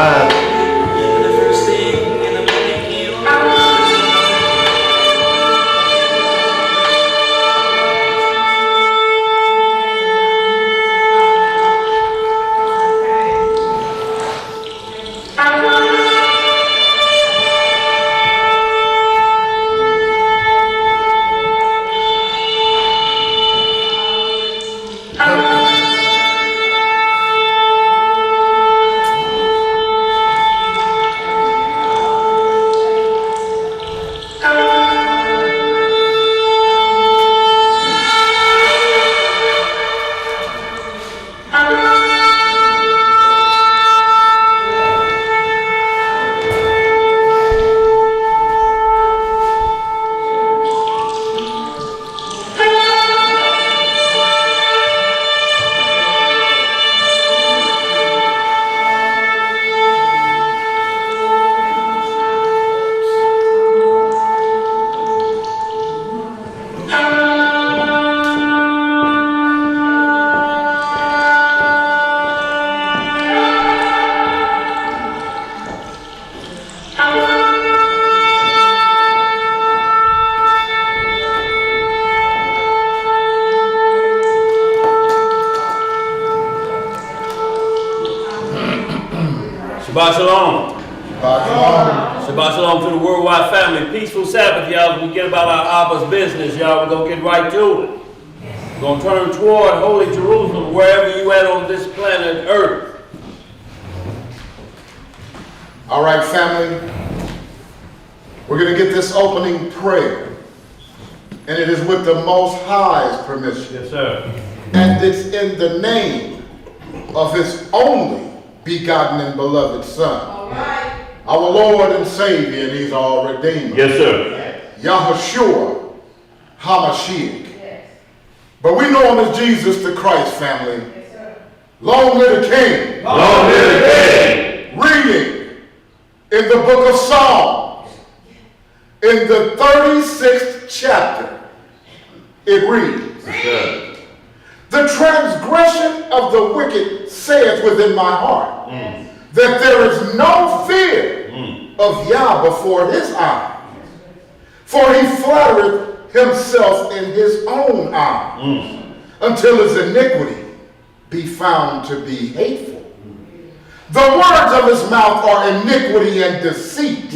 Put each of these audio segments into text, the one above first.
Amen. Shabbat shalom. Shabbat shalom. Shabbat shalom to the worldwide family. Peaceful Sabbath, y'all. We get about our Abba's business, y'all. We're going to get right to it. We're going to turn toward Holy Jerusalem, wherever you at on this planet Earth. All right, family. We're going to get this opening prayer. And it is with the Most High's permission. Yes, sir. And it's in the name of His only begotten and beloved Son. All right. Our Lord and Savior, and He's our Redeemer. Yes, sir. Yahushua HaMashiach. Yes. But we know Him as Jesus the Christ, family. Yes, sir. Long live the King. Long live the King. Reading in the book of Psalms, in the 36th chapter, it reads, Yes, sir. The transgression of the wicked saith within my heart, that there is no fear of Yah before his eye. For he flattereth himself in his own eye, until his iniquity be found to be hateful. The words of his mouth are iniquity and deceit.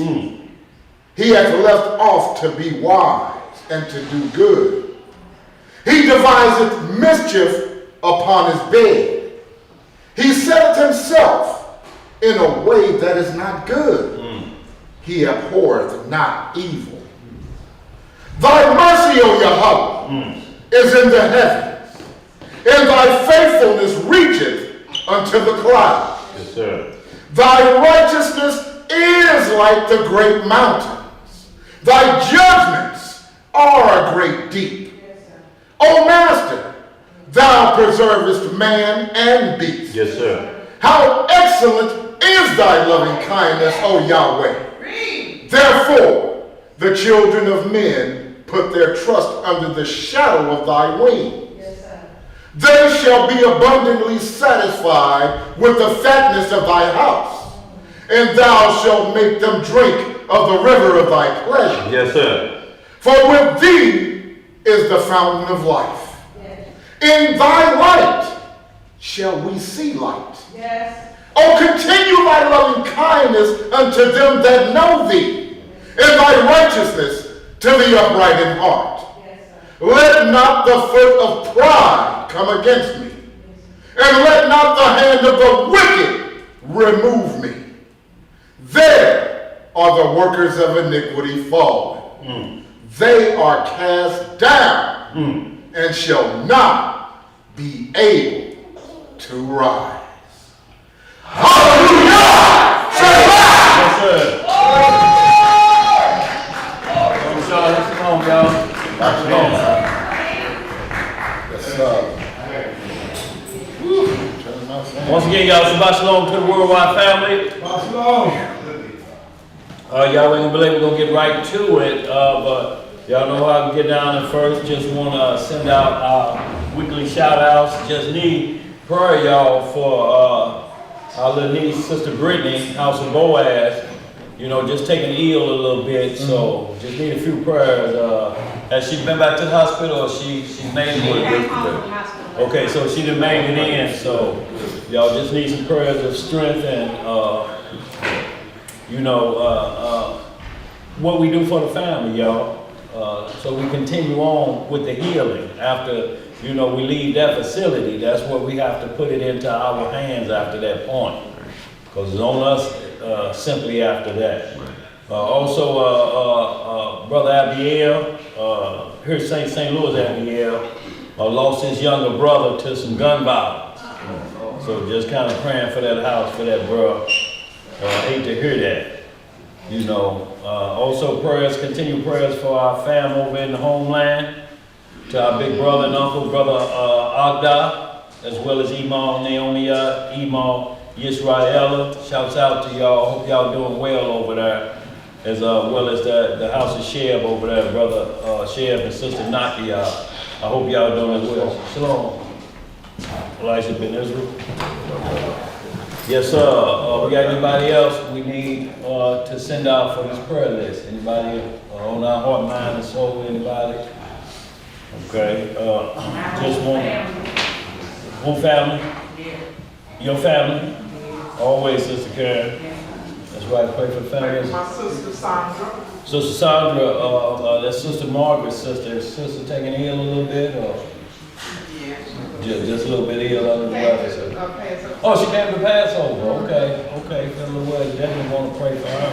He hath left off to be wise and to do good. He deviseth mischief upon his bed. He setteth himself in a way that is not good. He abhorreth not evil. Thy mercy, O Yahweh, is in the heavens, and thy faithfulness reacheth unto the clouds. Yes, sir. Thy righteousness is like the great mountains. Thy judgments are a great deep. O Master, thou preservest man and beast. Yes, sir. How excellent is thy loving kindness, O Yahweh. Read. Therefore, the children of men put their trust under the shadow of thy wings. Yes, sir. They shall be abundantly satisfied with the fatness of thy house, and thou shalt make them drink of the river of thy pleasure. Yes, sir. For with thee is the fountain of life. Yes. In thy light shall we see light. Yes. O continue thy loving kindness unto them that know thee, and thy righteousness to the upright in heart. Yes, sir. Let not the foot of pride come against me, and let not the hand of the wicked remove me. There are the workers of iniquity fallen. They are cast down and shall not be able to rise. Hallelujah! Shabbat! Yes, sir. Come on, y'all. That's long. Yes, sir. Once again, y'all, Shabbat shalom to the worldwide family. Shabbat shalom. Y'all ain't gonna believe we're gonna get right to it, but y'all know how I get down at first. Just wanna send out our weekly shout outs. Just need prayer, y'all, for our little niece, Sister Brittany, House of Boaz, you know, just taking ill a little bit, so just need a few prayers. Has she been back to the hospital, or she made it? Okay, so she done made it in, so y'all just need some prayers of strength and, you know, what we do for the family, y'all. So we continue on with the healing after, you know, we leave that facility. That's what we have to put it into our hands after that point, because it's on us simply after that. Also, Brother Abiel, here at St. Louis, Abiel, lost his younger brother to some gun violence. So just kind of praying for that house, for that bro. I hate to hear that. You know, also prayers, continue prayers for our fam over in the homeland, to our big brother and uncle, Brother Agda, as well as Imam Naomi, Imam Yisraela. Shouts out to y'all. Hope y'all doing well over there, as well as the house of Sheb over there, Brother Sheb and Sister Nakia. I hope y'all doing as well. Shalom. Elijah Ben Israel. Yes, sir. We got anybody else we need to send out for this prayer list? Anybody on our heart, mind, and soul? Anybody? Okay. Just one family? Your family? Always, Sister Karen. That's right. Pray for the family. My sister Sandra. Sister Sandra, that's Sister Margaret's sister. Is sister taking ill a little bit, or? Just a little bit ill under the weather. So. Oh, she came to Passover. Okay. Feel well. Definitely want to pray for her.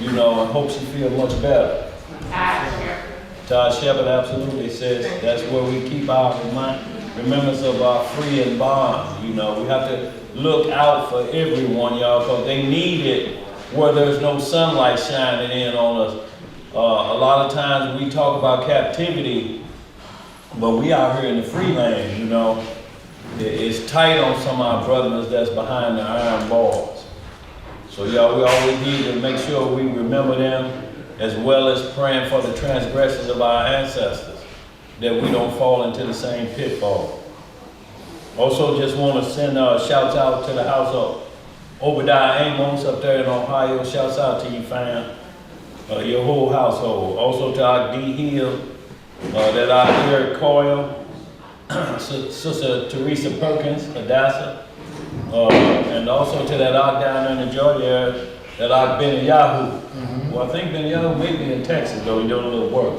You know, I hope she feels much better. Todd Shepard absolutely says that's where we keep our remembrance of our free and bond. You know, we have to look out for everyone, y'all, because they need it where there's no sunlight shining in on us. A lot of times we talk about captivity, but we out here in the free land, you know. It's tight on some of our brothers that's behind the iron bars. So y'all, we always need to make sure we remember them, as well as praying for the transgressions of our ancestors, that we don't fall into the same pitfall. Also just want to send shouts out to the house of Obadiah Amos up there in Ohio. Shouts out to you, fam. Your whole household. Also to our D. Hill, that our Eric Coyle, Sister Teresa Perkins, Hadassah, and also to that out down in the Georgia area, that our Ben Yahoo. Well, I think Ben Yahoo may be in Texas, though, he's doing a little work.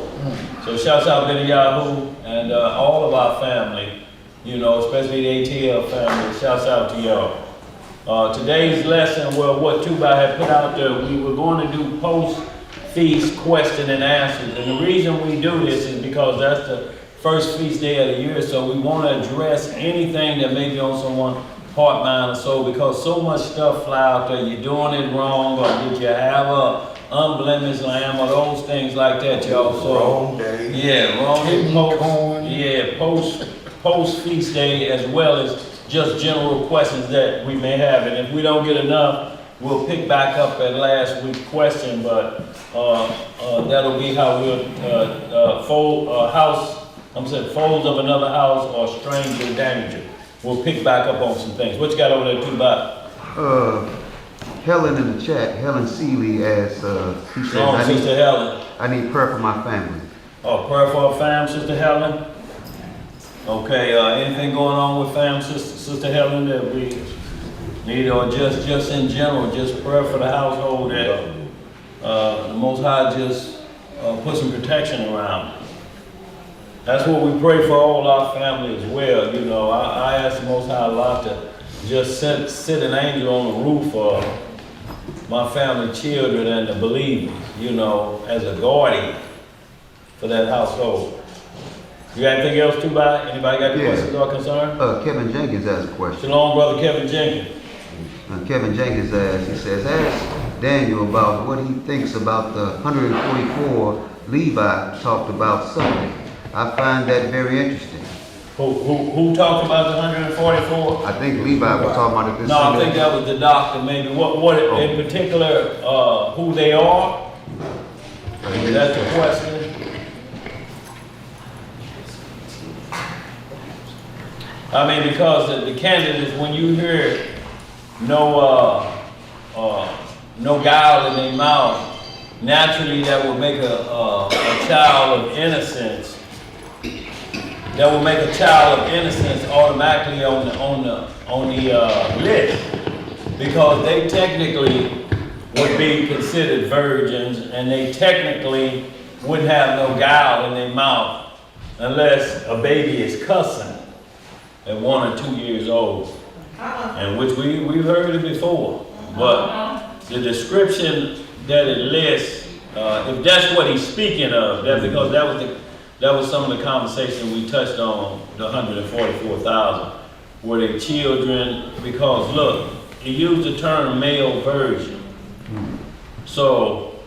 So shouts out Ben Yahoo and all of our family, you know, especially the ATL family. Shouts out to y'all. Today's lesson, well, what Tuba had put out there, we were going to do post-feast question and answers. And the reason we do this is because that's the first feast day of the year, so we want to address anything that may be on someone's heart, mind, or soul, because so much stuff fly out there. You're doing it wrong, or did you have a unblemished lamb, or those things like that, y'all. So Wrong day. yeah, wrong day, post feast day, as well as just general questions that we may have. And if we don't get enough, we'll pick back up at last week's question, but that'll be how we'll folds of another house or stranger danger. We'll pick back up on some things. What you got over there, too, Bob? Helen in the chat, Helen Seeley asks, she says, Sister Helen. I need prayer for my family. Oh, prayer for our fam, Sister Helen? Okay, anything going on with fam, Sister Helen, that we need, or just in general, just prayer for the household, that the Most High just put some protection around. That's what we pray for all our family as well. You know, I ask the Most High a lot to just sit an angel on the roof of my family, children, and the believers, you know, as a guardian for that household. You got anything else to buy? Anybody got any questions or concerns? Kevin Jenkins has a question. Shalom, Brother Kevin Jenkins. Kevin Jenkins asks, he says, ask Daniel about what he thinks about the 144 Levi talked about Sunday. I find that very interesting. Who talked about the 144? I think Levi was talking about it this No, Sunday. I think that was the doctor, maybe. What in particular, who they are? Is that the question? I mean, because the candidates, when you hear no guile in their mouth, naturally that would make a child of innocence. That will make a child of innocence automatically on the list, because they technically would be considered virgins, and they technically wouldn't have no guile in their mouth unless a baby is cussing at 1 or 2 years old, and which we've heard it before. But the description that it lists, if that's what he's speaking of, that because that was some of the conversation we touched on, the 144,000, were they children? Because look, he used the term male virgin. So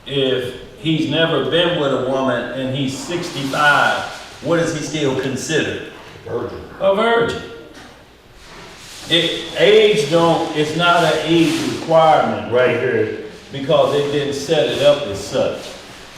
if he's never been with a woman and he's 65, what is he still considered? Virgin. A virgin. It's not an age requirement right here, because they didn't set it up as such.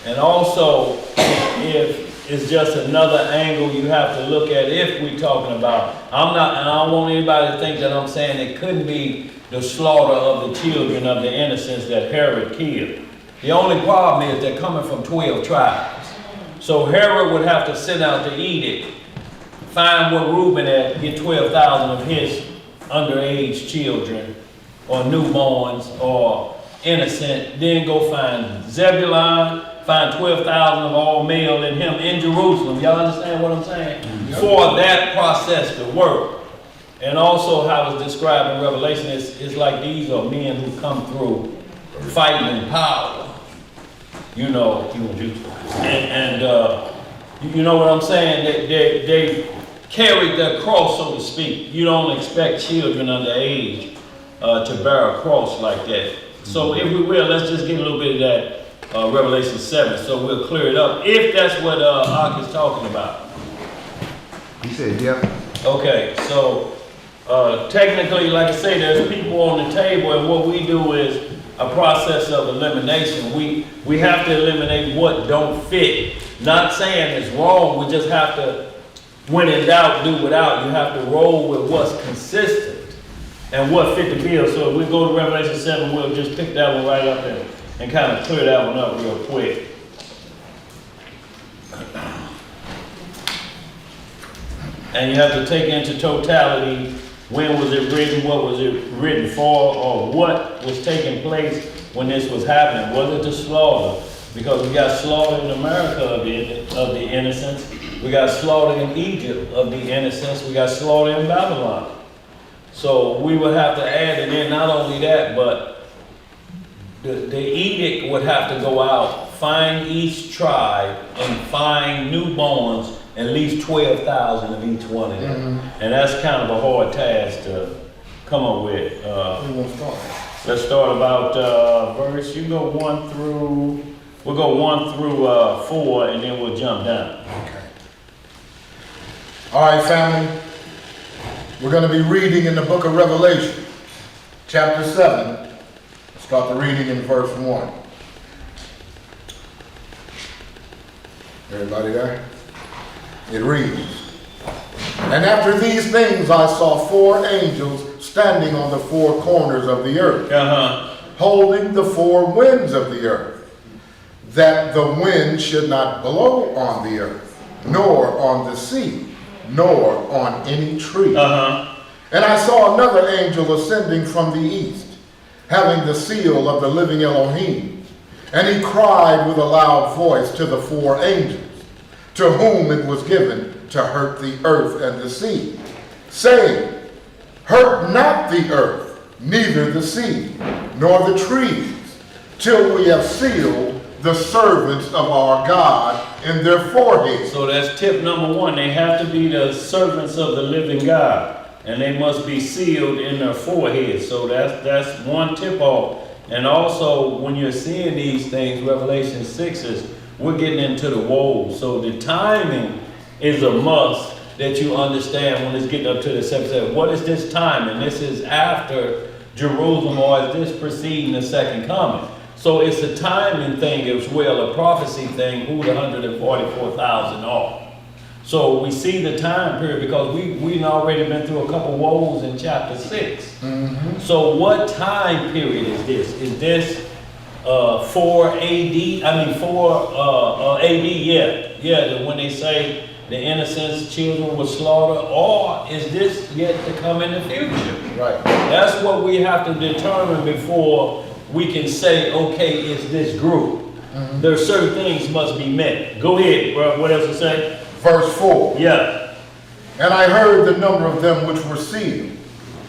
And also, if it's just another angle you have to look at, if we're talking about, and I don't want anybody to think that I'm saying it couldn't be the slaughter of the children of the innocents that Herod killed. The only problem is they're coming from 12 tribes. So Herod would have to send out the edict, find where Reuben at, get 12,000 of his underage children, or newborns, or innocent, then go find Zebulun, find 12,000 of all male in him in Jerusalem. Y'all understand what I'm saying? Mm-hmm. For that process to work. And also how it's described in Revelation, it's like these are men who come through fighting in power. You know, and you know what I'm saying? They carried their cross, so to speak. You don't expect children under age to bear a cross like that. So if we will, let's just get a little bit of that Revelation 7, so we'll clear it up, if that's what Ak is talking about. He said, yep. Okay, so technically, like I say, there's people on the table, and what we do is a process of elimination. We have to eliminate what don't fit. Not saying it's wrong, we just have to, when in doubt, do without. You have to roll with what's consistent and what fit the bill. So if we go to Revelation 7, we'll just pick that one right up there and kind of clear that one up real quick. And you have to take into totality, when was it written, what was it written for, or what was taking place when this was happening. Was it the slaughter? Because we got slaughter in America of the innocents. We got slaughter in Egypt of the innocents. We got slaughter in Babylon. So we would have to add it in. Not only that, but the edict would have to go out, find each tribe, and find newborns, at least 12,000 of each one of them. Mm-hmm. And that's kind of a hard task to come up with. Let's start about verse, you go 1 through, we'll go 1 through 4, and then we'll jump down. Okay. All right, family. We're going to be reading in the book of Revelation, chapter 7. Start the reading in verse 1. Everybody there? It reads, "And after these things I saw 4 angels standing on the 4 corners of the earth, holding the 4 winds of the earth, that the wind should not blow on the earth, nor on the sea, nor on any tree. And I saw another angel ascending from the east, having the seal of the living Elohim. And he cried with a loud voice to the 4 angels, to whom it was given to hurt the earth and the sea, saying, Hurt not the earth, neither the sea, nor the trees, till we have sealed the servants of our God in their foreheads." So that's tip number 1. They have to be the servants of the living God, and they must be sealed in their foreheads. So that's one tip off. And also, when you're seeing these things, Revelation 6 is, we're getting into the woes. So the timing is a must that you understand when it's getting up to the 7th. What is this timing? This is after Jerusalem, or is this preceding the second coming? So it's a timing thing as well, a prophecy thing, who the 144,000 are. So we see the time period because we've already been through a couple woes in chapter 6. So what time period is this? Is this 4 AD? I mean 4 AD, yeah, when they say the innocent children were slaughtered, or is this yet to come in the future? Right. That's what we have to determine before we can say, okay, it's this group. There are certain things must be met. Go ahead, bro. What else to say? Verse 4. Yeah. And I heard the number of them which were sealed,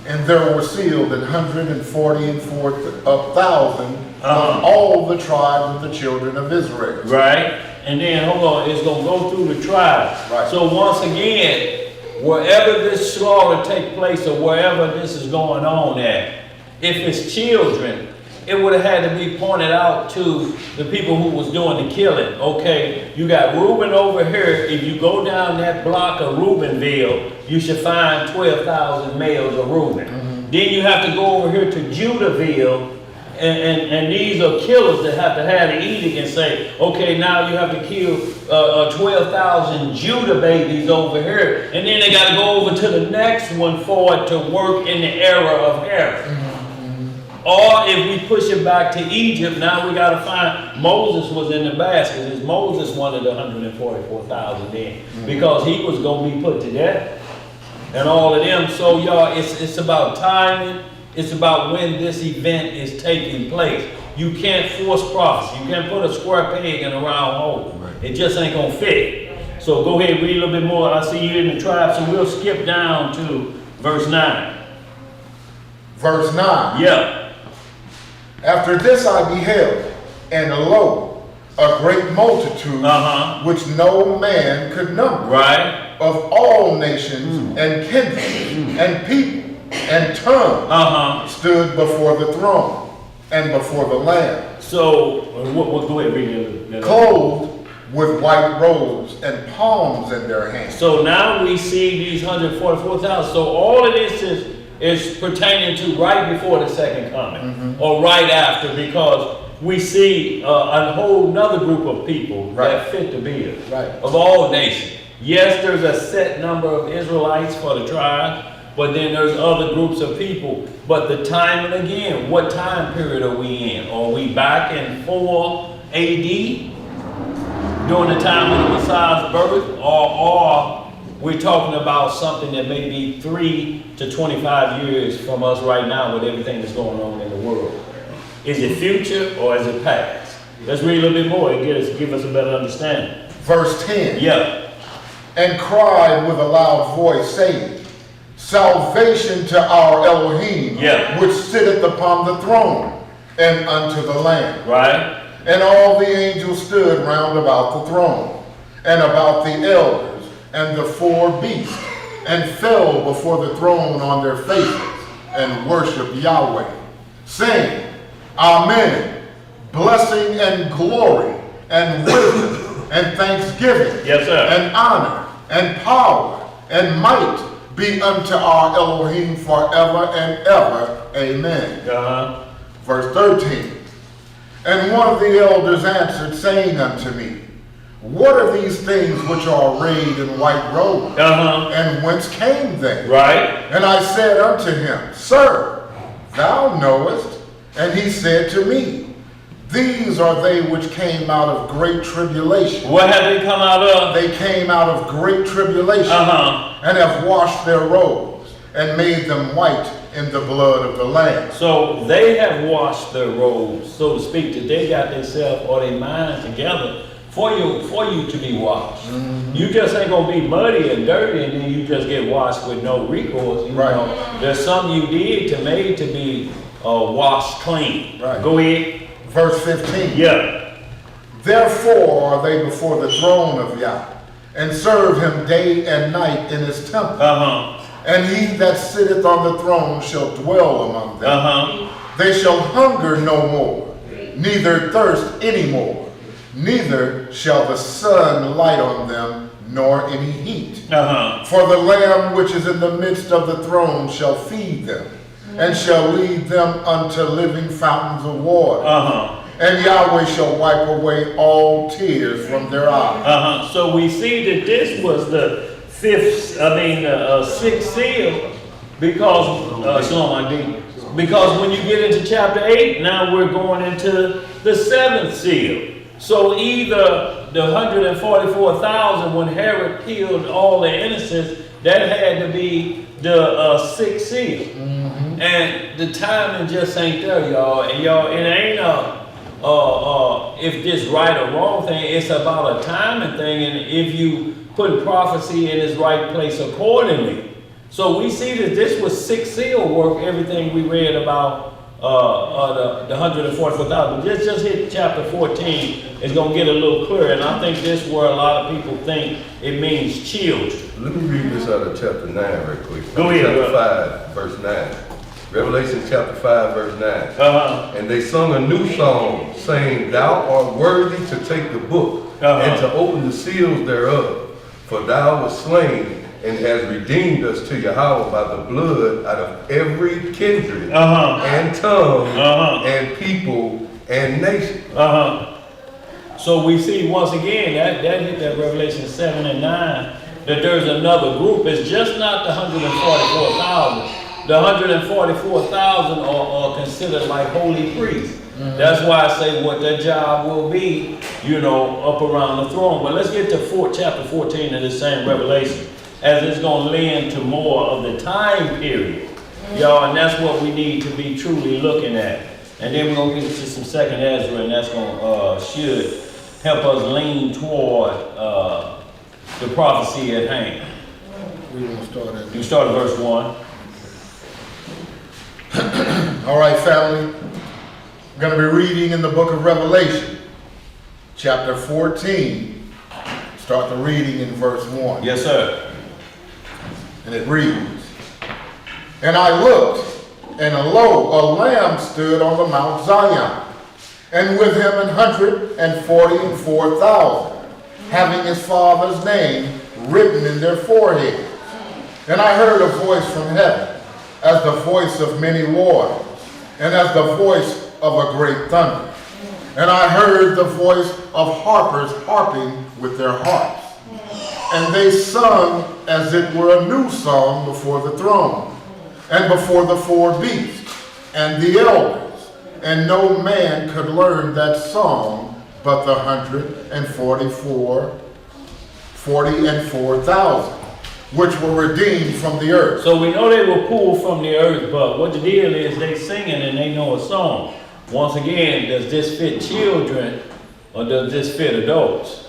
and there were sealed 144,000 of all the tribes of the children of Israel. Right. And then, hold on, it's going to go through the tribes. Right. So once again, wherever this slaughter take place or wherever this is going on at, if it's children, it would have had to be pointed out to the people who was doing the killing. Okay, you got Reuben over here. If you go down that block of Reubenville, you should find 12,000 males of Reuben. Then you have to go over here to Judahville, and these are killers that have to have the edict and say, okay, now you have to kill 12,000 Judah babies over here. And then they got to go over to the next one for it to work in the era of Herod. Or if we push it back to Egypt, now we got to find Moses was in the basket. Is Moses one of the 144,000 then? Because he was going to be put to death. And all of them. So y'all, it's about timing. It's about when this event is taking place. You can't force prophecy. You can't put a square peg in a round hole. It just ain't going to fit. So go ahead, read a little bit more. I see you in the tribe. So we'll skip down to verse 9. Verse 9. Yeah. After this I beheld, and lo, a great multitude, which no man could number, Right. of all nations and kindreds and people and tongues, stood before the throne and before the Lamb. So, what go ahead, read it. Clothed with white robes and palms in their hands. So now we see these 144,000. So all of this is pertaining to right before the second coming, or right after, because we see a whole nother group of people that fit the bill, of all nations. Yes, there's a set number of Israelites for the tribe, but then there's other groups of people. But the time, and again, what time period are we in? Are we back in 4 AD, during the time of the Messiah's birth, or we're talking about something that may be 3 to 25 years from us right now with everything that's going on in the world? Is it future or is it past? Let's read a little bit more and give us a better understanding. Verse 10. Yeah. And cried with a loud voice, saying, Salvation to our Elohim, which sitteth upon the throne, and unto the Lamb. Right. And all the angels stood round about the throne, and about the elders, and the 4 beasts, and fell before the throne on their faces, and worshiped Yahweh, saying, Amen, blessing and glory, and wisdom, and thanksgiving, and honor, and power, and might be unto our Elohim forever and ever. Amen. Verse 13. And one of the elders answered, saying unto me, What are these things which are arrayed in white robes? And whence came they? And I said unto him, Sir, thou knowest. And he said to me, These are they which came out of great tribulation. What have they come out of? They came out of great tribulation, and have washed their robes, and made them white in the blood of the Lamb. So they have washed their robes, so to speak, that they got themselves or their minds together for you to be washed. You just ain't gonna be muddy and dirty and then you just get washed with no recourse. You know, there's something you did to made to be washed clean. Go ahead. Verse 15. Therefore are they before the throne of Yah, and serve him day and night in his temple. And he that sitteth on the throne shall dwell among them. They shall hunger no more, neither thirst any more, neither shall the sun light on them, nor any heat. For the Lamb which is in the midst of the throne shall feed them, and shall lead them unto living fountains of water. And Yahweh shall wipe away all tears from their eyes. So we see that this was the sixth seal, because Shalom ID. Because when you get into chapter 8, now we're going into the seventh seal. So either the 144,000 when Herod killed all the innocents, that had to be the sixth seal. And the timing just ain't there, y'all. And y'all, it ain't if this right or wrong thing, it's about a timing thing, and if you put prophecy in its right place accordingly. So we see that this was six seal work, everything we read about the 144,000. Just hit chapter 14, it's going to get a little clearer, and I think this is where a lot of people think it means children. Let me read this out of chapter 9 right quick. Go ahead, Chapter 5, verse 9. Revelation chapter 5, verse 9. And they sung a new song, saying, Thou art worthy to take the book and to open the seals thereof. For thou wast slain and hast redeemed us to Yahweh by the blood out of every kindred and tongue and people and nation. So we see once again that hit that Revelation 7 and 9, that there's another group. It's just not the 144,000. The 144,000 are considered like holy priests. That's why I say what their job will be, up around the throne. But let's get to chapter 14 of the same Revelation, as it's going to lend to more of the time period. Y'all, and that's what we need to be truly looking at. And then we're going to get to some second Esdras, and that's going to should help us lean toward the prophecy at hand. We're going to start at You start at verse 1. All right, family. I'm going to be reading in the book of Revelation, chapter 14. Start the reading in verse 1. Yes, sir. And it reads, And I looked, and lo, a lamb stood on the Mount Zion, and with him 144,000, having his father's name written in their foreheads. And I heard a voice from heaven, as the voice of many waters, and as the voice of a great thunder. And I heard the voice of harpers harping with their harps. And they sung as it were a new song before the throne, and before the four beasts, and the elders. And no man could learn that song but the 144,000, which were redeemed from the earth. So we know they were pulled from the earth, but what the deal is, they singing and they know a song. Once again, does this fit children or does this fit adults?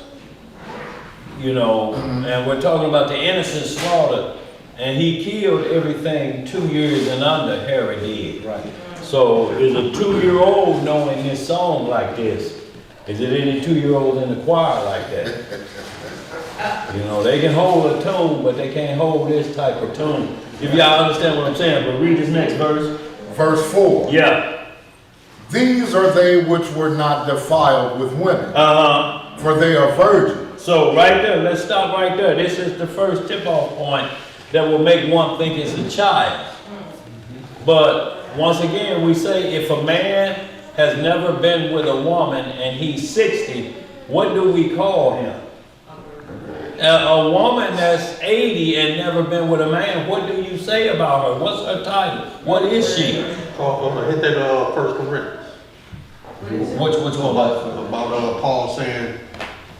And we're talking about the innocent slaughter, and he killed everything 2 years and under, Herod did. Right. So is a 2-year-old knowing this song like this? Is it any 2-year-olds in the choir like that? They can hold a tune, but they can't hold this type of tune. If y'all understand what I'm saying, but read this next verse. Verse 4. Yeah. These are they which were not defiled with women, for they are virgins. So right there, let's stop right there. This is the first tip-off point that will make one think it's a child. But once again, we say if a man has never been with a woman and he's 60, what do we call him? A woman that's 80 and never been with a man, what do you say about her? What's her title? What is she? Hit that 1 Corinthians. Which one? About Paul saying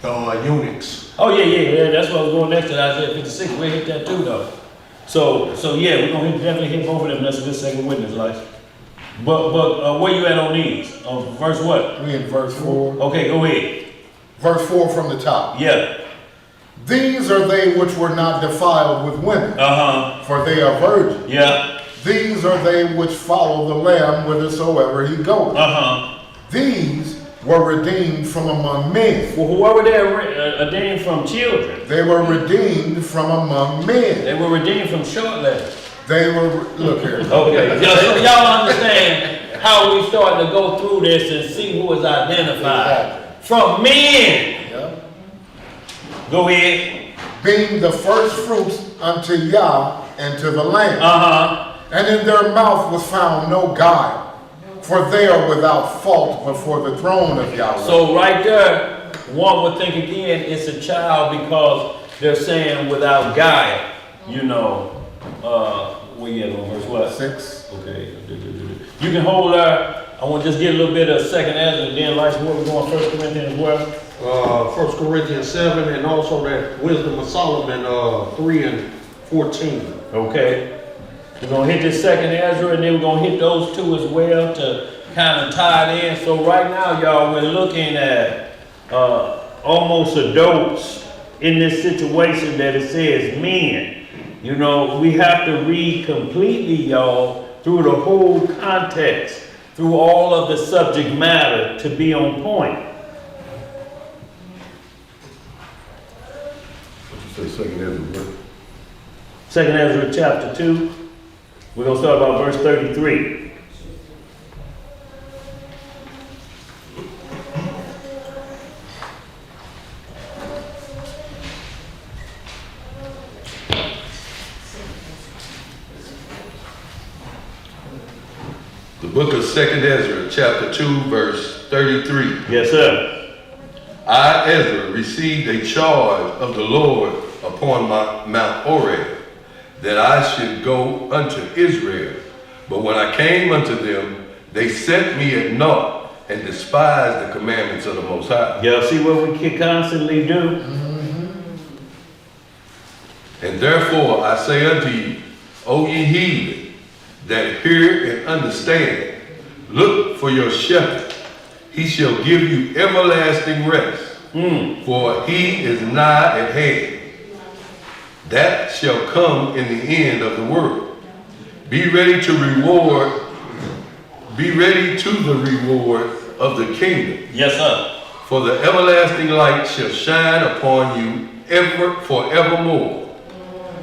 eunuchs. Oh yeah. That's what I was going next to Isaiah 56. We hit that too though. So yeah, we're gonna definitely hit both of them. That's a good second witness, like. But where you at on these? Verse what? We in verse 4. Okay, go ahead. Verse 4 from the top. Yeah. These are they which were not defiled with women, for they are virgins. Yeah. These are they which follow the Lamb whithersoever he goeth. These were redeemed from among men. Well, where were they redeemed from? Children. They were redeemed from among men. They were redeemed from short letters. They were, look here. Okay, so y'all understand how we starting to go through this and see who is identified. From men. Yeah. Go ahead. Being the first fruits unto Yah and to the Lamb. Uh-huh. And in their mouth was found no guile, for they are without fault before the throne of Yahweh. So right there, one would think again, it's a child because they're saying without guile. You know, we get on verse what? 6. Okay. You can hold there. I want to just get a little bit of 2nd Esdras, and then like where we're going 1 Corinthians as well. 1 Corinthians 7, and also that Wisdom of Solomon 3 and 14. Okay. We're going to hit this 2nd Ezra, and then we're going to hit those two as well to kind of tie it in. So right now, y'all, we're looking at almost adults in this situation that it says men. You know, we have to read completely, y'all, through the whole context, through all of the subject matter to be on point. What you say, 2nd Ezra? 2nd Ezra chapter 2. We're going to start about verse 33. The book of 2nd Ezra, chapter 2, verse 33. Yes, sir. I, Ezra, received a charge of the Lord upon Mount Horeb, that I should go unto Israel. But when I came unto them, they set me at naught and despised the commandments of the Most High. Y'all see what we can constantly do? And therefore I say unto you, O ye heathen, that hear and understand, look for your shepherd. He shall give you everlasting rest, for he is nigh at hand. That shall come in the end of the world. Be ready to the reward of the kingdom. Yes, sir. For the everlasting light shall shine upon you forevermore.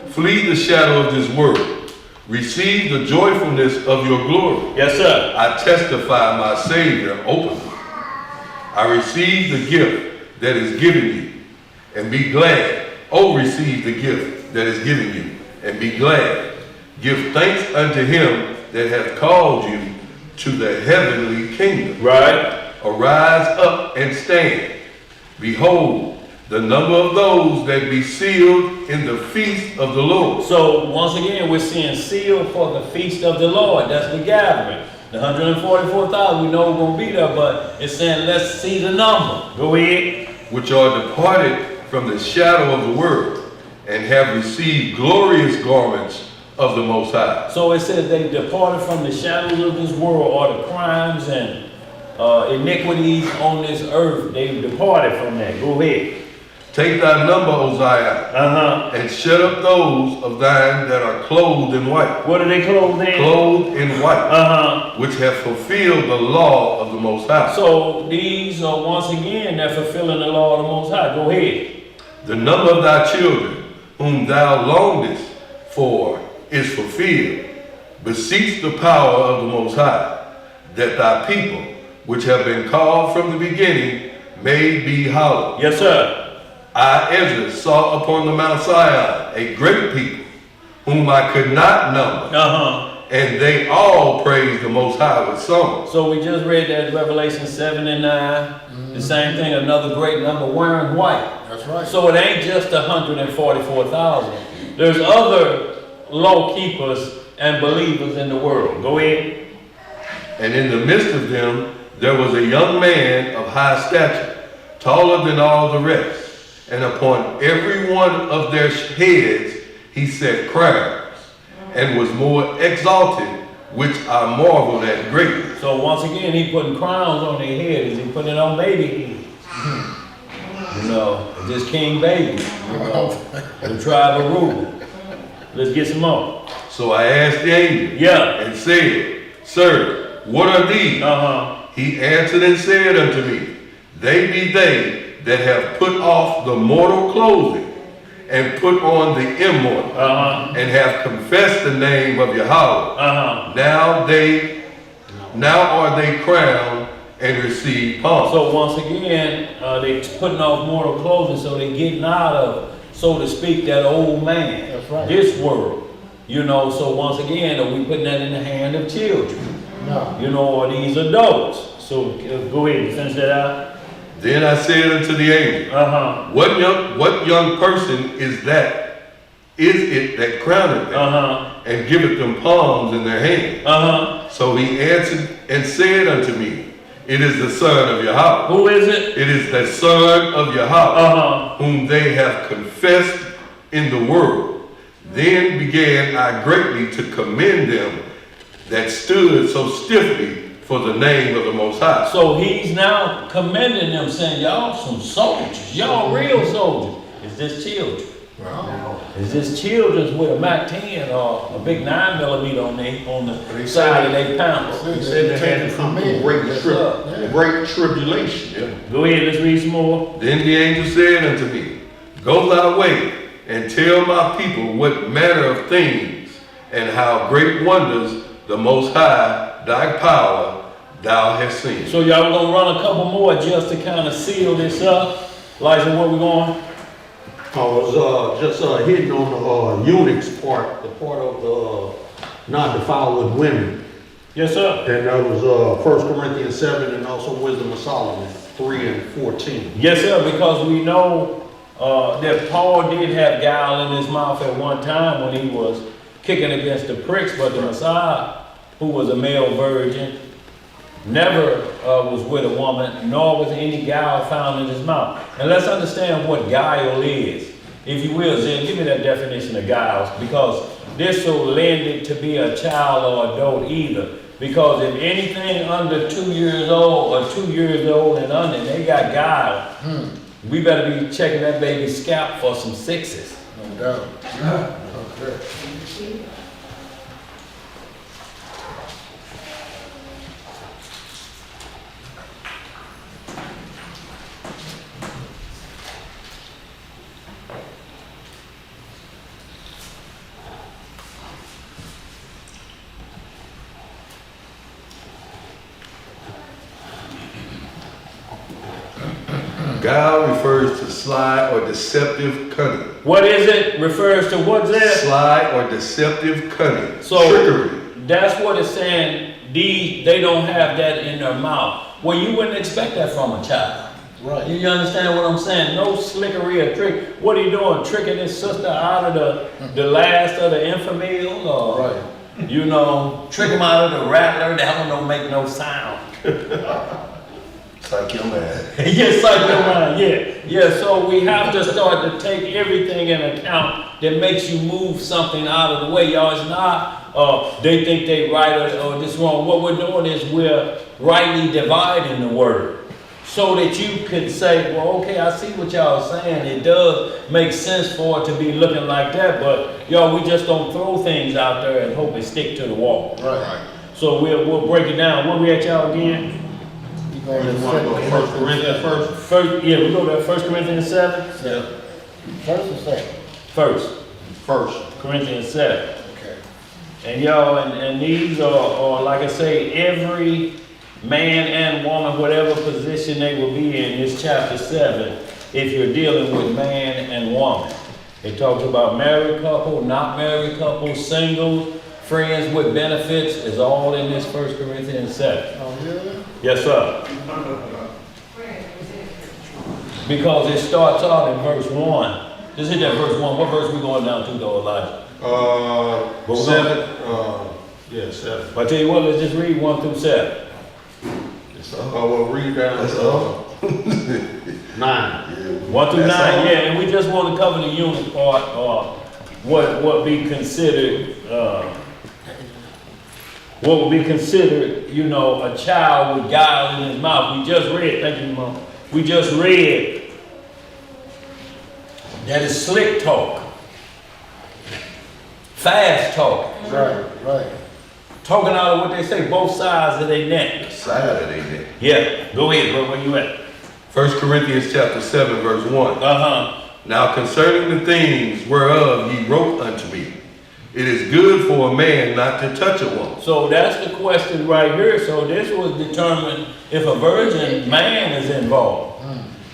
Flee the shadow of this world. Receive the joyfulness of your glory. Yes, sir. I testify my Savior openly. I receive the gift that is given you, and be glad. Oh, receive the gift that is given you, and be glad. Give thanks unto him that hath called you to the heavenly kingdom. Right. Arise up and stand. Behold, the number of those that be sealed in the feast of the Lord. So once again, we're seeing sealed for the feast of the Lord. That's the gathering. The 144,000, we know we're going to be there, but it's saying let's see the number. Go ahead. Which are departed from the shadow of the world, and have received glorious garments of the Most High. So it says they departed from the shadows of this world, or the crimes and iniquities on this earth. They departed from that. Go ahead. Take thy number, O Zion, and shut up those of thine that are clothed in white. What are they clothed in? Clothed in white, which have fulfilled the law of the Most High. So these are once again they're fulfilling the law of the Most High. Go ahead. The number of thy children, whom thou longest for, is fulfilled. Beseech the power of the Most High, that thy people, which have been called from the beginning, may be hallowed. Yes, sir. I, Ezra, saw upon the Mount Zion a great people, whom I could not number, and they all praised the Most High with songs. So we just read that Revelation 7 and 9. The same thing, another great number wearing white. That's right. So it ain't just 144,000. There's other law keepers and believers in the world. Go ahead. And in the midst of them, there was a young man of high stature, taller than all the rest. And upon every one of their heads he set crowns, and was more exalted, which I marveled at greatly. So once again, he putting crowns on their head. Is he putting it on baby heads? You know, this king baby, you know, the tribe of Reuben. Let's get some more. So I asked the angel, and said, Sir, what are these? He answered and said unto me, They be they that have put off the mortal clothing, and put on the immortal, and have confessed the name of Yahweh. Now are they crowned and receive pomp. So once again, they putting off mortal clothing, so they getting out of, so to speak, that old man. That's right. This world. You know, so once again, are we putting that in the hand of children? No. You know, or these adults. So go ahead and finish that out. Then I said unto the angel, what young person is that? Is it that crowneth them and giveth them palms in their hands? So he answered and said unto me, it is the son of Yahweh. Who is it? It is the son of Yahweh, whom they have confessed in the world. Then began I greatly to commend them that stood so stiffly for the name of the Most High. So he's now commending them, saying, y'all some soldiers, y'all real soldiers. Is this children? Wow. Is this children's with a Mac 10 or a big 9mm on the side of their pants? He said they had to come through great tribulation. Go ahead, let's read some more. Then the angel said unto me, go thy way, and tell my people what manner of things, and how great wonders the Most High, thy power, thou hast seen. So y'all gonna run a couple more just to kind of seal this up. Elijah, where we going? I was just hitting on the eunuchs part, the part of the not defiled with women. Yes, sir. And that was 1 Corinthians 7 and also Wisdom of Solomon 3 and 14. Yes, sir, because we know that Paul did have guile in his mouth at one time when he was kicking against the pricks, but the Messiah, who was a male virgin, never was with a woman, nor was any guile found in his mouth. And let's understand what guile is. If you will, Zen, give me that definition of guile, because this will lend it to be a child or adult either. Because if anything under 2 years old or 2 years old and under, they got guile, we better be checking that baby's scalp for some sixes. No doubt. Okay. Guile refers to sly or deceptive cunning. What is it? Refers to what's that? Sly or deceptive cunning. So trickery. That's what it's saying. They don't have that in their mouth. Well, you wouldn't expect that from a child. Right. You understand what I'm saying? No slickery or trick. What are you doing? Tricking his sister out of the last of the infamil? Or, Right. you know, trick him out of the rattler. That one don't make no sound. Like your man. Yes, like your mind, yeah. Yeah, so we have to start to take everything in account that makes you move something out of the way. Y'all, it's not, they think they right or this wrong. What we're doing is we're rightly dividing the word so that you could say, well, okay, I see what y'all are saying. It does make sense for it to be looking like that, but y'all, we just don't throw things out there and hope it stick to the wall. Right. So we'll break it down. Where we at, y'all, again? You going to First Corinthians first? First, yeah, we go to 1 Corinthians 7. Yeah. First or second? First Corinthians 7. Okay. And y'all, and these are, like I say, every man and woman, whatever position they will be in, is chapter 7, if you're dealing with man and woman. It talks about married couple, not married couple, singles, friends with benefits, is all in this 1 Corinthians 7. Oh, yeah? Yes, sir. Because it starts out in verse 1. Just hit that verse 1. What verse we going down to, though, Elijah? 7. Yeah, 7. But I tell you what, let's just read 1 through 7. We'll read down That's to all. 9. 1 through 9, That's all. yeah, and we just want to cover the unit part, what be considered, what would be considered, you know, a child with guile in his mouth. We just read, thank you, Mom. We just read that is slick talk, fast talk, Right. talking out of what they say, both sides of their neck. Side of they neck. Yeah, go ahead, bro, where you at? 1 Corinthians chapter 7, verse 1. Uh-huh. Now concerning the things whereof ye wrote unto me, it is good for a man not to touch a woman. So that's the question right here. So this was determined if a virgin man is involved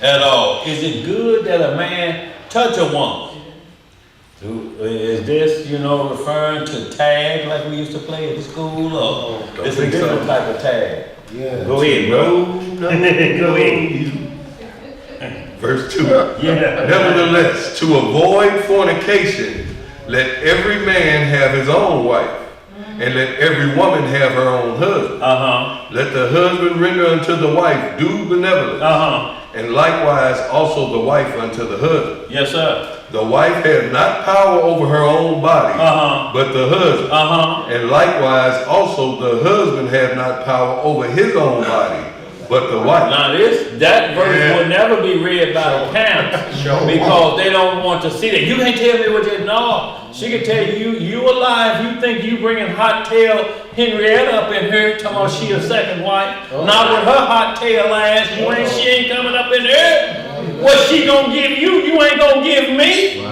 at all. Is it good that a man touch a woman? Is this, referring to tag like we used to play at the school, or it's a different type of tag? Yeah. Go ahead, bro. Go ahead. Verse 2. Yeah. Nevertheless, to avoid fornication, let every man have his own wife, and let every woman have her own husband. Let the husband render unto the wife due benevolence, and likewise also the wife unto the husband. Yes, sir. The wife hath not power over her own body, but the husband. And likewise also the husband hath not power over his own body, but the wife. Now that verse will never be read by the camps because they don't want to see that. You can't tell me what they know. She can tell you alive. You think you bringing hot tail Henrietta up in here, talking about she a second wife. Not with her hot tail ass. She ain't coming up in here. What she gonna give you? You ain't gonna give me.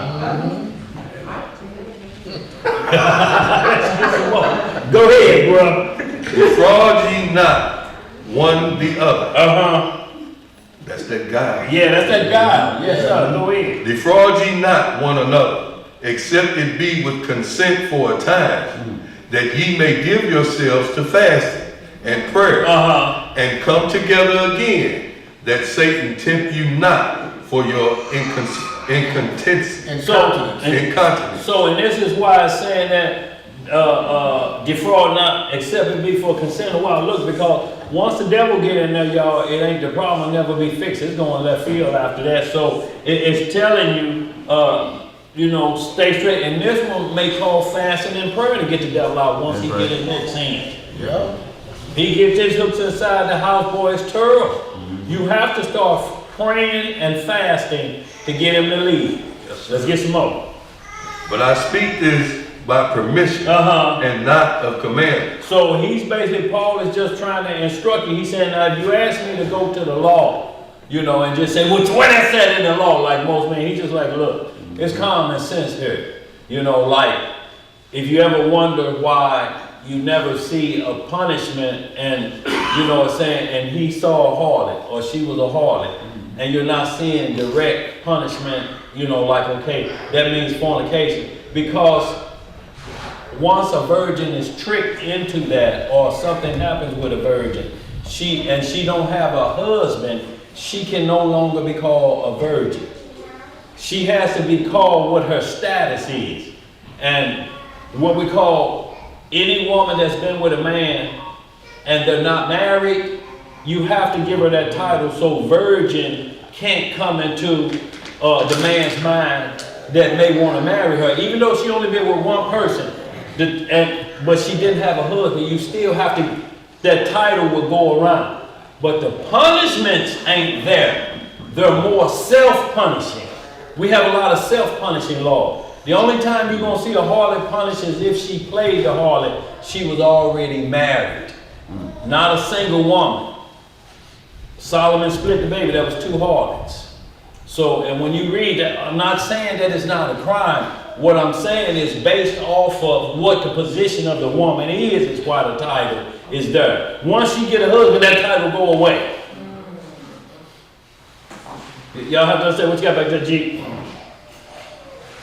Go ahead, bro. Defraud ye not one the other. That's that guile. Yeah, that's that guile. Yes, sir. Go ahead. Defraud ye not one another, except it be with consent for a time, that ye may give yourselves to fasting and prayer, and come together again, that Satan tempt you not for your incontinence. So, and this is why it's saying that defraud not, except it be for consent a while. Look, because once the devil get in there, y'all, it ain't the problem, it'll never be fixed. It's going left field after that. So it's telling you, stay straight. And this one may call fasting and prayer to get the devil out once he get his hooks in. Yeah. He gets his hooks inside the house, boy, it's terrible. You have to start praying and fasting to get him to leave. Let's get some more. But I speak this by permission and not of command. So he's basically, Paul is just trying to instruct you. He's saying, now if you ask me to go to the law, and just say, well, what I said in the law, like most men, he's just like, look, it's common sense here. Like, if you ever wonder why you never see a punishment and, saying, and he saw a harlot or she was a harlot, and you're not seeing direct punishment, like, okay, that means fornication. Because once a virgin is tricked into that, or something happens with a virgin, she don't have a husband, she can no longer be called a virgin. She has to be called what her status is. And what we call any woman that's been with a man and they're not married, you have to give her that title, so virgin can't come into the man's mind that may want to marry her, even though she only been with one person, but she didn't have a husband. You still have to, that title will go around. But the punishments ain't there. They're more self-punishing. We have a lot of self-punishing laws. The only time you're going to see a harlot punished is if she played the harlot, she was already married. Not a single woman. Solomon split the baby, that was 2 harlots. So, and when you read that, I'm not saying that it's not a crime. What I'm saying is based off of what the position of the woman is why the title is there. Once you get a husband, that title go away. Y'all have to understand what you got back there, G.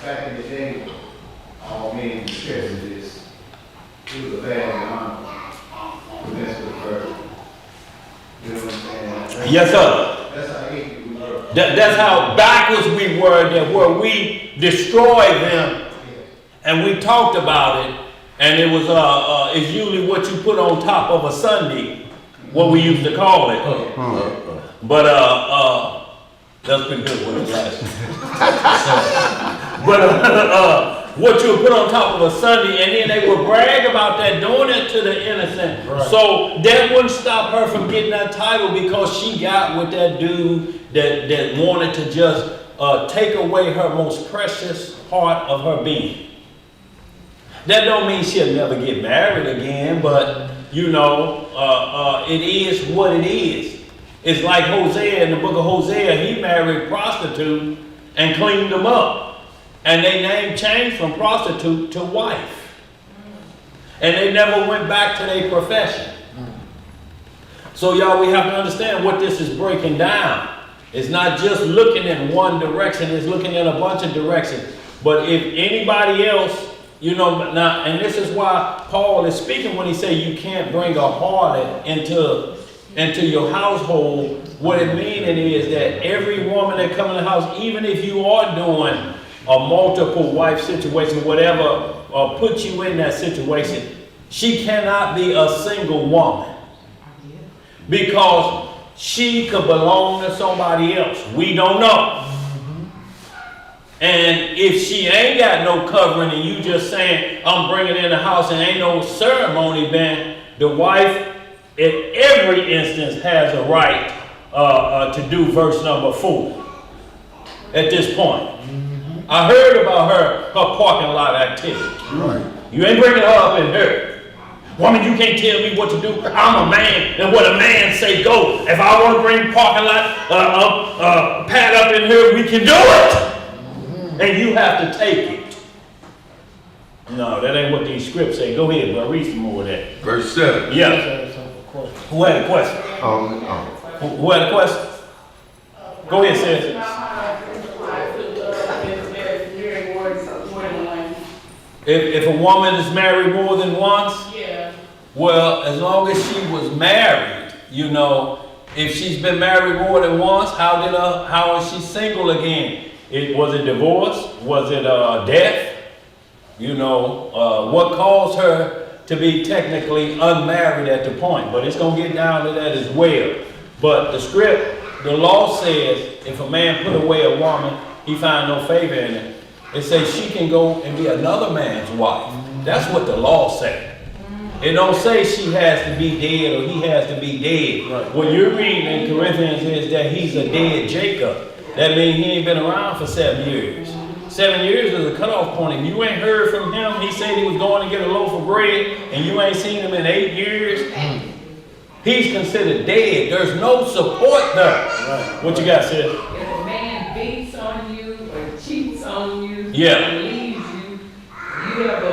Back in the day, all men discussing this. It was a bad honor to mess with a virgin. You know what I'm saying? Yes, sir. That's how ignorant we were. That's how backwards we were, that where we destroyed them, and we talked about it, and it was it's usually what you put on top of a Sunday, what we used to call it. But that's pretty good with the glasses. But what you would put on top of a Sunday, and then they would brag about that, doing it to the innocent. Right. So that wouldn't stop her from getting that title because she got with that dude that wanted to just take away her most precious part of her being. That don't mean she'll never get married again, but it is what it is. It's like Hosea in the book of Hosea. He married a prostitute and cleaned them up. And their name changed from prostitute to wife. And they never went back to their profession. So y'all, we have to understand what this is breaking down. It's not just looking in one direction, it's looking in a bunch of directions. But if anybody else, you know, now, and this is why Paul is speaking when he say you can't bring a harlot into your household. What it meaning is that every woman that come in the house, even if you are doing a multiple wife situation, whatever, put you in that situation, she cannot be a single woman. Because she could belong to somebody else. We don't know. And if she ain't got no covering and you just saying, I'm bringing in the house and ain't no ceremony, then the wife in every instance has a right to do verse number 4 at this point. I heard about her parking lot activity. Right. You ain't bringing her up in here. Woman, you can't tell me what to do. I'm a man, and what a man say go. If I want to bring parking lot pad up in here, we can do it. And you have to take it. No, that ain't what these scripts say. Go ahead, bro. Read some more of that. Verse 7. Yeah. Who had a question? Who had a question? Go ahead, Seth. If a woman is married more than once, well, as long as she was married, you know, if she's been married more than once, how is she single again? Was it divorce? Was it death? You know, what caused her to be technically unmarried at the point? But it's going to get down to that as well. But the law says if a man put away a woman, he find no favor in it. It says she can go and be another man's wife. That's what the law says. It don't say she has to be dead or he has to be dead. Right. What you're reading in Corinthians is that he's a dead Jacob. That means he ain't been around for 7 years. 7 years is a cutoff point. If you ain't heard from him, he said he was going to get a loaf of bread, and you ain't seen him in 8 years, he's considered dead. There's no support there. Right. What you got, Sid? If a man beats on you or cheats on you and leaves you, you have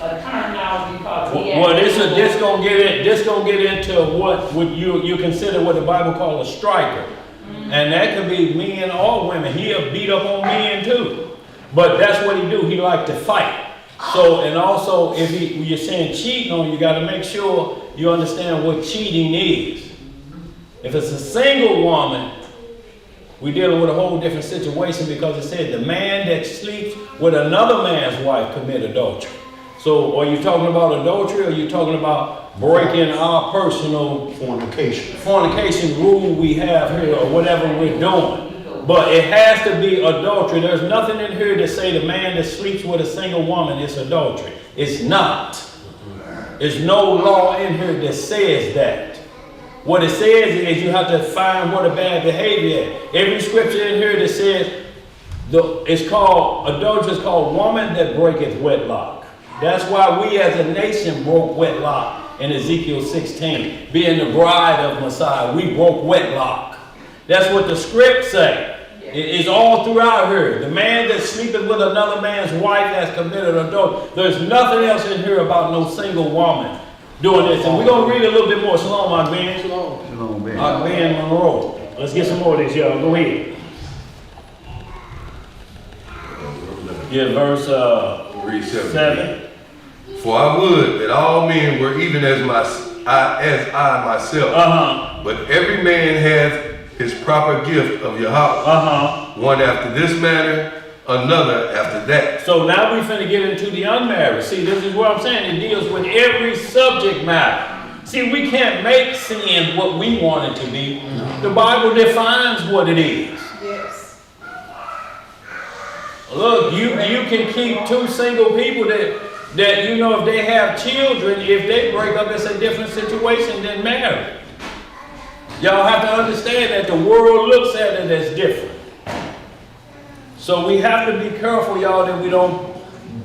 a terminology called well, this gonna get into what you consider what the Bible calls a striker. And that could be men or women. He'll beat up on men too. But that's what he do. He like to fight. So, and also if you're saying cheating on, you got to make sure you understand what cheating is. If it's a single woman, we're dealing with a whole different situation because it said the man that sleeps with another man's wife commit adultery. So are you talking about adultery or are you talking about breaking our personal fornication rule we have here or whatever we're doing? But it has to be adultery. There's nothing in here to say the man that sleeps with a single woman is adultery. It's not. There's no law in here that says that. What it says is you have to find what a bad behavior is. Every scripture in here that says it's called adultery is called woman that breaketh wedlock. That's why we as a nation broke wedlock in Ezekiel 16. Being the bride of Messiah, we broke wedlock. That's what the script say. It's all throughout here. The man that's sleeping with another man's wife has committed adultery. There's nothing else in here about no single woman doing this. And we're going to read a little bit more. Shalom, my man. Shalom, man. Ben Monroe. Let's get some more of this, y'all. Go ahead. Yeah, verse 7. For I would that all men were even as I myself. But every man hath his proper gift of Yahweh. One after this manner, another after that. So now we finna get into the unmarried. See, this is what I'm saying. It deals with every subject matter. See, we can't make sin what we want it to be. The Bible defines what it is. Yes. Look, you can keep two single people that you know if they have children, if they break up, it's a different situation than marriage. Y'all have to understand that the world looks at it as different. So we have to be careful, y'all, that we don't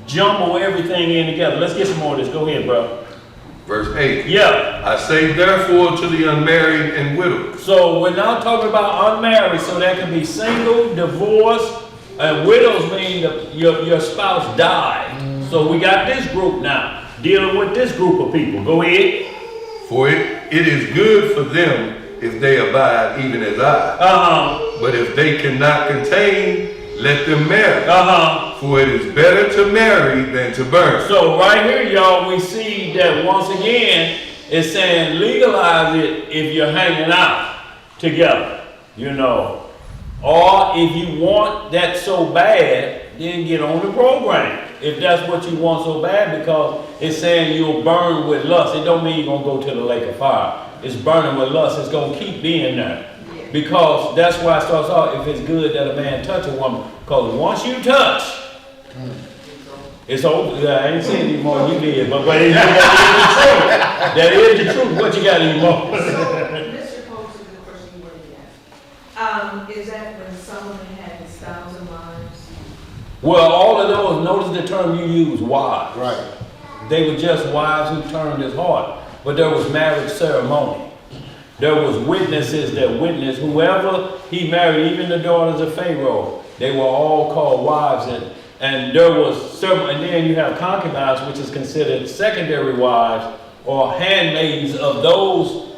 jumble everything in together. Let's get some more of this. Go ahead, bro. Verse 8. Yeah. I say therefore to the unmarried and widow. So we're now talking about unmarried, so that can be single, divorced, and widows mean your spouse died. So we got this group now, dealing with this group of people. Go ahead. For it is good for them if they abide even as I. But if they cannot contain, let them marry. For it is better to marry than to burn. So right here, y'all, we see that once again, it's saying legalize it if you're hanging out together, you know. Or if you want that so bad, then get on the program. If that's what you want so bad, because it's saying you'll burn with lust. It don't mean you're going to go to the lake of fire. It's burning with lust. It's going to keep being there. Because that's why it starts out, if it's good that a man touch a woman. Because once you touch, it's over. I ain't saying anymore, you did, but that is the truth. What you got anymore? Mr. Coates is the question you wanted to ask. Is that when Solomon had his 1,000 wives? Well, all of those, notice the term you use, wives. Right. They were just wives who turned his heart. But there was marriage ceremony. There was witnesses that witnessed whoever he married, even the daughters of Pharaoh. They were all called wives, and there was several, and then you have concubines, which is considered secondary wives or handmaidens of those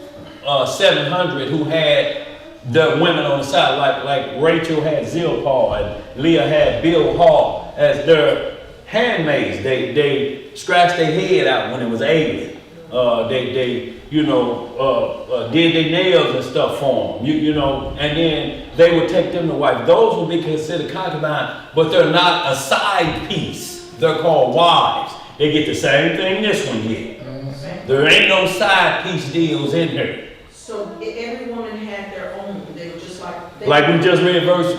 700 who had the women on the side, like Rachel had Zilpah and Leah had Bilhah as their handmaids. They scratched their head out when it was alien. They did their nails and stuff for them, you know, and then they would take them to wife. Those would be considered concubines, but they're not a side piece. They're called wives. They get the same thing this one get. There ain't no side piece deals in here. So every woman had their own. They were just like we just read verse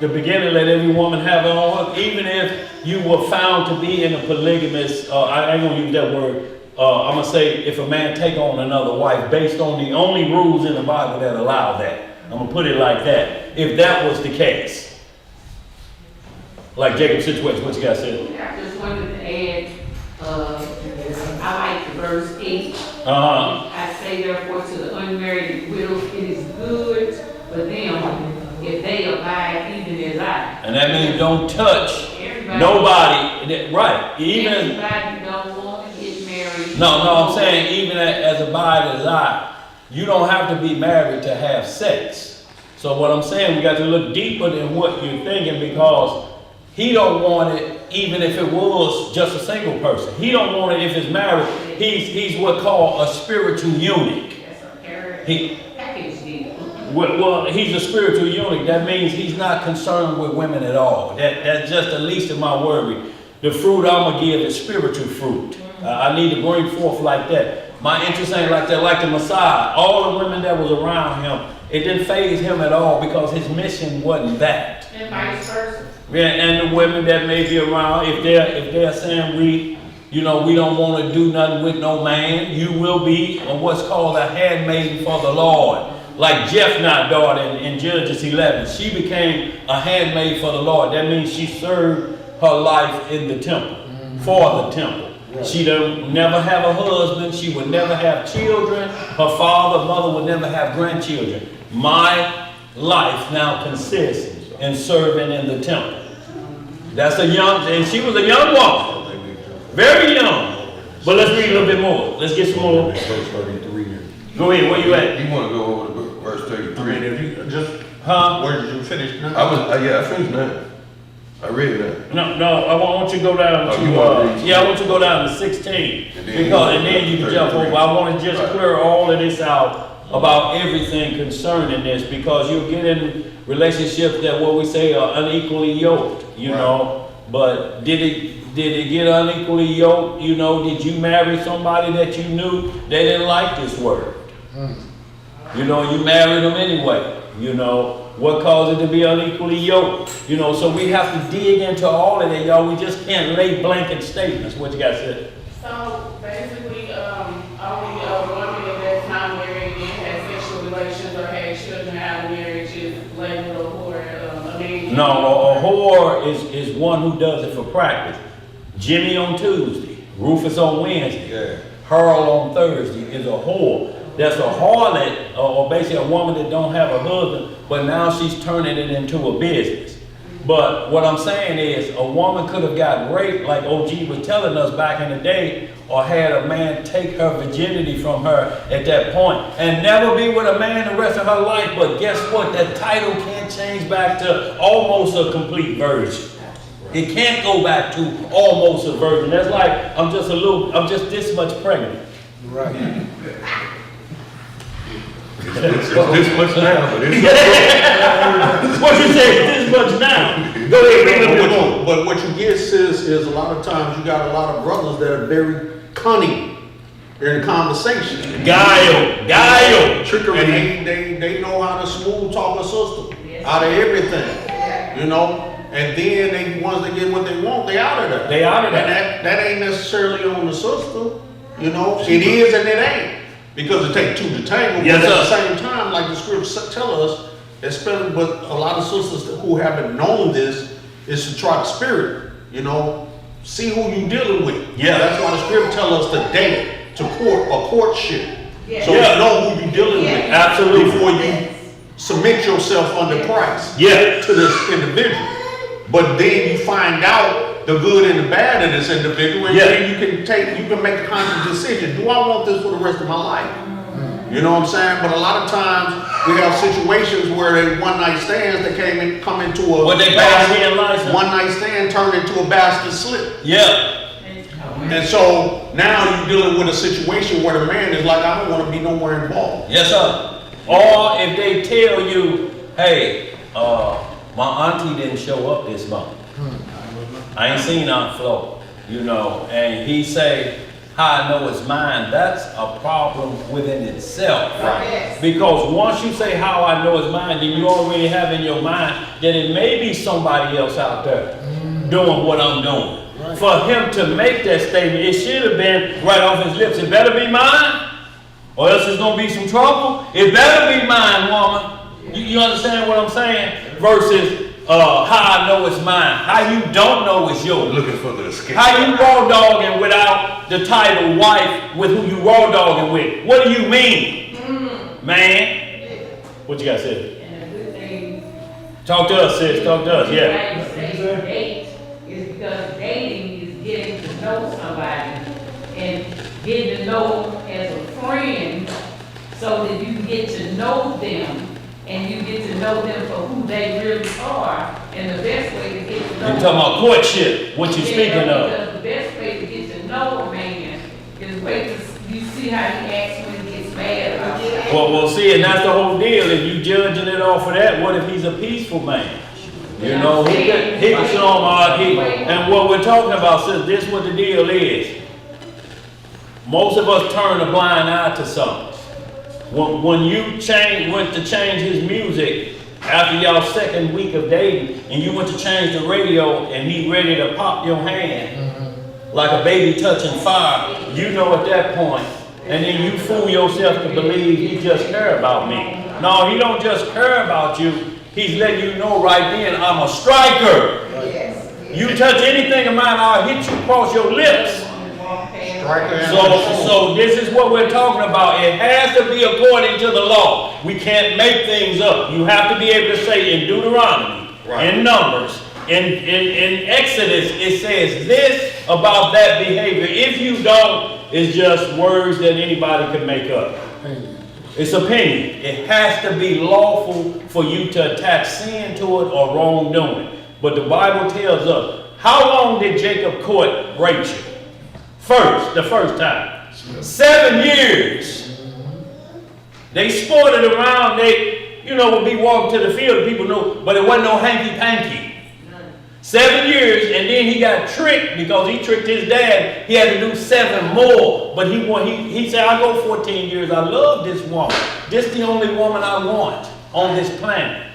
the beginning. Let every woman have her own. Even if you were found to be in a polygamous, I ain't gonna use that word. I'm going to say if a man take on another wife based on the only rules in the Bible that allow that. I'm going to put it like that. If that was the case. Like Jacob's situation, what you guys said? I just wanted to add, I like the verse 8. I say therefore to the unmarried widows, it is good for them if they abide even as I. And that means don't touch nobody. Right. Even everybody don't want to get married. No, I'm saying even as abide as I, you don't have to be married to have sex. So what I'm saying, we got to look deeper than what you're thinking, because he don't want it even if it was just a single person. He don't want it if it's married. He's what called a spiritual eunuch. Package deal. Well, he's a spiritual eunuch. That means he's not concerned with women at all. That's just the least of my worry. The fruit I'm going to give is spiritual fruit. I need to bring forth like that. My interest ain't like that, like the Messiah. All the women that was around him, it didn't faze him at all, because his mission wasn't that. And vice versa. Yeah, and the women that may be around, if they're saying we don't want to do nothing with no man, you will be what's called a handmaiden for the Lord. Like Jephthah's daughter in Judges 11, she became a handmaid for the Lord. That means she served her life in the temple, for the temple. Right. She would never have a husband. She would never have children. Her mother would never have grandchildren. My life now consists in serving in the temple. That's and she was a young woman. Very young. But let's read a little bit more. Let's get some more. Verse 33. Go ahead, where you at? You want to go over to verse 33? If you just, where did you finish? I finished now. I read that. No, I want you to go down to, I want you to go down to 16. And then you can jump over. I want to just clear all of this out about everything concerning this, because you'll get in relationships that what we say are unequally yoked, you know. But did it get unequally yoked? You know, did you marry somebody that you knew they didn't like this word? You know, you married them anyway, you know. What caused it to be unequally yoked? You know, so we have to dig into all of that, y'all. We just can't lay blanket statements. What you got to say? So basically, only a woman that's not married and has sexual relations or had children out of marriage is labeled a whore. No, a whore is one who does it for practice. Jimmy on Tuesday, Rufus on Wednesday, Harold on Thursday is a whore. That's a harlot, or basically a woman that don't have a husband, but now she's turning it into a business. But what I'm saying is, a woman could have got raped, like OG was telling us back in the day, or had a man take her virginity from her at that point and never be with a man the rest of her life. But guess what? That title can't change back to almost a complete virgin. It can't go back to almost a virgin. That's like, I'm just this much pregnant. Right. It's this much now, but it's What you say, this much now? Go ahead, read a little bit more. But what you get, sis, is a lot of times you got a lot of brothers that are very cunning in conversation. Guile. Trickery. And they know how to smooth talk a sister out of everything. You know? And then they, once they get what they want, they out of there. They out of there. And that ain't necessarily on the sister. You know? It is and it ain't. Because it takes two to tango. Yes, but at the sir. same time, like the scriptures tell us, especially with a lot of sisters who haven't known this, is to try the spirit. You know? See who you dealing with. Yeah. That's why the scripture tell us to date, to court, a courtship. Yeah. So Yeah. you know who you dealing with. Absolutely. Before you submit yourself under Christ. Yeah. To this individual. But then you find out the good and the bad of this individual, and Yeah. then you can make a conscious decision. Do I want this for the rest of my life? You know what I'm saying? But a lot of times we have situations where they one night stands that come into a What they call being licensed. one night stand turned into a bastard slip. Yeah. And so now you're dealing with a situation where the man is like, I don't want to be nowhere involved. Yes, sir. Or if they tell you, hey, my auntie didn't show up this month. I ain't seen Aunt Flo, you know, and he say, how I know it's mine, that's a problem within itself. Right. Because once you say how I know it's mine, then you already have in your mind that it may be somebody else out there doing what I'm doing. Right. For him to make that statement, it should have been right off his lips. It better be mine, or else there's gonna be some trouble. It better be mine, woman. You understand what I'm saying? Versus how I know it's mine. How you don't know it's yours. looking for the escape. How you raw dogging without the title wife with who you raw dogging with? What do you mean, man? What you got to say? And a good thing, Talk to us, sis. Talk to us. Yeah. why you say date is because dating is getting to know somebody and getting to know them as a friend so that you get to know them and you get to know them for who they really are. And the best way to get to know You're talking about courtship, what you speaking of. Because the best way to get to know a man is wait till you see how he acts when he gets mad about something. Well, see, and that's the whole deal. If you judging it off of that, what if he's a peaceful man? You know, he can show him hard heat. And what we're talking about, sis, this is what the deal is. Most of us turn a blind eye to something. When you went to change his music after y'all second week of dating, and you went to change the radio, and he ready to pop your hand like a baby touching fire, you know at that point, and then you fool yourself to believe he just care about me. No, he don't just care about you. He's letting you know right then, I'm a striker. Yes. You touch anything of mine, I'll hit you across your lips. So this is what we're talking about. It has to be according to the law. We can't make things up. You have to be able to say in Deuteronomy, in Numbers, in Exodus, it says this about that behavior. If you don't, it's just words that anybody can make up. It's opinion. It has to be lawful for you to attach sin to it or wrongdoing. But the Bible tells us, how long did Jacob court Rachel? The first time. 7 years. They sported around, they, would be walking to the field, people know, but it wasn't no hanky-panky. 7 years, and then he got tricked because he tricked his dad. He had to do 7 more, but he said, I'll go 14 years. I love this woman. This is the only woman I want on this planet.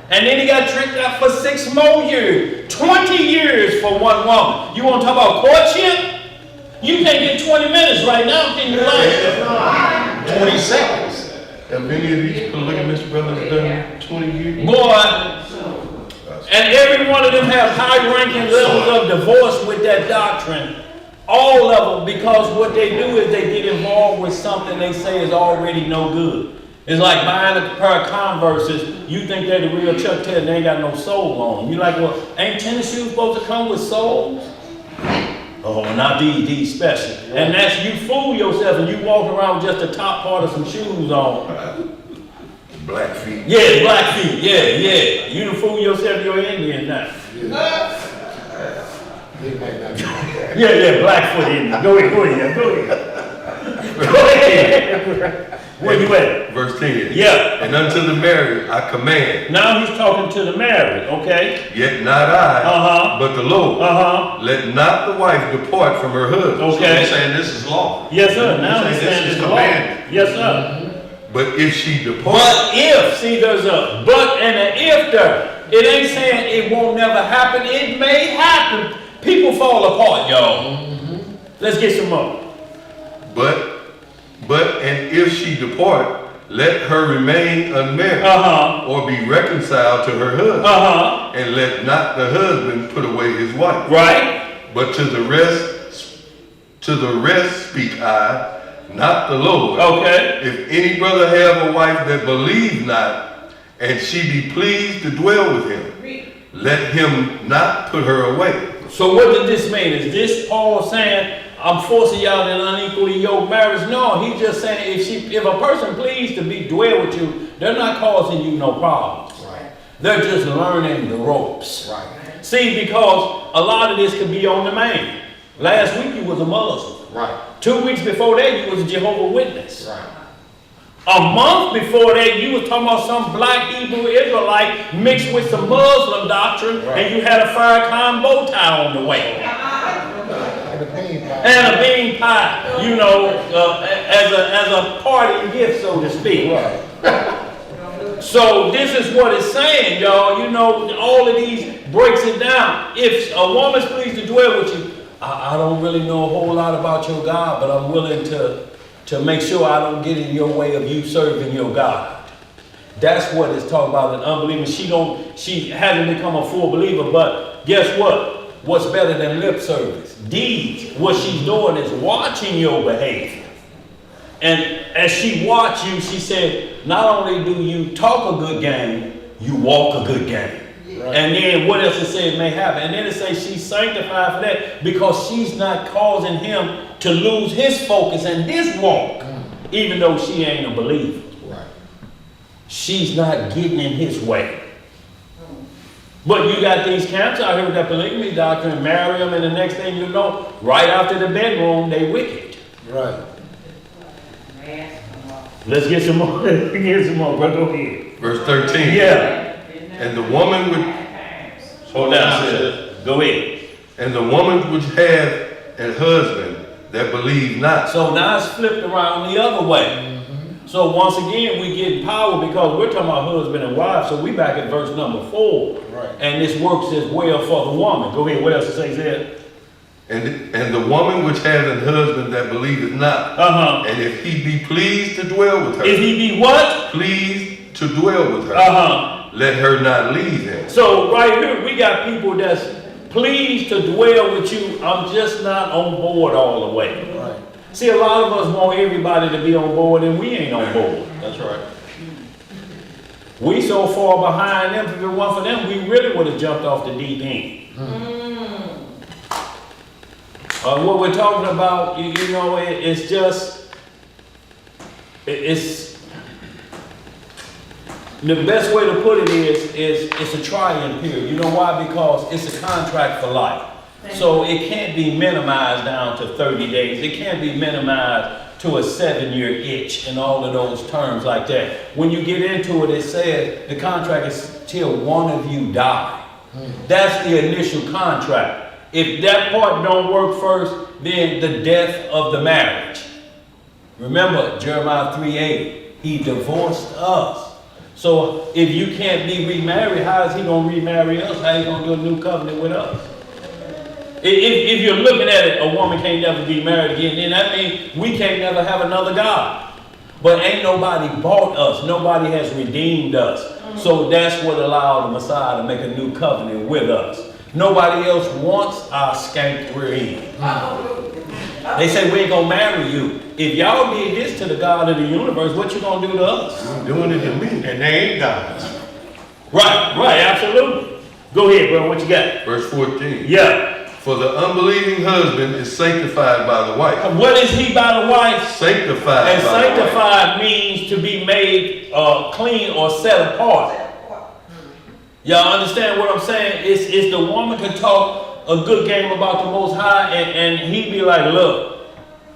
And then he got tricked out for 6 more years. 20 years for one woman. You want to talk about courtship? You can't get 20 minutes right now, can you? 20 seconds. Have many of these polygamous brothers done 20 years? Boy, and every one of them have high-ranking levels of divorce with that doctrine. All of them, because what they do is they get involved with something they say is already no good. It's like buying a pair of Converses. You think they're the real Chuck Taylor, they ain't got no soul on them. You're like, well, ain't tennis shoes supposed to come with soles? Oh, not these special. And that's you fool yourself and you walk around with just the top part of some shoes on. Black feet. Yeah, black feet. Yeah. You done fool yourself, you're Indian now. Yeah, Blackfoot Indian. Go ahead. Where you at? Verse 10. Yeah. And unto the married I command. Now he's talking to the married, okay? Yet not I, but the Lord. Let not the wife depart from her husband. Okay. So he's saying this is law. Yes, sir. Now he's This saying is this is law. commanded. Yes, sir. But if she depart, But if, see, there's a but and an if there. It ain't saying it won't never happen. It may happen. People fall apart, y'all. Let's get some more. but and if she depart, let her remain unmarried, or be reconciled to her husband, and let not the husband put away his wife. Right. But to the rest speak I, not the Lord. Okay. If any brother have a wife that believe not, and she be pleased to dwell with him, let him not put her away. So what does this mean? Is this Paul saying, I'm forcing y'all in unequally yoked marriage? No, he's just saying if a person pleased to be dwell with you, they're not causing you no problems. Right. They're just learning the ropes. Right. See, because a lot of this could be on the man. Last week you was a Muslim. Right. 2 weeks before that you was a Jehovah's Witness. Right. A month before that you was talking about some black Hebrew Israelite mixed with some Muslim doctrine, and you had a Farrakhan bow tie on the way. And a bean pie, you know, as a parting gift, so to speak. So this is what it's saying, y'all. You know, all of these breaks it down. If a woman's pleased to dwell with you, I don't really know a whole lot about your God, but I'm willing to make sure I don't get in your way of you serving your God. That's what it's talking about in unbelieving. She hasn't become a full believer, but guess what? What's better than lip service? Deeds. What she's doing is watching your behavior. And as she watched you, she said, not only do you talk a good game, you walk a good game. Right. And then what else it says may happen? And then it says she's sanctified for that because she's not causing him to lose his focus and his walk, even though she ain't a believer. Right. She's not getting in his way. But you got these camps out here with that polygamy doctrine, marry them, and the next thing you know, right after the bedroom, they wicked. Right. Let's get some more. Let's get some more, bro. Go ahead. Verse 13. Yeah. And the woman would Hold down, sis. Go ahead. And the woman which have a husband that believe not. So now it's flipped around the other way. So once again, we get power because we're talking about husband and wife. So we back at verse number 4. Right. And this works as well for the woman. Go ahead. What else it says there? And the woman which has a husband that believeth not. And if he be pleased to dwell with her. If he be what? Pleased to dwell with her. Let her not leave him. So right here, we got people that's pleased to dwell with you. I'm just not on board all the way. Right. See, a lot of us want everybody to be on board, and we ain't on board. That's right. We so far behind them. If it weren't for them, we really would have jumped off the deep end. What we're talking about, you know, it's just, it's the best way to put it is it's a trying period. You know why? Because it's a contract for life. So it can't be minimized down to 30 days. It can't be minimized to a 7-year itch and all of those terms like that. When you get into it, it says the contract is till one of you die. That's the initial contract. If that part don't work first, then the death of the marriage. Remember Jeremiah 3:8, he divorced us. So if you can't be remarried, how is he going to remarry us? How is he going to do a new covenant with us? If you're looking at it, a woman can't never be married again, then that means we can't never have another God. But ain't nobody bought us. Nobody has redeemed us. So that's what allowed the Messiah to make a new covenant with us. Nobody else wants our skank we're in. They say we ain't gonna marry you. If y'all did this to the God of the universe, what you gonna do to us? I'm doing it to me. And they ain't gods. Right, absolutely. Go ahead, bro, what you got? Verse 14. Yeah. For the unbelieving husband is sanctified by the wife. What is he by the wife? Sanctified And by sanctified means to be made clean or set apart. Y'all understand what I'm saying? It's the woman can talk a good game about the Most High, and he be like, look,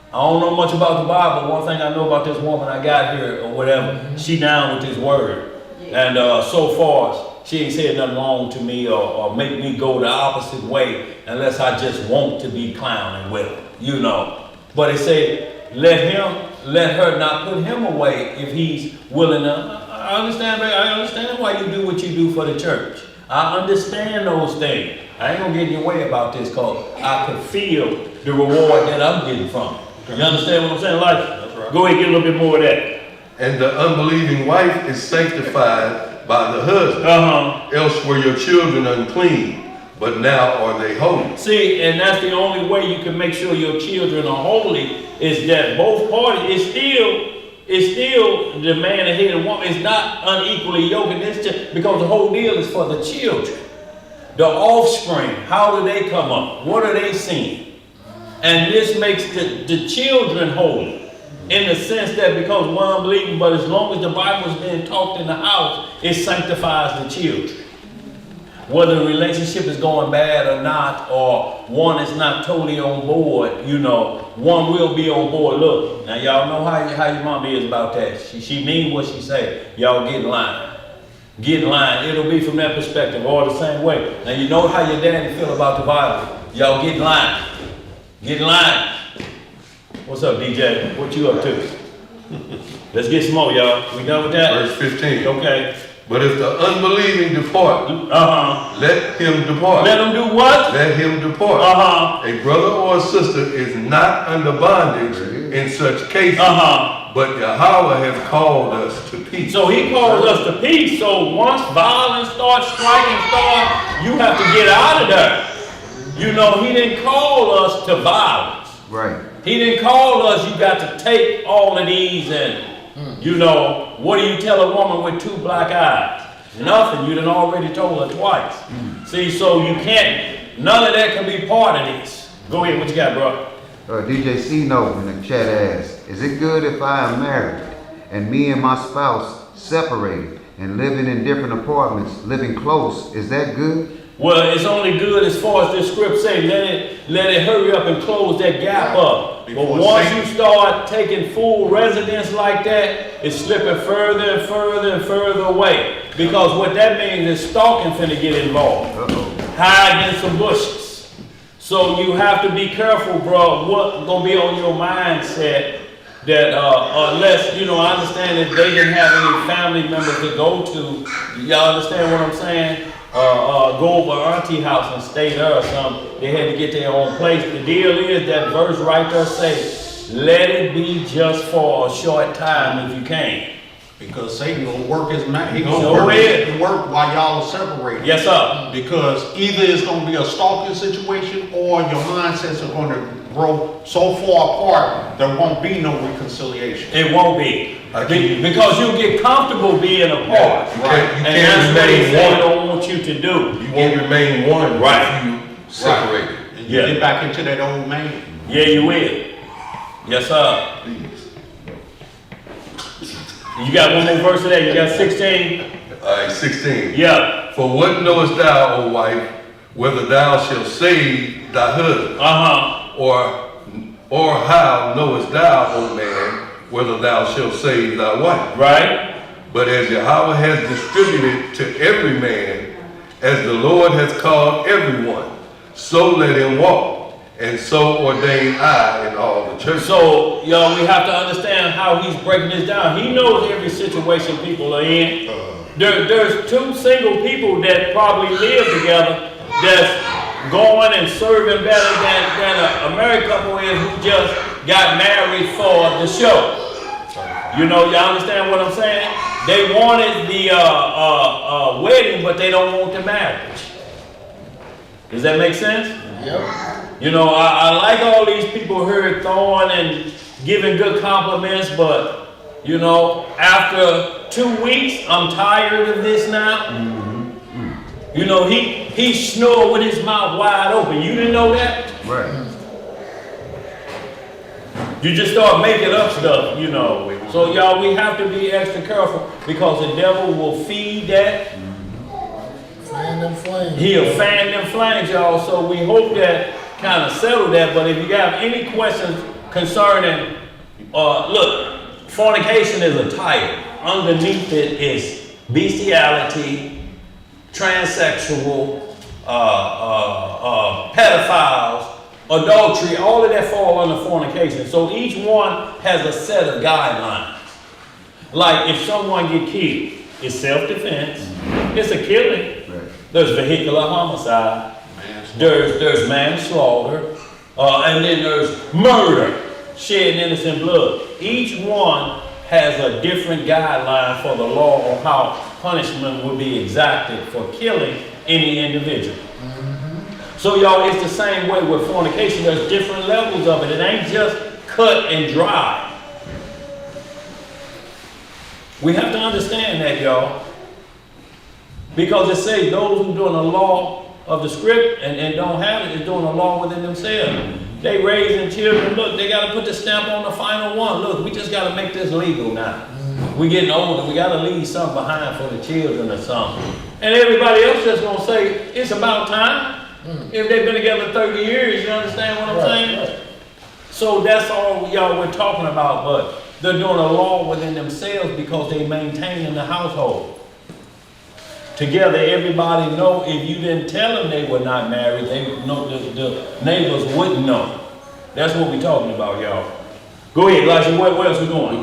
I don't know much about the Bible. One thing I know about this woman I got here or whatever, she down with this word. And so far, she ain't said nothing wrong to me or make me go the opposite way unless I just want to be clowning with her, you know. But it said, let her not put him away if he's willing to. I understand why you do what you do for the church. I understand those things. I ain't gonna get in your way about this because I can feel the reward that I'm getting from it. You understand what I'm saying? Like, go ahead and get a little bit more of that. And the unbelieving wife is sanctified by the husband. Else were your children unclean, but now are they holy. See, and that's the only way you can make sure your children are holy is that both parties it's still the man and the woman. It's not unequally yoked. It's just because the whole deal is for the children, the offspring. How do they come up? What are they seeing? And this makes the children holy. In the sense that because one unbelieving, but as long as the Bible is being taught in the house, it sanctifies the children. Whether the relationship is going bad or not, or one is not totally on board, you know, one will be on board. Look, now y'all know how your mama is about that. She mean what she say. Y'all get in line. Get in line. It'll be from that perspective, all the same way. Now you know how your daddy feel about the Bible. Y'all get in line. Get in line. What's up, DJ? What you up to? Let's get some more, y'all. We done with that? Verse 15. Okay. But if the unbelieving depart, let him depart. Let him do what? Let him depart. A brother or a sister is not under bondage in such cases. But Yahweh has called us to peace. So he calls us to peace. So once violence starts, striking starts, you have to get out of there. You know, he didn't call us to violence. Right. He didn't call us, you got to take all of these and, you know, what do you tell a woman with 2 black eyes? Nothing, you done already told her twice. See, so you can't, none of that can be part of this. Go ahead, what you got, bro? DJ C Note in the chat asks, is it good if I am married and me and my spouse separated and living in different apartments, living close? Is that good? Well, it's only good as far as this script say, let it hurry up and close that gap up. But once you start taking full residence like that, it's slipping further and further and further away. Because what that means is stalking finna get involved. Hide in some bushes. So you have to be careful, bro, what's gonna be on your mindset that unless, you know, I understand if they didn't have any family members to go to, y'all understand what I'm saying? Go over auntie house and stay there or something. They had to get their own place. The deal is that verse right there say, let it be just for a short time if you can. Because Satan gonna work his man. He Go gonna ahead. work while y'all are separated. Yes, sir. Because either it's gonna be a stalking situation or your mindsets are gonna grow so far apart there won't be no reconciliation. It won't be. Because you get comfortable being apart. You And that's what he can't said remain one. don't want you to do. You won't remain one Right. if you separate. And you get back into that old man. Yeah, you will. Yes, sir. You got one more verse of that? You got 16? All right, 16. Yeah. For what knowest thou, O wife, whether thou shalt save thy husband? Or how knowest thou, O man, whether thou shalt save thy wife? Right. But as Yahweh has distributed to every man, as the Lord has called everyone, so let him walk. And so ordain I in all the churches. So, y'all, we have to understand how he's breaking this down. He knows every situation people are in. There's 2 single people that probably live together that's going and serving better than a married couple is who just got married for the show. You know, y'all understand what I'm saying? They wanted the wedding, but they don't want the marriage. Does that make sense? Yep. You know, I like all these people here throwing and giving good compliments, but, you know, after 2 weeks, I'm tired of this now. You know, he he snored with his mouth wide open. You didn't know that? Right. You just start making up stuff, you know. So y'all, we have to be extra careful because the devil will feed that. Fan them flames. He'll fan them flames, y'all. So we hope that kind of settle that. But if you have any questions concerning, look, fornication is a title. Underneath it is bestiality, transsexual, pedophiles, adultery, all of that fall under fornication. So each one has a set of guidelines. Like if someone get killed, it's self-defense, it's a killing. Right. There's vehicular homicide, there's manslaughter, and then there's murder, shedding innocent blood. Each one has a different guideline for the law on how punishment will be exacted for killing any individual. So y'all, it's the same way with fornication. There's different levels of it. It ain't just cut and dry. We have to understand that, y'all. Because it says those who doing the law of the script and don't have it is doing the law within themselves. They raising children. Look, they got to put the stamp on the final one. Look, we just got to make this legal now. We getting older. We got to leave something behind for the children or something. And everybody else just going to say, it's about time. If they've been together 30 years, you understand what I'm saying? Right. So that's all y'all we're talking about, but they're doing a law within themselves because they maintain the household. Together, everybody know if you didn't tell them they were not married, they know the neighbors wouldn't know. That's what we're talking about, y'all. Go ahead, Elijah, where else we going?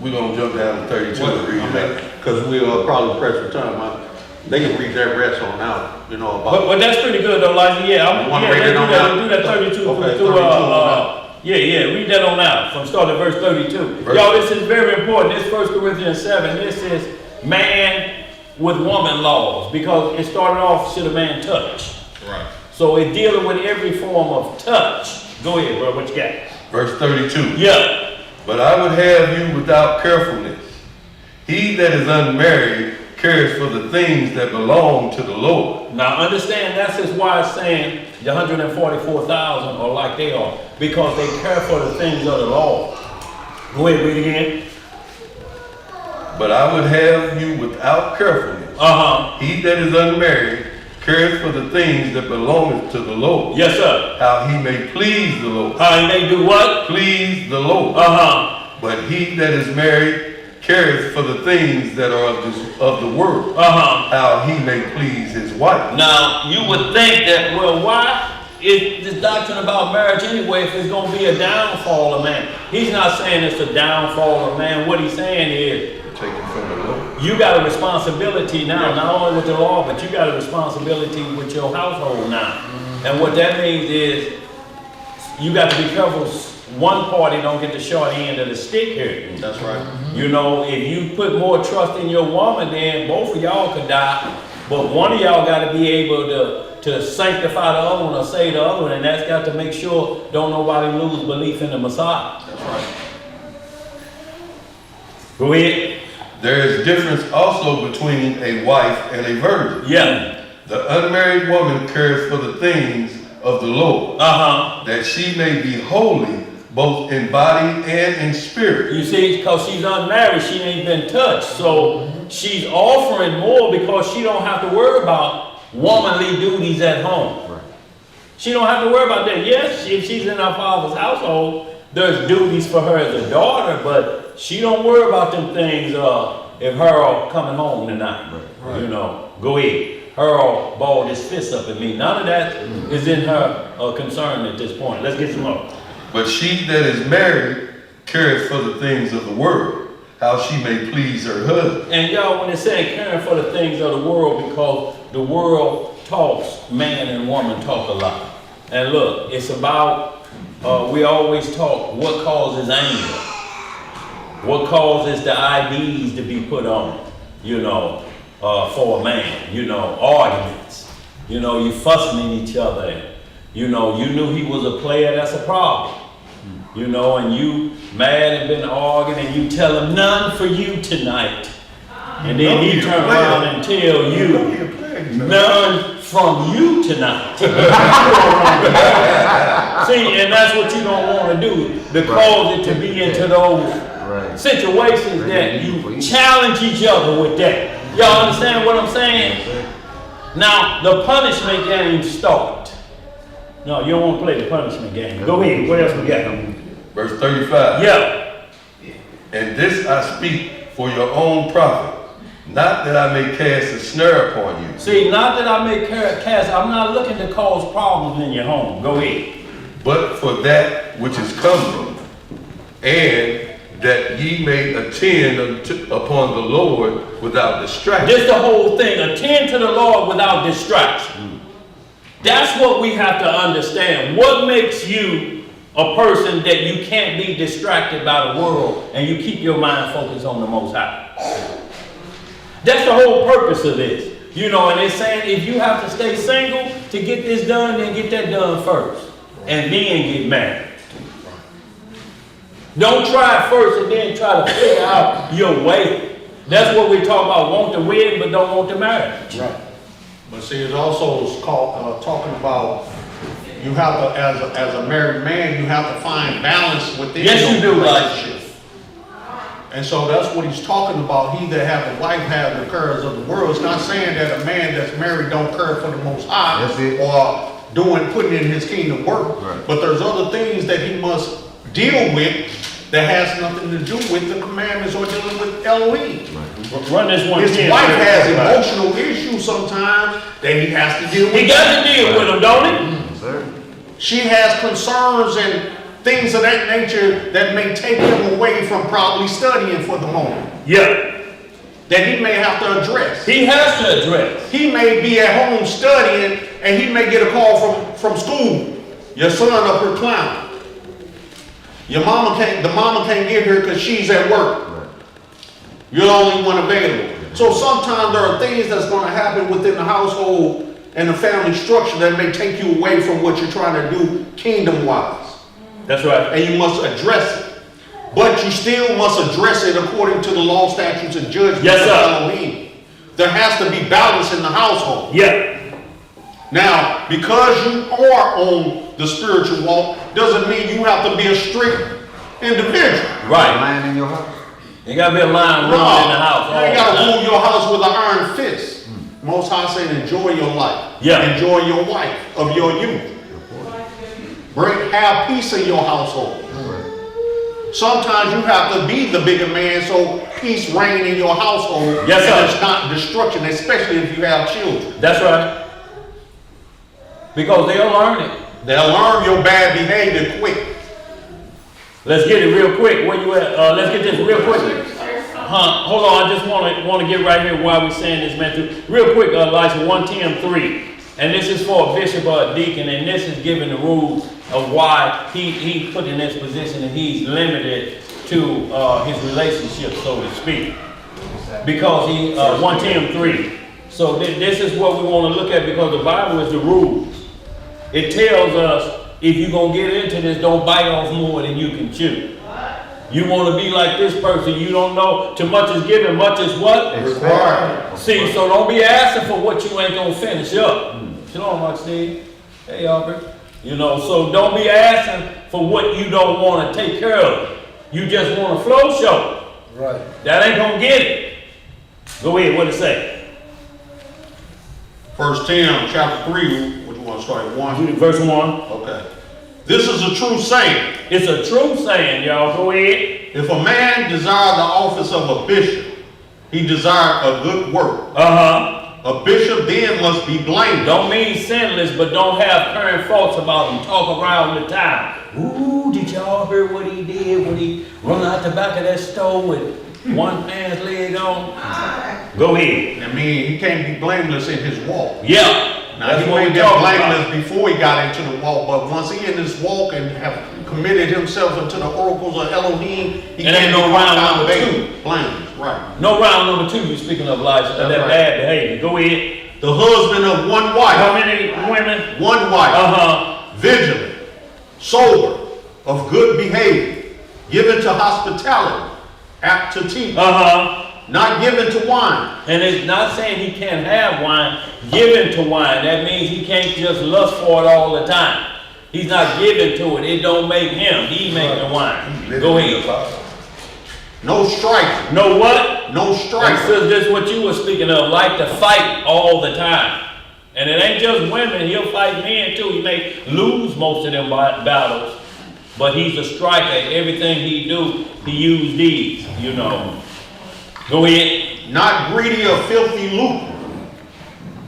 We're going to jump down to 32 and read that. Because we'll probably press for time. They can read that rest on out, you know, about. But that's pretty good though, Elijah. Yeah, You wanna read it on out? do that 32 Okay, through, 32 on read that on out from start to verse 32. Y'all, this is very important. This 1 Corinthians 7, this is man with woman laws because it started off, should a man touch? Right. So it's dealing with every form of touch. Go ahead, bro, what you got? Verse 32. Yeah. But I would have you without carefulness. He that is unmarried cares for the things that belong to the Lord. Now understand that's just why it's saying the 144,000 are like they are, because they care for the things of the Lord. Go ahead, read again. But I would have you without carefulness. He that is unmarried cares for the things that belong to the Lord. Yes, sir. How he may please the Lord. How he may do what? Please the Lord. But he that is married cares for the things that are of the world. How he may please his wife. Now, you would think that, well, why is this doctrine about marriage anyway if it's going to be a downfall of man? He's not saying it's a downfall of man. What he's saying is, taken from the Lord. You got a responsibility now, not only with the law, but you got a responsibility with your household now. And what that means is, you got to be careful. One party don't get the short end of the stick here. That's right. You know, if you put more trust in your woman, then both of y'all could die. But one of y'all got to be able to sanctify the other one or save the other one, and that's got to make sure don't nobody lose belief in the Messiah. That's right. Go ahead. There is difference also between a wife and a virgin. Yeah. The unmarried woman cares for the things of the Lord, that she may be holy both in body and in spirit. You see, because she's unmarried, she ain't been touched. So she's offering more because she don't have to worry about womanly duties at home. Right. She don't have to worry about that. Yes, if she's in her father's household, there's duties for her as a daughter, but she don't worry about them things if her all coming home tonight. Right. You know, go ahead. Her all balled his fist up at me. None of that is in her concern at this point. Let's get some more. But she that is married cares for the things of the world, how she may please her husband. And y'all, when they say caring for the things of the world, because the world talks, man and woman talk a lot. And look, it's about, we always talk what causes anger, what causes the IDs to be put on, you know, for a man, you know, arguments. You know, you fussing at each other. And, you know, you knew he was a player, that's a problem. You know, and you mad and been arguing and you tell him none for you tonight. And then he turn around and tell you none from you tonight. See, and that's what you don't want to do, to cause it to be into those situations that you challenge each other with that. Y'all understand what I'm saying? Now, the punishment game start. No, you don't want to play the punishment game. Go ahead, what else we got? Verse 35. Yeah. And this I speak for your own profit, not that I may cast a snare upon you. See, not that I may cast, I'm not looking to cause problems in your home. Go ahead. But for that which is coming, and that ye may attend upon the Lord without distraction. This the whole thing. Attend to the Lord without distraction. That's what we have to understand. What makes you a person that you can't be distracted by the world and you keep your mind focused on the Most High? That's the whole purpose of this. You know, and it's saying if you have to stay single to get this done, then get that done first. And then get married. Don't try it first and then try to figure out your way. That's what we talk about. Want the wedding, but don't want the marriage. Right. But see, it also is called, talking about you have to, as a married man, you have to find balance within your relationship. And so that's what he's talking about. He that hath a wife hath the cares of the world. It's not saying that a man that's married don't care for the Most High or putting in his kingdom work. Right. But there's other things that he must deal with that has nothing to do with the commandments or dealing with Elohim. Right. Run this one. His wife has emotional issues sometimes that he has to deal with. He got to deal with them, don't he? She has concerns and things of that nature that may take him away from probably studying for the moment. Yeah. That he may have to address. He has to address. He may be at home studying and he may get a call from school. Your son up here clowning. The mama can't get here because she's at work. Right. You're the only one available. So sometimes there are things that's going to happen within the household and the family structure that may take you away from what you're trying to do kingdom-wise. That's right. And you must address it. But you still must address it according to the law, statutes, and judgments of Elohim. There has to be balance in the household. Yeah. Now, because you are on the spiritual walk, doesn't mean you have to be a strict individual. Right. A lion in your house? You got to be a lion running in the house. You ain't got to rule your house with an iron fist. Most High saying enjoy your life. Yeah. Enjoy your wife of your youth. Have peace in your household. Sometimes you have to be the bigger man so peace reign in your household. Yes, sir. And it's not destruction, especially if you have children. That's right. Because they'll learn it. They'll learn your bad behavior quick. Let's get it real quick. Where you at? Let's get this real quick. Hold on. I just want to get right here while we're saying this, man. Real quick, Elisha, 1 Tim 3. And this is for a bishop or a deacon, and this is giving the rules of why he put in this position and he's limited to his relationship, so to speak. Because 1 Tim 3. So this is what we want to look at, because the Bible is the rules. It tells us if you're going to get into this, don't bite off more than you can chew. You want to be like this person. You don't know. Too much is given, much is what? Required. See, so don't be asking for what you ain't going to finish up. Shalom, Mark Steve. Hey, Albert. You know, so don't be asking for what you don't want to take care of. You just want a flow show. Right. That ain't going to get it. Go ahead. What it say? 1 Tim chapter 3. What you want to start at 1? Verse 1. Okay. This is a true saying. It's a true saying, y'all. Go ahead. If a man desire the office of a bishop, he desire a good work. A bishop then must be blameless. Don't mean sinless, but don't have current faults about him. Talk around the time. Ooh, did y'all hear what he did when he run out the back of that stove with one pants leg on? Go ahead. I mean, he can't be blameless in his walk. Yeah. Now, he may be blameless before he got into the walk, but once he in this walk and have committed himself into the oracles of Elohim, he can't no round number 2. Blameless, right. No round number 2, you're speaking of Elijah, that right. Bad behavior. Go ahead. The husband of one wife. How many women? One wife. Vigilant, sober, of good behavior, given to hospitality, apt to teach, Not given to wine. And it's not saying he can't have wine, given to wine. That means he can't just lust for it all the time. He's not given to it. It don't make him. He make the wine. Go ahead. No strife. No what? No strife. This is what you were speaking of, like to fight all the time. And it ain't just women, he'll fight men too. He may lose most of them battles, but he's a striker. Everything he do, he use these, you know. Go ahead. Not greedy or filthy lucre,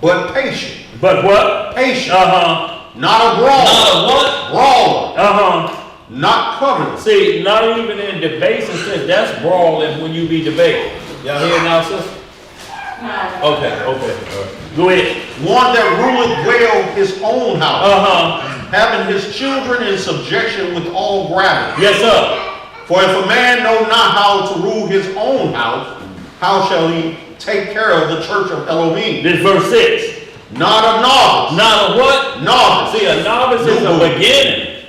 but patient. But what? Patient. Uh-huh. Not a brawler. Not a what? Brawler. Uh-huh. Not covetous. See, not even in debates and says that's brawling when you be debating. Y'all hear now, sister? No. Okay. Go ahead. One that ruleth well his own house. Uh-huh. Having his children in subjection with all gravity. Yes, sir. For if a man know not how to rule his own house, how shall he take care of the church of Elohim? This verse 6. Not a novice. Not a what? Novice. See, a novice is a beginning.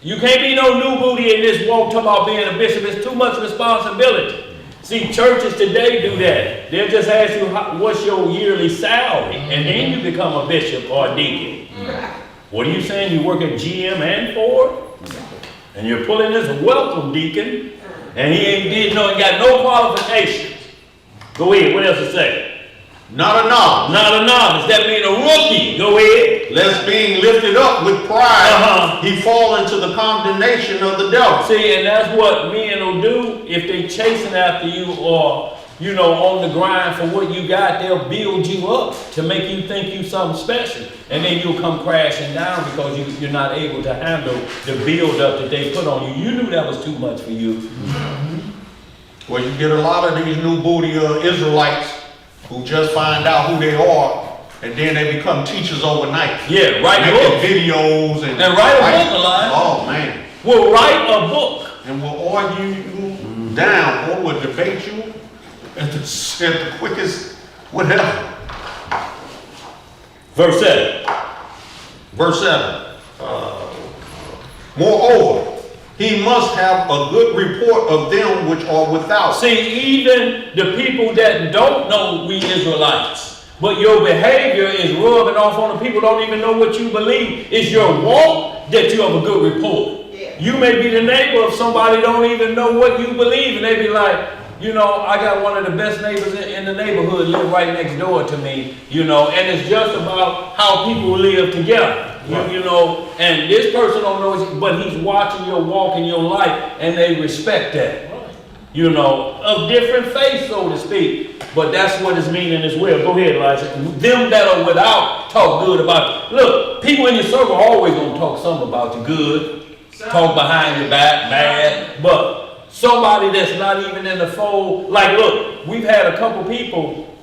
You can't be no new booty in this walk talking about being a bishop. It's too much responsibility. See, churches today do that. They'll just ask you, what's your yearly salary? And then you become a bishop or a deacon. What are you saying? You work at GM and Ford? And you're pulling this welcome deacon, and he got no qualifications. Go ahead, what else to say? Not a novice. Not a novice, that means a rookie. Go ahead. Lest being lifted up with pride, he fall into the condemnation of the devil. See, and that's what men will do if they chasing after you or, you know, on the grind for what you got. They'll build you up to make you think you something special. And then you'll come crashing down because you're not able to handle the build up that they put on you. You knew that was too much for you. Well, you get a lot of these new booty Israelites who just find out who they are, and then they become teachers overnight. Yeah, write books. Videos and write a book, Elijah. Oh man. We'll write a book. And we'll argue you down, or we'll debate you at the quickest, whatever. Verse 7. Verse 7. Moreover, he must have a good report of them which are without. See, even the people that don't know we Israelites, but your behavior is rubbing off on the people who don't even know what you believe. It's your walk that you have a good report. Yeah. You may be the neighbor of somebody don't even know what you believe, and they be like, you know, I got one of the best neighbors in the neighborhood live right next door to me, you know, and it's just about how people live together. Right. You know, and this person don't know you, but he's watching your walk in your life, and they respect that. Right. You know, of different faith, so to speak. But that's what it's meaning as well. Go ahead, Elijah. Them that are without talk good about you. Look, people in your circle are always gonna talk something about you good, talk behind your back, bad. But somebody that's not even in the fold, like, look, we've had a couple people.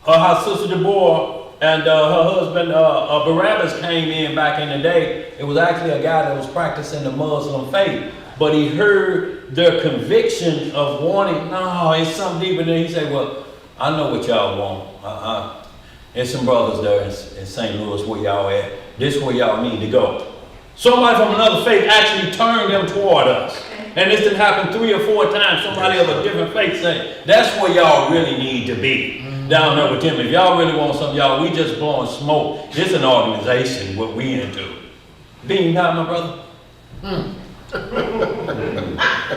Her sister Deborah. And her husband, Barabbas, came in back in the day. It was actually a guy that was practicing the Muslim faith. But he heard their conviction of wanting, no, it's something deeper than. He said, well, I know what y'all want. There's some brothers there in St. Louis where y'all at. This is where y'all need to go. Somebody from another faith actually turned them toward us. And this did happen 3 or 4 times. Somebody of a different faith said, that's where y'all really need to be. Down there with them. If y'all really want something, y'all, we just blowing smoke. This is an organization, what we into. Being not my brother.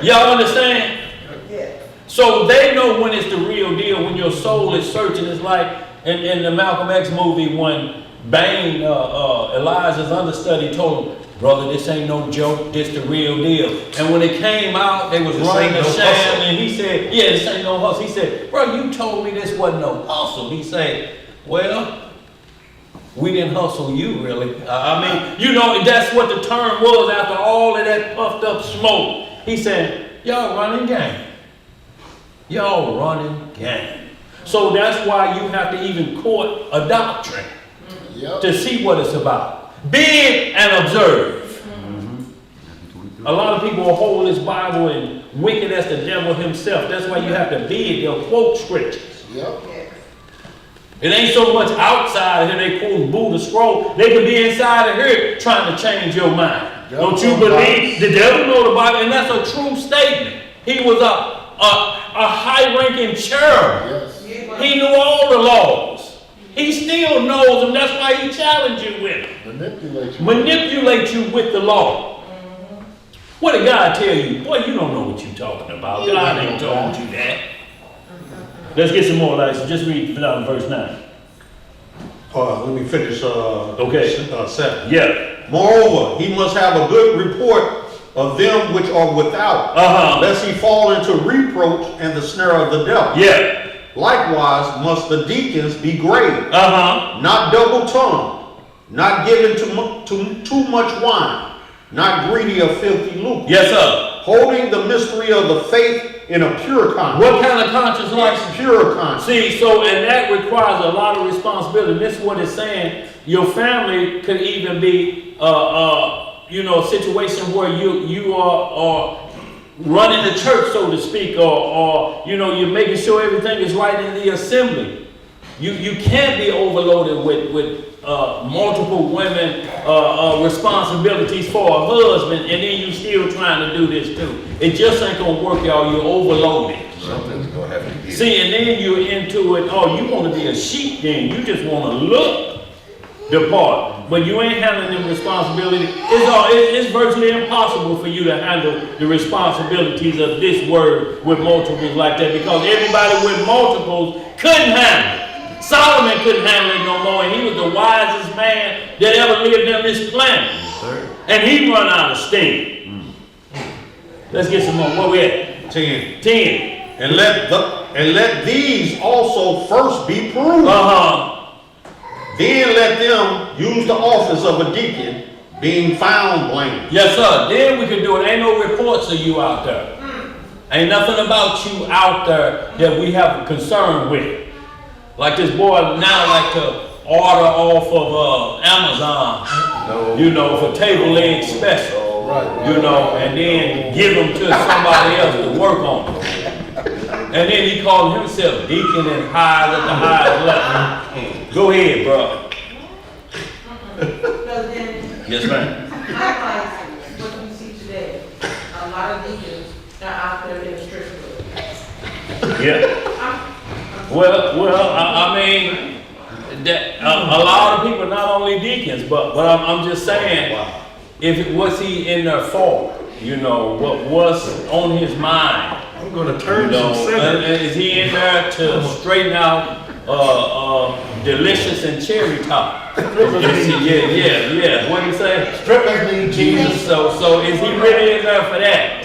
Y'all understand? Yeah. So they know when it's the real deal, when your soul is searching. It's like in the Malcolm X movie when Bane, Elijah's understudy, told him, brother, this ain't no joke, this the real deal. And when it came out, they was running the sham, and he said, yeah, this ain't no hustle. He said, bro, you told me this wasn't no hustle. He said, well, we didn't hustle you, really. I mean, you know, that's what the term was after all of that puffed up smoke. He said, y'all running game. Y'all running game. So that's why you have to even court a doctrine to see what it's about. Bid and observe. A lot of people will hold this Bible and wicked as the devil himself. That's why you have to bid. They'll quote scriptures. Yep. It ain't so much outside of here they quote Buddha scroll. They could be inside of here trying to change your mind. Don't you believe? The devil know the Bible, and that's a true statement. He was a high high-ranking cherub. Yes. He knew all the laws. He still knows them. That's why he challenged you with it. Manipulate you with the law. What did God tell you? Boy, you don't know what you're talking about. God ain't told you that. Let's get some more lights. Just read down verse 9. Let me finish, Okay. 7. Yeah. Moreover, he must have a good report of them which are without, lest he fall into reproach and the snare of the devil. Yeah. Likewise must the deacons be grave, not double-tongued, not given to too much wine, not greedy of filthy lucre. Yes, sir. Holding the mystery of the faith in a pure conscience. What kind of conscience like? Pure conscience. See, and that requires a lot of responsibility. This is what it's saying. Your family could even be, a situation where you are running the church, so to speak, or you're making sure everything is right in the assembly. You can't be overloaded with multiple women responsibilities for a husband, and then you still trying to do this too. It just ain't gonna work, y'all. You're overloaded. Something's gonna have to give. See, and then you're into it. Oh, you want to be a sheep? Then you just want to look the part, but you ain't handling them responsibilities. It's virtually impossible for you to handle the responsibilities of this word with multiples like that, because everybody with multiples couldn't handle it. Solomon couldn't handle it no more, and he was the wisest man that ever lived on this planet. And he run out of steam. Let's get some more. Where we at? 10. 10. And let these also first be proved. Then let them use the office of a deacon, being found blameless. Yes, sir. Then we can do it. Ain't no reports of you out there. Ain't nothing about you out there that we have a concern with. Like this boy now like to order off of Amazon, for table leg special, and then give them to somebody else to work on them. And then he called himself deacon and high at the highest level. Go ahead, bro. Yes, ma'am. Highlights what you see today. A lot of deacons are out there in the strip club. Yeah. Well, I mean, that a lot of people, not only deacons, but I'm just saying, what's he in there for? What's on his mind? I'm gonna turn some sinners. Is he in there to straighten out delicious and cherry top? Yeah. What do you say? Strippers need Jesus. So is he really in there for that?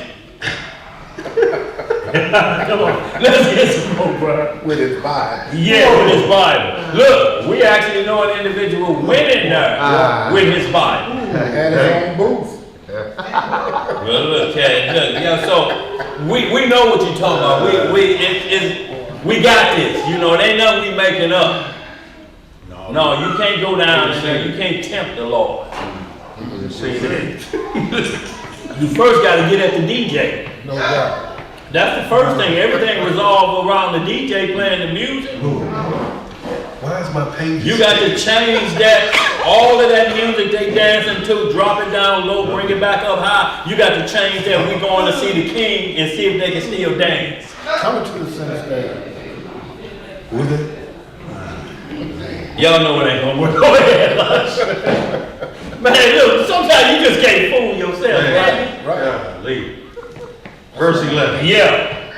Come on, let's get some more, bro. With his Bible. Yeah, with his Bible. Look, we actually know an individual went in there with his Bible. And his own booth. Well, look, yeah. So we know what you're talking about. We got this. It ain't nothing we making up. No, you can't go down in there. You can't tempt the Lord. See that? You first got to get at the DJ. No doubt. That's the first thing. Everything resolved around the DJ playing the music. Why is my page? You got to change that. All of that music they dancing to, drop it down low, bring it back up high. You got to change that. We're going to see the king and see if they can still dance. Coming to the center stage. Would it? Y'all know it ain't gonna work. Go ahead, man. Look, sometimes you just can't fool yourself, right? Yeah, leave. Verse 11. Yeah.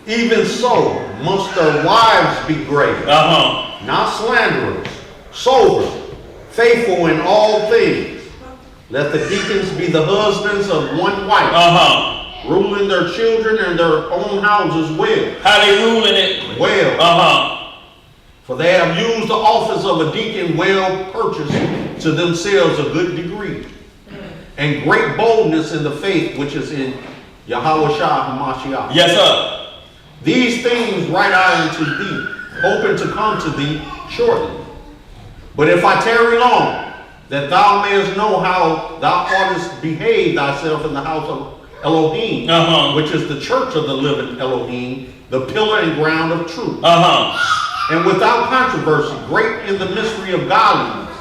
Even so must their wives be grave, not slanderers, sober, faithful in all things. Let the deacons be the husbands of one wife, ruling their children and their own houses well. How they ruling it? Well. For they have used the office of a deacon well purchased to themselves a good degree, and great boldness in the faith which is in Yahweh Shah HaMashiach. Yes, sir. These things write I unto thee, hoping to come to thee shortly. But if I tarry long, that thou mayest know how thou oughtest behave thyself in the house of Elohim, which is the church of the living Elohim, the pillar and ground of truth. And without controversy, great in the mystery of godliness,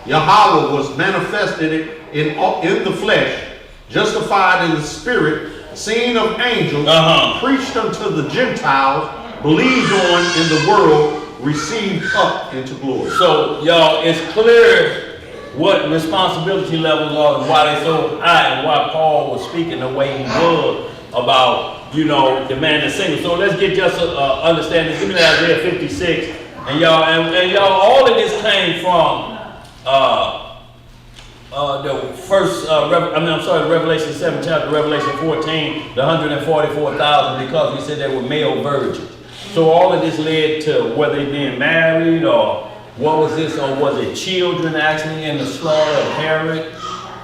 Yahweh was manifested in the flesh, justified in the spirit, seen of angels, preached unto the Gentiles, believed on in the world, received up into glory. So, y'all, it's clear what responsibility levels are and why they're so high and why Paul was speaking the way he was about, you know, the man that's single. So let's get just understanding. Give me Isaiah 56. And y'all, all of this came from the first, Revelation 7 chapter, Revelation 14, the 144,000, because we said they were male virgins. So all of this led to whether they being married or what was this, or was it children actually in the slaughter of Herod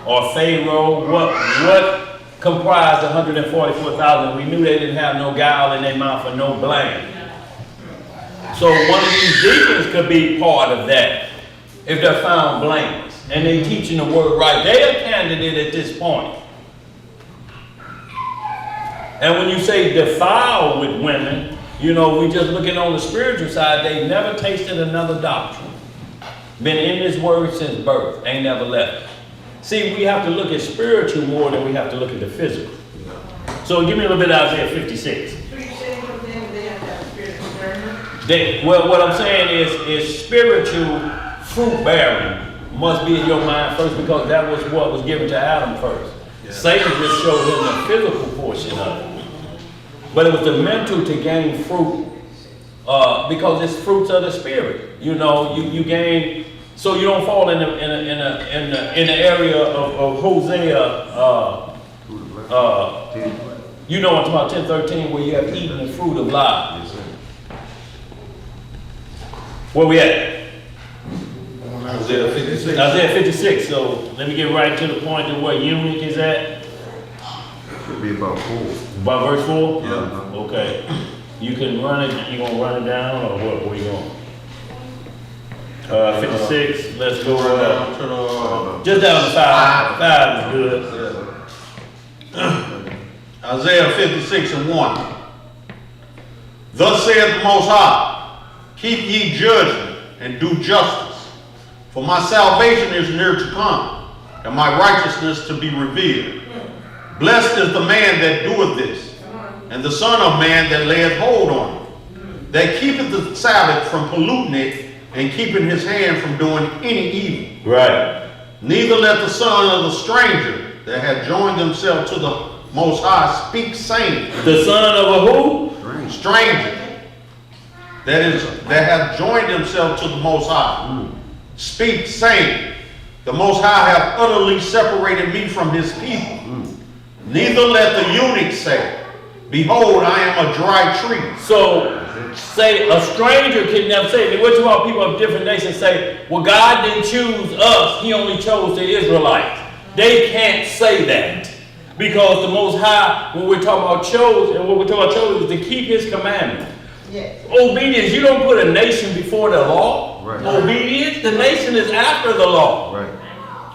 or Pharaoh? What comprised the 144,000? We knew they didn't have no guile in their mouth or no blame. So one of these deacons could be part of that if they're found blameless and they teaching the word right. They're a candidate at this point. And when you say defile with women, you know, we just looking on the spiritual side, they never tasted another doctrine. Been in this word since birth, ain't never left. See, we have to look at spiritual more than we have to look at the physical. So give me a little bit of Isaiah 56. So you're saying from them they have to have spiritual discernment? Well, what I'm saying is spiritual fruit bearing must be in your mind first, because that was what was given to Adam first. Yeah. Satan just showed him the physical portion of it. But it was the mental to gain fruit, because it's fruits of the spirit. You know, you gain, so you don't fall in the area of Hosea. You know what I'm talking about, 10:13, where you have eaten the fruit of life. Where we at? Isaiah 56. Isaiah 56. So let me get right to the point of where eunuch is at. Should be about 4. By verse 4? Yeah. Okay. You can run it, you gonna run it down, or what? Where you going? 56, let's go just down to 5. 5 is good. Isaiah 56:1. Thus saith the Most High, keep ye judgment and do justice, for my salvation is near to come, and my righteousness to be revealed. Blessed is the man that doeth this, and the son of man that layeth hold on it, that keepeth the Sabbath from polluting it, and keeping his hand from doing any evil. Right. Neither let the son of the stranger that hath joined himself to the Most High speak, saying, the son of a who? Stranger that hath joined himself to the Most High. Speak, saying, the Most High hath utterly separated me from his people. Neither let the eunuch say, behold, I am a dry tree. So, say a stranger can never say, what you want people of different nations say, well, God didn't choose us, he only chose the Israelites. They can't say that. Because the Most High, when we're talking about chose, and what we're talking about chose is to keep his commandments. Yes. Obedience, you don't put a nation before the law. Right. Obedience, the nation is after the law. Right.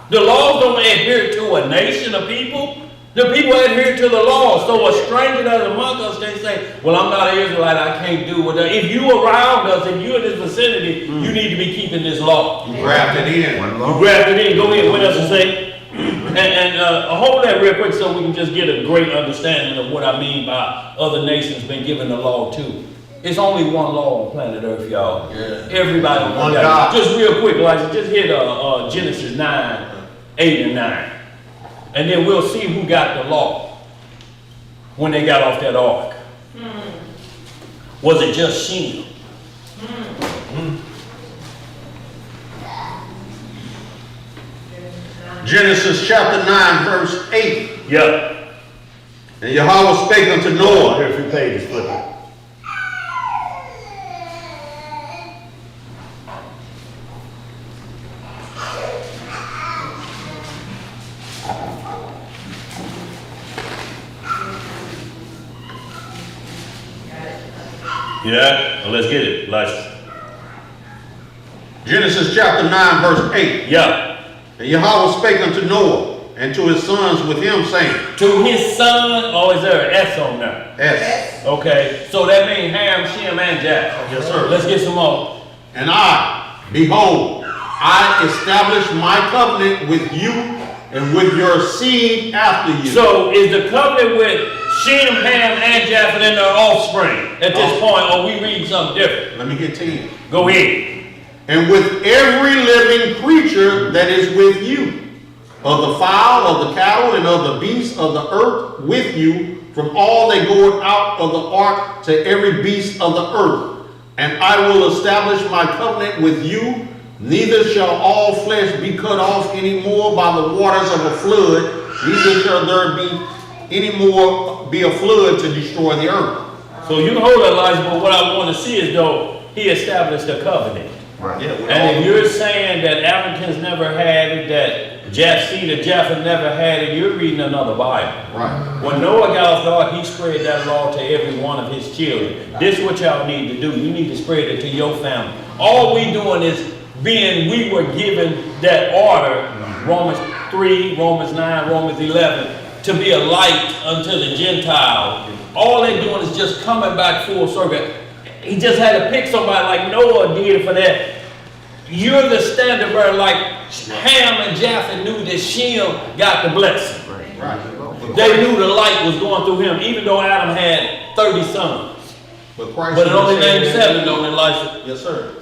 The laws don't adhere to a nation of people. The people adhere to the law. So a stranger that is among us, they say, well, I'm not an Israelite, I can't do what that. If you around us, if you in this vicinity, you need to be keeping this law. You grabbed it in. You grabbed it in. Go ahead, what else to say? And hold that real quick so we can just get a great understanding of what I mean by other nations been given the law too. It's only one law on planet Earth, y'all. Yeah. Everybody one God. Just real quick, like just hit Genesis 9, 8 and 9. And then we'll see who got the law when they got off that ark. Was it just Shem? Genesis chapter 9, verse 8. Yep. And Yahweh spake unto Noah. Here, a few pages flipping. Yeah, well, let's get it. Genesis chapter 9, verse 8. Yeah. And Yahweh spake unto Noah and to his sons with him, saying. To his son, or is there an S on there? S. Okay, so that means Ham, Shem, and Japheth. Yes, sir. Let's get some more. And I, behold, I establish my covenant with you and with your seed after you. So is the covenant with Shem, Ham, and Japheth and their offspring at this point, or we read something different. Let me get 10. Go ahead. And with every living creature that is with you, of the fowl, of the cattle, and of the beasts of the earth with you, from all that goeth out of the ark to every beast of the earth. And I will establish my covenant with you, neither shall all flesh be cut off any more by the waters of a flood, neither shall there be any more be a flood to destroy the earth. So you can hold that, Elijah, but what I want to see is though he established a covenant. Right. Yeah, And if you're saying that Africans never had it, that Japheth never had it, you're reading another Bible. Right. When Noah got off the ark, he spread that law to every one of his children. This is what y'all need to do. You need to spread it to your family. All we doing is we were given that order, Romans 3, Romans 9, Romans 11, to be a light unto the Gentiles. All they're doing is just coming back full circle. He just had to pick somebody like Noah did for that. You're the standard bearer, like Ham and Japheth knew that Shem got the blessing. Right. They knew the light was going through him, even though Adam had 30 sons. But Christ But it only said named 7, don't it, Elisha? Yes, sir.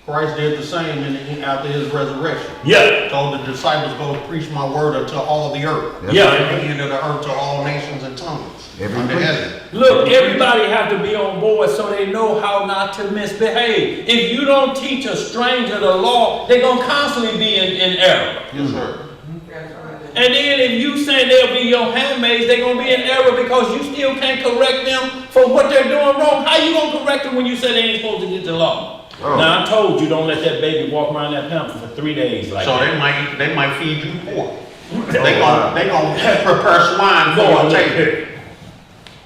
Christ did the same after his resurrection. Yeah. Told the disciples, go preach my word unto all the earth. Yeah. And the end of the earth to all nations and tongues. Under heaven. Look, everybody have to be on board so they know how not to misbehave. If you don't teach a stranger the law, they're going to constantly be in error. Yes, sir. And then if you say they'll be your handmaids, they're going to be in error because you still can't correct them for what they're doing wrong. How you going to correct them when you say they ain't supposed to get the law? Oh. Now, I told you don't let that baby walk around that pamper for 3 days like so that. they might feed you pork. They gonna prepare swine for your table.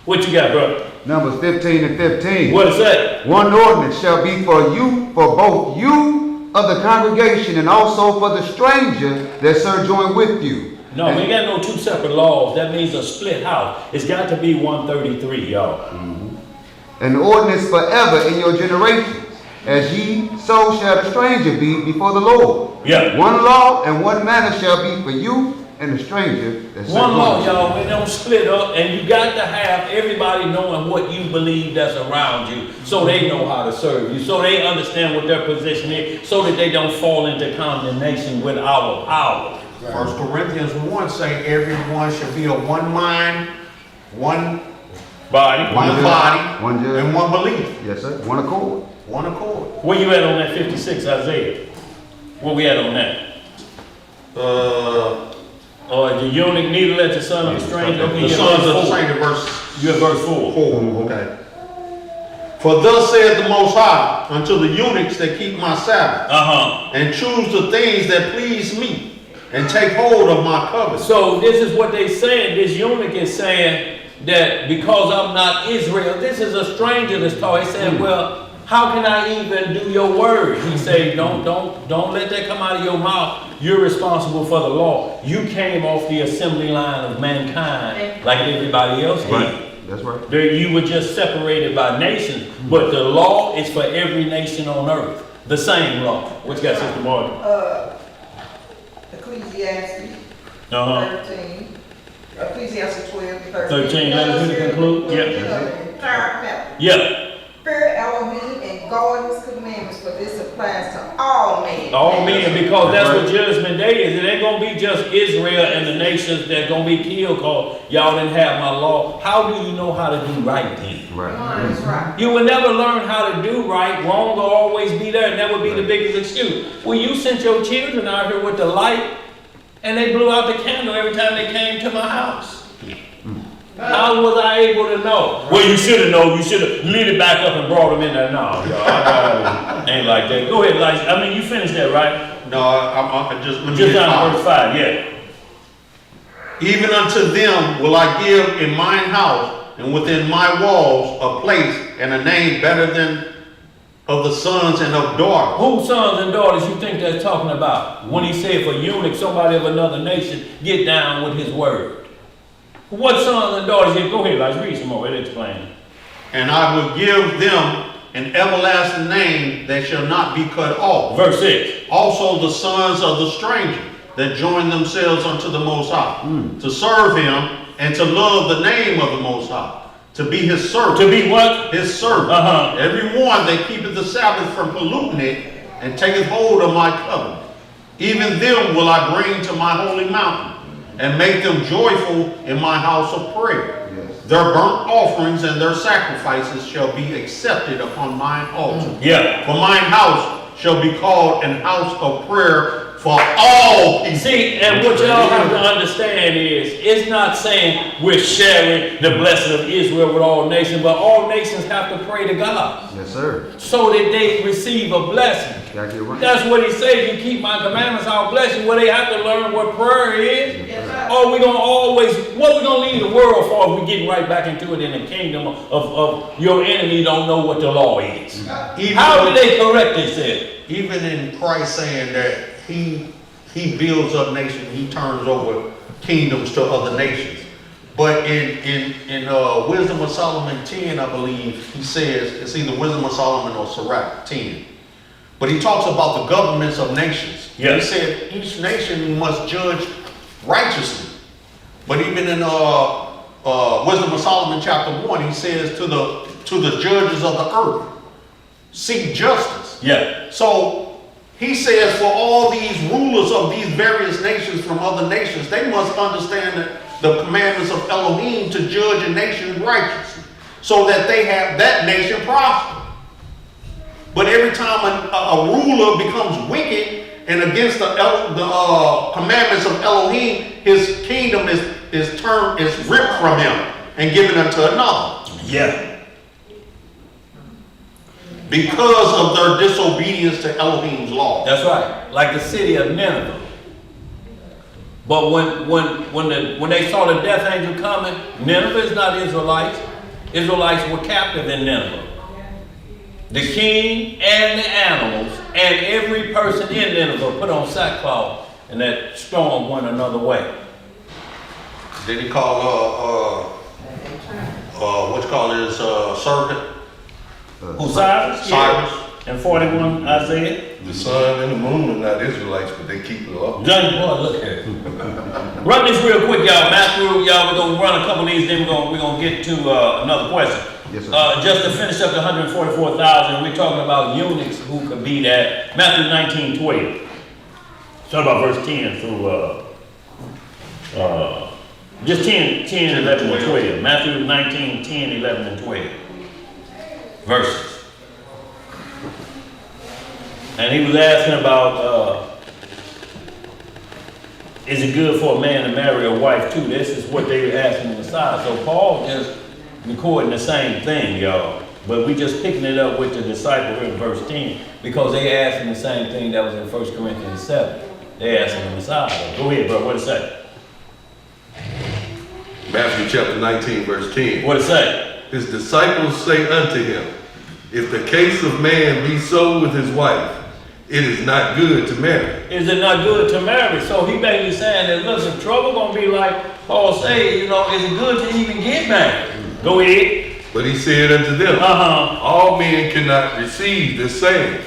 What you got, brother? Numbers 15 and 15. What is that? One ordinance shall be for you, for both you of the congregation and also for the stranger that sojourn with you. No, we ain't got no 2 separate laws. That means a split house. It's got to be 133, y'all. Mm-hmm. An ordinance forever in your generations. As ye, so shall the stranger be before the Lord. Yeah. One law and one manner shall be for you and the stranger. One law, y'all. We don't split up, and you got to have everybody knowing what you believe that's around you, so they know how to serve you, so they understand what their position is, so that they don't fall into condemnation with our power. 1 Corinthians 1 say everyone should be of one mind, one body, one judge, and one belief. Yes, sir. One accord. One accord. Where you at on that 56, Isaiah? Where we at on that? The eunuch neither let the son of the stranger. The sons of the stranger, you at verse 4. 4, okay. For thus saith the Most High unto the eunuchs that keep my Sabbath, and choose the things that please me, and take hold of my covenant. So this is what they saying. This eunuch is saying that because I'm not Israel, this is a stranger that's taught. He said, well, how can I even do your word? He said, don't let that come out of your mouth. You're responsible for the law. You came off the assembly line of mankind like everybody else did. Right. That's right. You were just separated by nations, but the law is for every nation on earth. The same law. What you got, Sister Martin? Ecclesiastes 13. Ecclesiastes 12, 13. Let us conclude. Yeah. Yeah. Fear Elohim and guard his commandments, for this applies to all men. All men, because that's what Judgment Day is. It ain't going to be just Israel and the nations that going to be killed because y'all didn't have my law. How do you know how to do right then? Right. You will never learn how to do right. Wrong will always be there, and that would be the biggest excuse. Well, you sent your children out here with the light, and they blew out the candle every time they came to my house. How was I able to know? Well, you should have known. You should have lit it back up and brought them in there. No, y'all, ain't like that. Go ahead, Elijah. I mean, you finished that, right? No, I'm just let me just get down to verse 5, yeah. Even unto them will I give in mine house and within my walls a place and a name better than of the sons and of daughters. Whose sons and daughters you think that's talking about? When he said for eunuch, somebody of another nation, get down with his word. What sons and daughters? Go ahead, let's read some more. It'll explain. And I will give them an everlasting name that shall not be cut off. Verse 6. Also the sons of the stranger that join themselves unto the Most High, to serve him and to love the name of the Most High, to be his servant. To be what? His servant. Everyone that keepeth the Sabbath from polluting it, and taketh hold of my covenant, even them will I bring to my holy mountain, and make them joyful in my house of prayer. Yes. Their burnt offerings and their sacrifices shall be accepted upon mine altar. Yeah. For mine house shall be called an house of prayer for all people. See, and what y'all have to understand is, it's not saying we're sharing the blessing of Israel with all nations, but all nations have to pray to God. Yes, sir. So that they receive a blessing. Exactly right. That's what he says, you keep my commandments, I'll bless you. Well, they have to learn what prayer is. Yes, sir. Or we gonna always, what we gonna leave the world for if we getting right back into it in the kingdom of your enemy don't know what the law is? How do they correct themselves? Even in Christ saying that he builds up nations, he turns over kingdoms to other nations. But in Wisdom of Solomon 10, I believe, he says, it's either Wisdom of Solomon or Sirach 10. But he talks about the governments of nations. Yes. He said each nation must judge righteously. But even in Wisdom of Solomon chapter 1, he says to the judges of the earth, seek justice. Yeah. So he says for all these rulers of these various nations from other nations, they must understand the commandments of Elohim to judge a nation righteously, so that they have that nation prosper. But every time a ruler becomes wicked and against the commandments of Elohim, his kingdom is ripped from him and given unto another. Yeah. Because of their disobedience to Elohim's law. That's right. Like the city of Nineveh. But when they saw the death angel coming, Nineveh is not Israelites. Israelites were captive in Nineveh. The king and the animals and every person in Nineveh put on sackcloth, and that storm went another way. Then he called servant? Cyrus? Cyrus. And 41 Isaiah. The sun and the moon are not Israelites, but they keep it up. Johnny boy, look here. Run this real quick, y'all. Matthew, y'all, we're gonna run a couple of these, then we're gonna get to another question. Yes, sir. Just to finish up the 144,000, we're talking about eunuchs who could be that. Matthew 19:12. Talk about verse 10 through just 10, 11, and 12. Matthew 19, 10, 11, and 12 verses. And he was asking about, is it good for a man to marry a wife too? This is what they were asking on the side. So Paul just recording the same thing, y'all. But we just picking it up with the disciple here in verse 10 because they asking the same thing that was in 1 Corinthians 7. They asking on the side. Go ahead, bro. What it say? Matthew chapter 19, verse 10. What it say? His disciples say unto him, if the case of man be so with his wife, it is not good to marry. Is it not good to marry? So he basically saying that, listen, trouble gonna be like Paul say, is it good to even get married? Go ahead. But he said unto them, all men cannot receive this saying,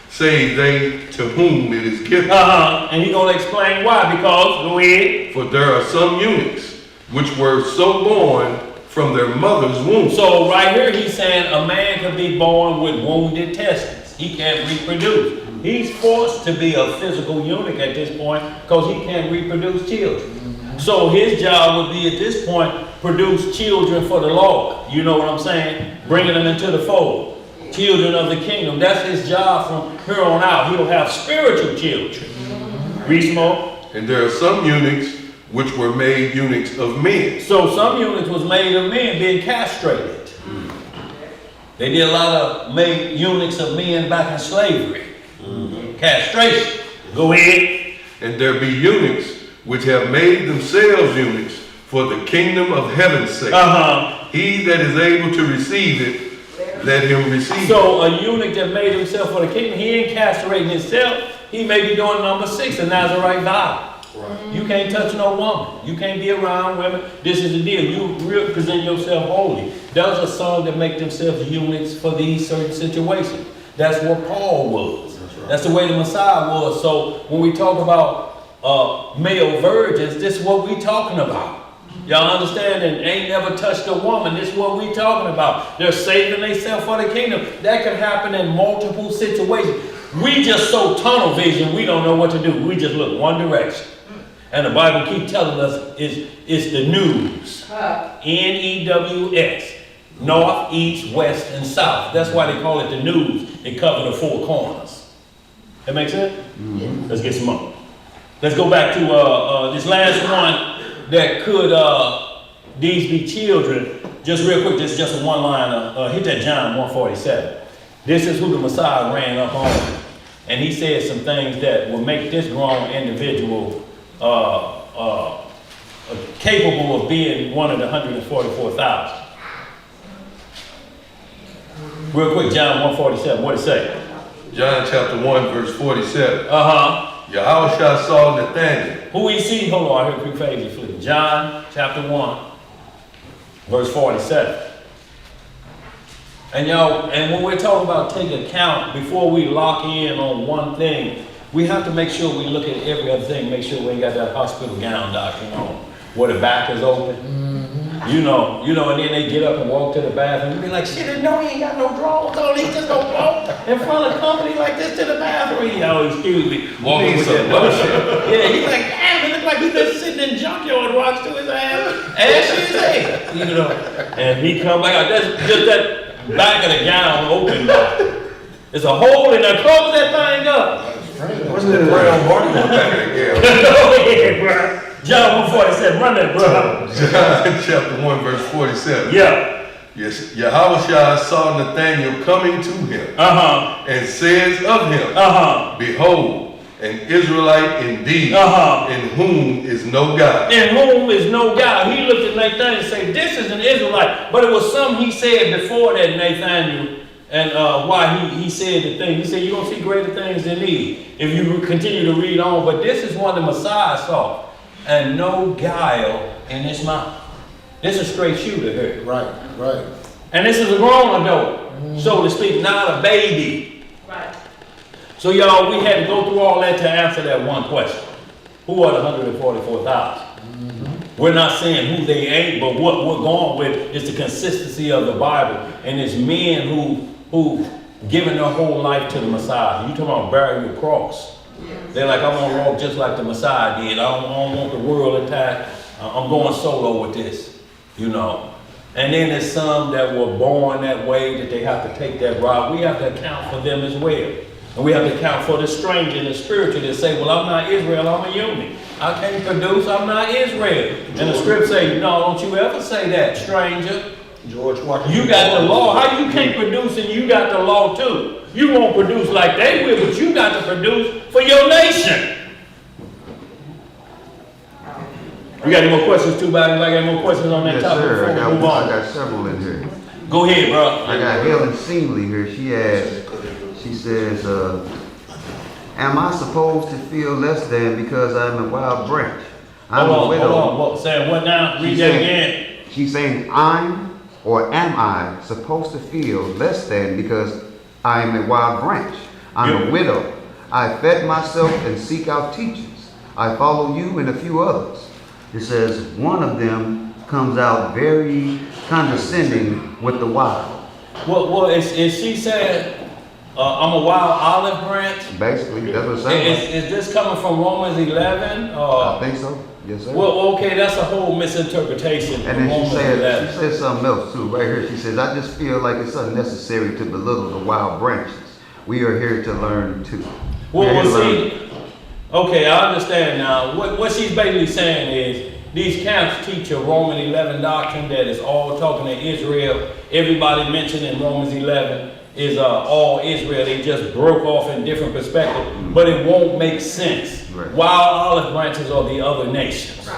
save they to whom it is given. And he gonna explain why, because, go ahead. For there are some eunuchs which were so born from their mother's womb. So right here he's saying a man could be born with wounded testes. He can't reproduce. He's forced to be a physical eunuch at this point because he can't reproduce children. So his job would be at this point, produce children for the Lord. You know what I'm saying? Bringing them into the fold. Children of the kingdom. That's his job from here on out. He'll have spiritual children. Read some more. And there are some eunuchs which were made eunuchs of men. So some eunuchs was made of men being castrated. They did a lot of made eunuchs of men back in slavery. Castration. Go ahead. And there be eunuchs which have made themselves eunuchs for the kingdom of heaven's sake. He that is able to receive it, let him receive it. So a eunuch that made himself for the kingdom, he ain't castrating himself. He may be doing number 6, a Nazarite vow. Right. You can't touch no woman. You can't be around women. This is the deal. You present yourself holy. Those are some that make themselves eunuchs for these certain situations. That's what Paul was. That's the way the Messiah was. So when we talk about male virgins, this is what we talking about. Y'all understand? And ain't never touched a woman. This is what we talking about. They're saving themselves for the kingdom. That can happen in multiple situations. We just so tunnel vision, we don't know what to do. We just look one direction. And the Bible keeps telling us it's the news. N-E-W-S. North, east, west, and south. That's why they call it the news. It covers the four corners. That make sense? Mm-hmm. Let's get some more. Let's go back to this last one that could these be children. Just real quick, this is just a one-liner. Hit that John 1:47. This is who the Messiah ran up on. And he said some things that will make this grown individual capable of being one of the 144,000. Real quick, John 1:47, what did it say? John chapter 1, verse 47. Yahushua saw Nathanael. Who we see? Hold on, I heard quick phase flip. John chapter 1, verse 47. And y'all, and when we're talking about take account, before we lock in on one thing, we have to make sure we look at every other thing, make sure we ain't got that hospital gown doctrine on, where the back is open. Mm-hmm. You know, and then they get up and walk to the bathroom and be like, shit, no, he ain't got no drawers on, he just gonna walk in front of company like this to the bathroom. Oh, excuse me, walking with that bullshit. Yeah, he's like, damn, it look like he's been sitting in junkyard rocks to his ass, ashy as hell, you know. And he come back out, that's just that back of the gown open. There's a hole in there, close that thing up. What's that brown body on the back of the gown? Go ahead, bro. John 1:47, run that, bro. John chapter 1, verse 47. Yeah. Yes, Yahushua saw Nathanael coming to him, and says of him, behold, an Israelite indeed, in whom is no guile. In whom is no guile. He looked at Nathanael and said, this is an Israelite. But it was something he said before that, Nathanael, and why he said the thing. He said, you're going to see greater things than these if you continue to read on. But this is one the Messiah saw. And no guile in his mouth. This is a straight shooter here. Right. And this is a grown adult, so to speak, not a baby. Right. So y'all, we had to go through all that to answer that one question. Who are the 144,000? We're not saying who they ain't, but what we're going with is the consistency of the Bible. And it's men who given their whole life to the Messiah. You talking about bearing your cross. They're like, I want to walk just like the Messiah did. I don't want the world attack. I'm going solo with this, you know. And then there's some that were born that way that they have to take that route. We have to account for them as well. And we have to account for the stranger and the spiritual that say, well, I'm not Israel, I'm a union. I can't produce, I'm not Israel. And the script say, no, don't you ever say that, stranger. George Washington. You got the law. How you can't produce and you got the law too? You won't produce like they will, but you got to produce for your nation. We got any more questions too, buddy? I got any more questions on that topic sir. before we move on? I got several in here. Go ahead, bro. I got Helen Seamley here. She says, am I supposed to feel less than because I'm a wild branch? I'm a widow. Hold on. Saying what now? Read that again. She's saying, am I supposed to feel less than because I am a wild branch? I'm a widow. I fed myself and seek out teachers. I follow you and a few others. It says, one of them comes out very condescending with the wild. Well, is she saying, I'm a wild olive branch? Basically, that's what it sounds like. Is this coming from Romans 11? I think so. Yes, sir. Well, okay, that's a whole misinterpretation. And then she said something else too, right here. She says, I just feel like it's unnecessary to belittle the wild branches. We are here to learn too. Well, see, okay, I understand now. What she's basically saying is, these camps teach a Roman 11 doctrine that is all talking to Israel. Everybody mentioned in Romans 11 is all Israel. They just broke off in different perspectives, but it won't make sense. Right. Wild olive branches are the other nations.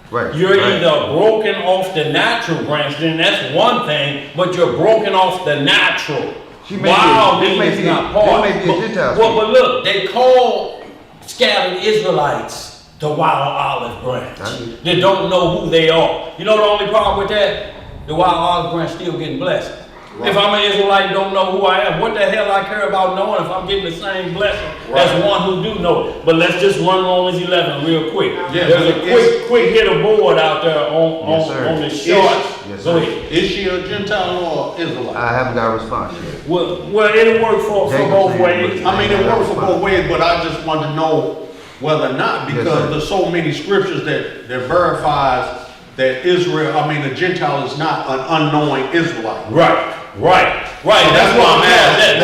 Right. You're either broken off the natural branch, then that's one thing, but you're broken off the natural. Wild means not part. But look, they call scattered Israelites the wild olive branch. They don't know who they are. You know the only problem with that? The wild olive branch still getting blessed. Right. If I'm an Israelite and don't know who I am, what the hell I care about knowing if I'm getting the same blessing as one who do know it? But let's just run Romans 11 real quick. Yeah, There's a quick hitter board out there on the shorts. Yes, Go sir. ahead. Is she a Gentile or Israelite? I haven't got a response yet. Well, it'll work for Jacob both said ways. I mean, it works for both ways, but I just want to know whether or not, Yes, because sir. there's so many scriptures that verifies that Israel, I mean, the Gentile is not an unknowing Israelite. Right. So That's that's what why I'm asking.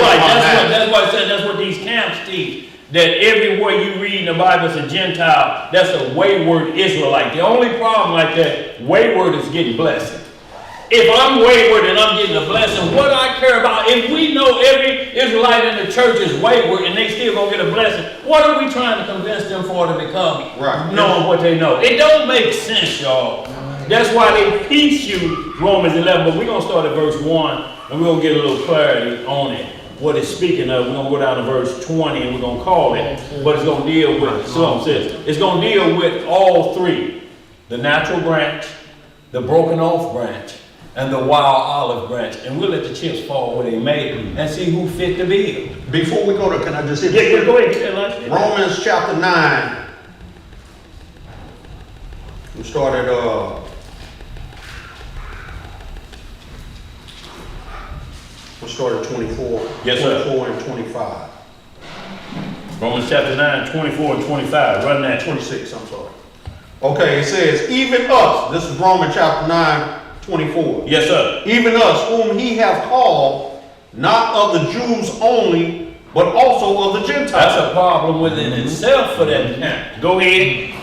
That's why I said that's what these camps teach. That everywhere you read in the Bible is a Gentile, that's a wayward Israelite. The only problem like that, wayward is getting blessing. If I'm wayward and I'm getting a blessing, what I care about, if we know every Israelite in the church is wayward and they still gonna get a blessing, what are we trying to convince them for to become? Right. Knowing what they know. It don't make sense, y'all. That's why they teach you Romans 11, but we're gonna start at verse 1 and we're gonna get a little clarity on it. What it's speaking of, we're gonna go down to verse 20 and we're gonna call it, but it's gonna deal with, Psalm says, it's gonna deal with all three. The natural branch, the broken off branch, and the wild olive branch. And we'll let the chips fall where they may and see who fit the bill. Before we go to, can I just hit Yeah, go ahead, get that lunch. Romans chapter 9. We started, we started 24. Yes, sir. 24 and 25. Romans chapter 9, 24 and 25. Run that. 26, I'm sorry. Okay, it says, even us, this is Romans chapter 9, 24. Yes, sir. Even us, whom he hath called, not of the Jews only, but also of the Gentiles. That's a problem within itself for that camp. Go ahead.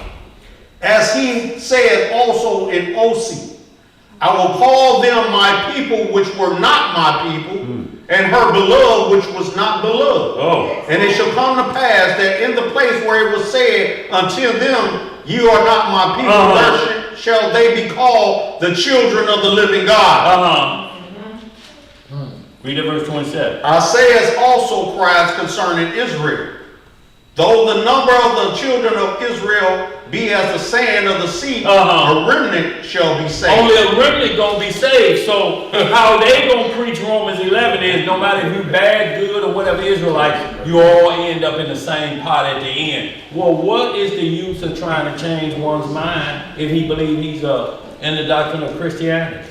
As he said also in OC, I will call them my people which were not my people, and her beloved which was not beloved. Oh. And it shall come to pass that in the place where it was said, until them you are not my people, there shall they be called the children of the living God. Read it, verse 27. Isaiah also cries concerning Israel. Though the number of the children of Israel be as the sand of the sea, a remnant shall be saved. Only a remnant gonna be saved. So how they gonna preach Romans 11 is no matter if you bad, good, or whatever Israelite, you all end up in the same pot at the end. Well, what is the use of trying to change one's mind if he believes he's in the doctrine of Christianity?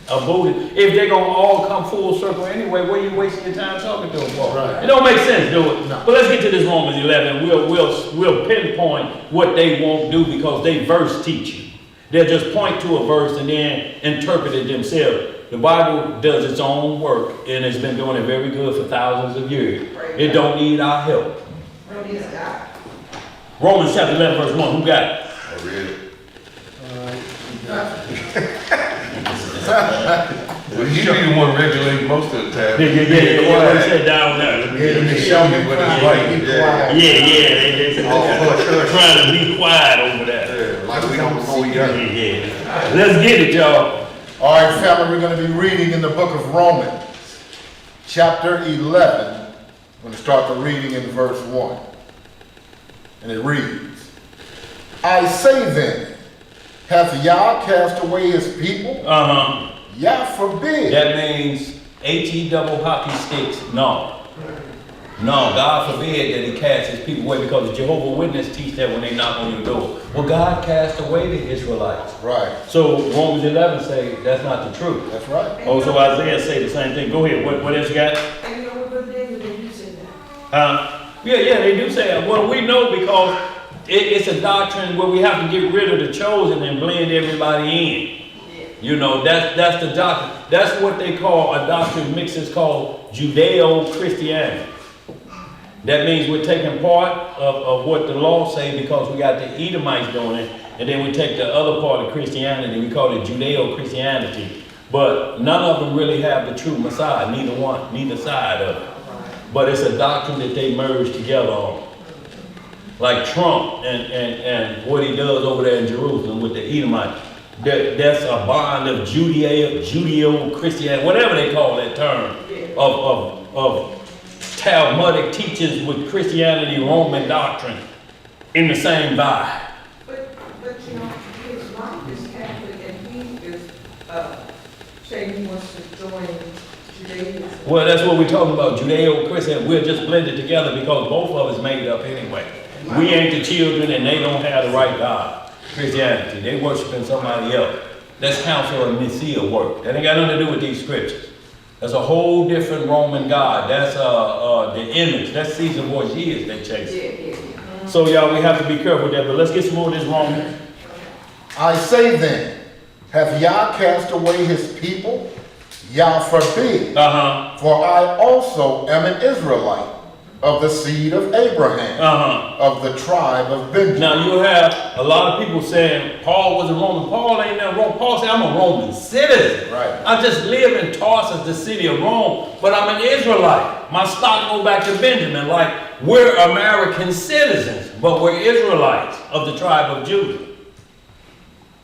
A Buddhist. If they're gonna all come full circle anyway, what are you wasting your time talking to them for? Right. It don't make sense, do it? No. But let's get to this Romans 11. We'll pinpoint what they won't do because they verse teach you. They'll just point to a verse and then interpret it themselves. The Bible does its own work and it's been doing it very good for thousands of years. It don't need our help. Romans chapter 11 verse 1, who got it? I read it. Well, you be the one regulating most of the time. Yeah. What it said down there. Show me what it's like. They're trying to be quiet over there. Like we don't know each other. Yeah. Let's get it, y'all. All right, family, we're going to be reading in the book of Romans, chapter 11. I'm going to start the reading in verse 1. And it reads, I say then, hath Yah cast away his people? Yah forbid. That means H-E double hockey sticks, no. No, God forbid that he cast his people away because the Jehovah's Witnesses teach that when they knock on your door. Well, God cast away the Israelites. Right. So Romans 11 say that's not the truth. That's right. Oh, so Isaiah say the same thing. Go ahead. What else you got? And you know what, Brother David, they do say that. Yeah, they do say that. Well, we know because it's a doctrine where we have to get rid of the chosen and blend everybody in. You know, that's the doctrine. That's what they call a doctrine mix. It's called Judeo-Christianity. That means we're taking part of what the law say because we got the Edomites doing it, and then we take the other part of Christianity, we call it Judeo-Christianity. But none of them really have the true Messiah, neither side of it. But it's a doctrine that they merge together on. Like Trump and what he does over there in Jerusalem with the Edomites. That's a bond of Judeo-Christianity, whatever they call that term, of Talmudic teachings with Christianity, Roman doctrine in the same vibe. But you know, his wife is Catholic and he is saying he wants to join Well, that's what we're talking about, Judeo-Christian. We're just blended together because both of us made up anyway. We ain't the children and they don't have the right God. Christianity, they worshiping somebody else. That's Council of Nicaea work. That ain't got nothing to do with these scriptures. That's a whole different Roman God. That's the image. That's Caesar Borgias they chase. So y'all, we have to be careful with that. But let's get some more of this Roman. I say then, have Yah cast away his people? Yah forbid. For I also am an Israelite, of the seed of Abraham, of the tribe of Benjamin. Now you have a lot of people saying Paul was a Roman. Paul ain't no Roman. Paul said, I'm a Roman citizen. Right. I just live in Tarsus, the city of Rome, but I'm an Israelite. My stock goes back to Benjamin. Like, we're American citizens, but we're Israelites of the tribe of Judah.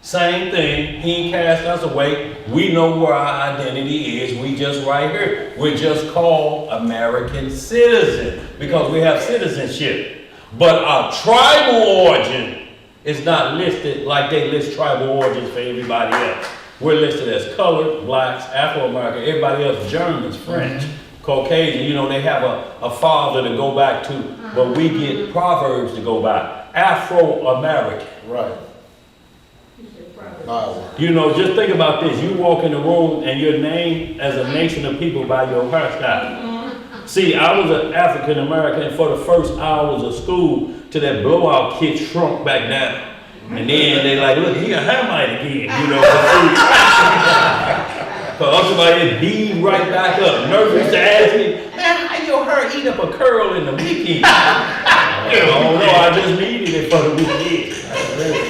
Same thing, he ain't cast us away. We know where our identity is. We just right here. We're just called American citizens because we have citizenship. But our tribal origin is not listed like they list tribal origins for everybody else. We're listed as colored, blacks, Afro-American, everybody else, Germans, French, Caucasian. You know, they have a father to go back to, but we get Proverbs to go by. Afro-American. Right. You know, just think about this. You walk in the room and you're named as a nation of people by your hairstyle. See, I was an African American for the first hours of school till that blowout kid shrunk back down. And then they like, look, he a Hamite again, you know. Cause somebody beat right back up. Nurse used to ask me, man, how your hair eat up a curl in the weekend? I don't know, I just needed it for the weekend.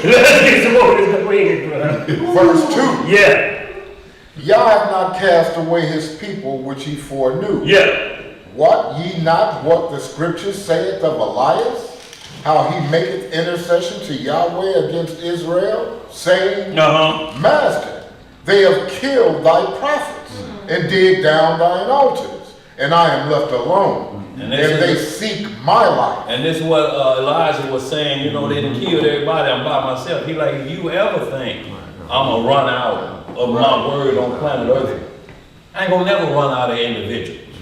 Let's get some more in the weekend, Verse 2. Yeah. Yah hath not cast away his people which he foreknew. Yeah. Wot ye not what the scripture saith of Elias? How he maketh intercession to Yahweh against Israel, saying, Master, they have killed thy prophets, and dig down thine altars, and I am left alone. And they seek my life. And this is what Elijah was saying, you know, they done killed everybody, I'm by myself. He like, if you ever think I'm going to run out of my word on planet Earth, I ain't going to never run out of individuals.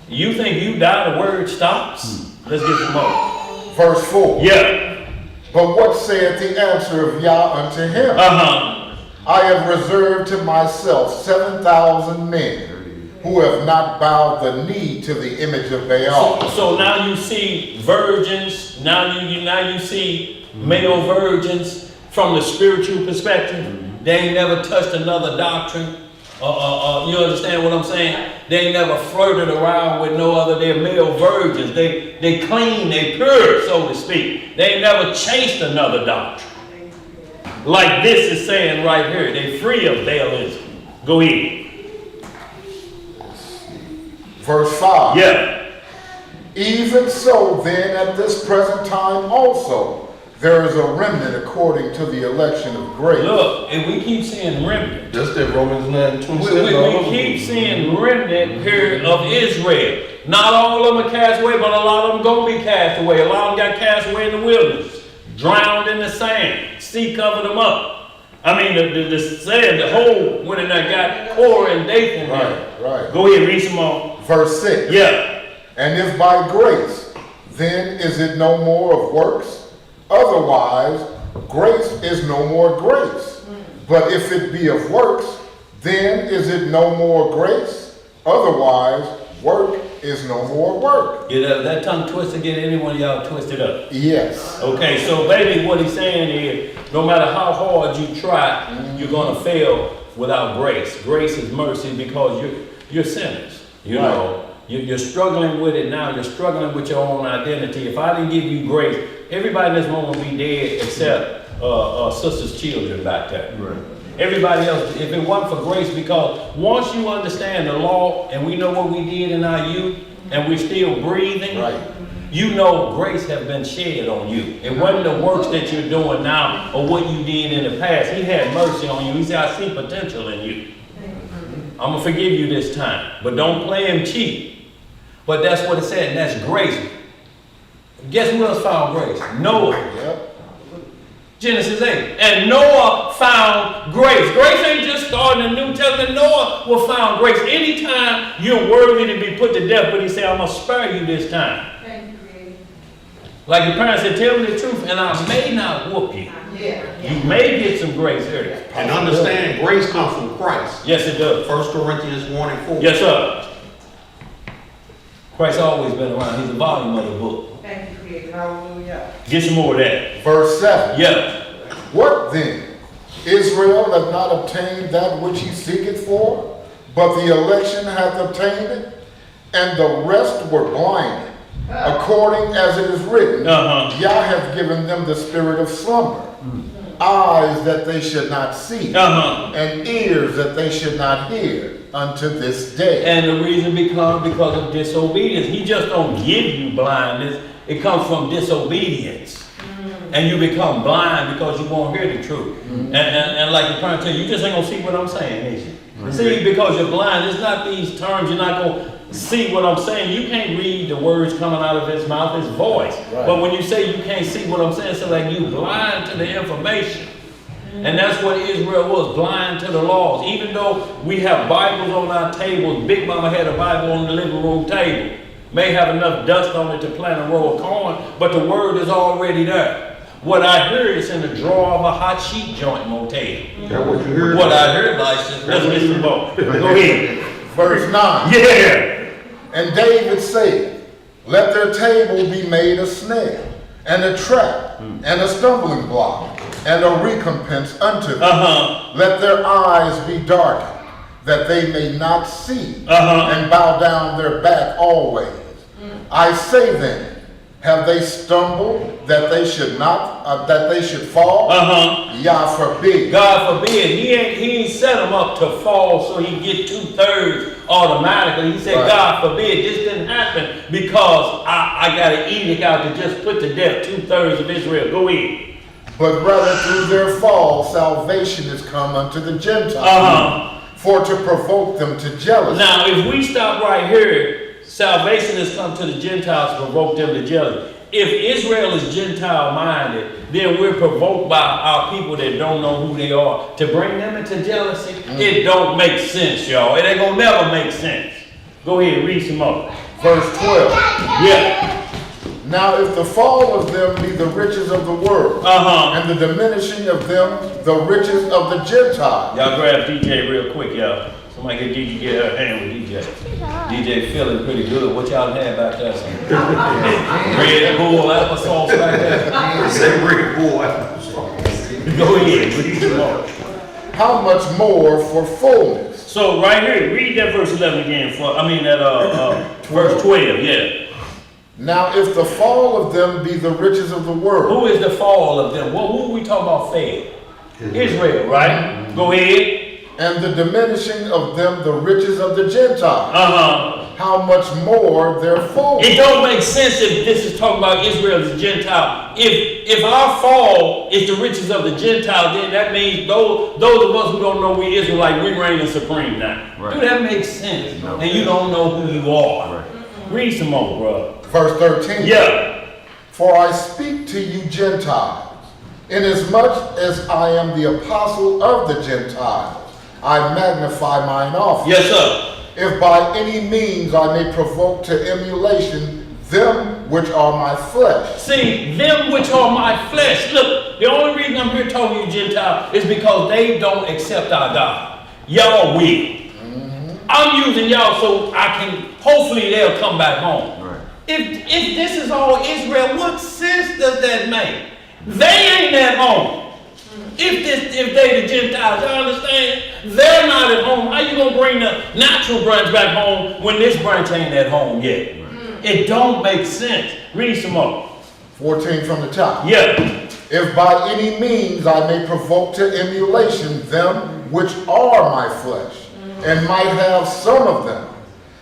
You think you die, the word stops? Let's get some more. Verse 4. Yeah. But what saith the answer of Yah unto him? I have reserved to myself 7,000 men who have not bowed the knee to the image of Baal. So now you see virgins, now you see male virgins from the spiritual perspective. They ain't never touched another doctrine. You understand what I'm saying? They ain't never flirted around with no other. They're male virgins. They clean, they pure, so to speak. They ain't never chased another doctrine. Like this is saying right here, they free of Baalism. Go ahead. Verse 5. Yeah. Even so then at this present time also, there is a remnant according to the election of grace. Look, and we keep saying remnant. That's that Romans 9:27. We keep seeing remnant here of Israel. Not all of them are cast away, but a lot of them going to be cast away. A lot of them got cast away in the wilderness, drowned in the sand. Sea covered them up. I mean, the sand, the whole, when it got Korah and Dathan. Right. Go ahead, read some more. Verse 6. Yeah. And if by grace, then is it no more of works? Otherwise, grace is no more grace. But if it be of works, then is it no more grace? Otherwise, work is no more work. Yeah, that tongue twisted, get any one of y'all twisted up. Yes. Okay, so basically what he's saying is, no matter how hard you try, you're going to fail without grace. Grace is mercy because you're sinners. You know, you're struggling with it now. You're struggling with your own identity. If I didn't give you grace, everybody in this room will be dead except sister's children back there. Right. Everybody else, if it wasn't for grace, because once you understand the law and we know what we did in our youth and we're still breathing, you know grace has been shed on you. It wasn't the works that you're doing now or what you did in the past. He had mercy on you. He said, I see potential in you. I'm going to forgive you this time, but don't play him cheap. But that's what it said, and that's grace. Guess who else found grace? Noah. Yep. Genesis 8. And Noah found grace. Grace ain't just starting the New Testament. Noah will find grace. Anytime you're worthy to be put to death, but he said, I'm going to spare you this time. Thank you, Creator. Like your parents said, tell me the truth, and I may not whoop you. Yeah. You may get some grace here. And understand, grace comes from Christ. Yes, it does. 1 Corinthians 1 and 4. Yes, sir. Christ's always been around. He's the volume of the book. Thank you, Creator. Hallelujah. Get some more of that. Verse 7. Yeah. What then? Israel hath not obtained that which he seeketh for, but the election hath obtained it, and the rest were blinded. According as it is written, Yah hath given them the spirit of slumber, eyes that they should not see, and ears that they should not hear, unto this day. And the reason because of disobedience. He just don't give you blindness. It comes from disobedience. And you become blind because you won't hear the truth. And like the parent tell you, you just ain't gonna see what I'm saying, is you? See, because you're blind, it's not these terms, you're not gonna see what I'm saying. You can't read the words coming out of his mouth, his voice. Right. But when you say you can't see what I'm saying, it's like you blind to the information. And that's what Israel was, blind to the laws. Even though we have Bibles on our tables, Big Mama had a Bible on the living room table. May have enough dust on it to plant a row of corn, but the word is already there. What I heard is in the drawer of a hot sheet joint motel. That what you heard? What I heard, let's listen more. Go ahead. Verse 9. Yeah. And David said, let their table be made a snare, and a trap, and a stumbling block, and a recompense unto them. Let their eyes be darkened, that they may not see, and bow down their back always. I say then, have they stumbled that they should not, that they should fall? Yah forbid. God forbid. He ain't set them up to fall so he get 2/3 automatically. He said, right. God forbid. This didn't happen because I got an edict out to just put to death 2/3 of Israel. Go ahead. But rather through their fall, salvation is come unto the Gentiles, for to provoke them to jealousy. Now, if we stop right here, salvation has come to the Gentiles to provoke them to jealousy. If Israel is Gentile-minded, then we're provoked by our people that don't know who they are to bring them into jealousy. It don't make sense, y'all. It ain't gonna never make sense. Go ahead, read some more. Verse 12. Yeah. Now if the fall of them be the riches of the world, and the diminishing of them the riches of the Gentiles. Y'all grab DJ real quick, y'all. Somebody get DJ, get her hand with DJ. DJ feeling pretty good. What y'all had back there? Red Bull applesauce back there. Say Red Bull applesauce. Go ahead, read some more. How much more for fullness? So right here, read that verse 11 again. Verse 12, yeah. Now if the fall of them be the riches of the world. Who is the fall of them? Well, who are we talking about fell? Israel, right? Go ahead. And the diminishing of them the riches of the Gentiles. How much more their fullness? It don't make sense if this is talking about Israel as a Gentile. If our fall is the riches of the Gentiles, then that means those of us who don't know we Israelite, we reigning supreme now. Right. Do that make sense? No. And you don't know who you are. Right. Read some more, bro. Verse 13. Yeah. For I speak to you Gentiles, inasmuch as I am the apostle of the Gentiles, I magnify mine office. Yes, sir. If by any means I may provoke to emulation them which are my flesh. See, them which are my flesh. Look, the only reason I'm here talking to you Gentile is because they don't accept our God. Y'all will. I'm using y'all so I can, hopefully they'll come back home. Right. If this is all Israel, what sense does that make? They ain't at home. If they the Gentiles, you understand? They're not at home. How you gonna bring the natural branch back home when this branch ain't at home yet? It don't make sense. Read some more. 14 from the top. Yeah. If by any means I may provoke to emulation them which are my flesh, and might have some of them.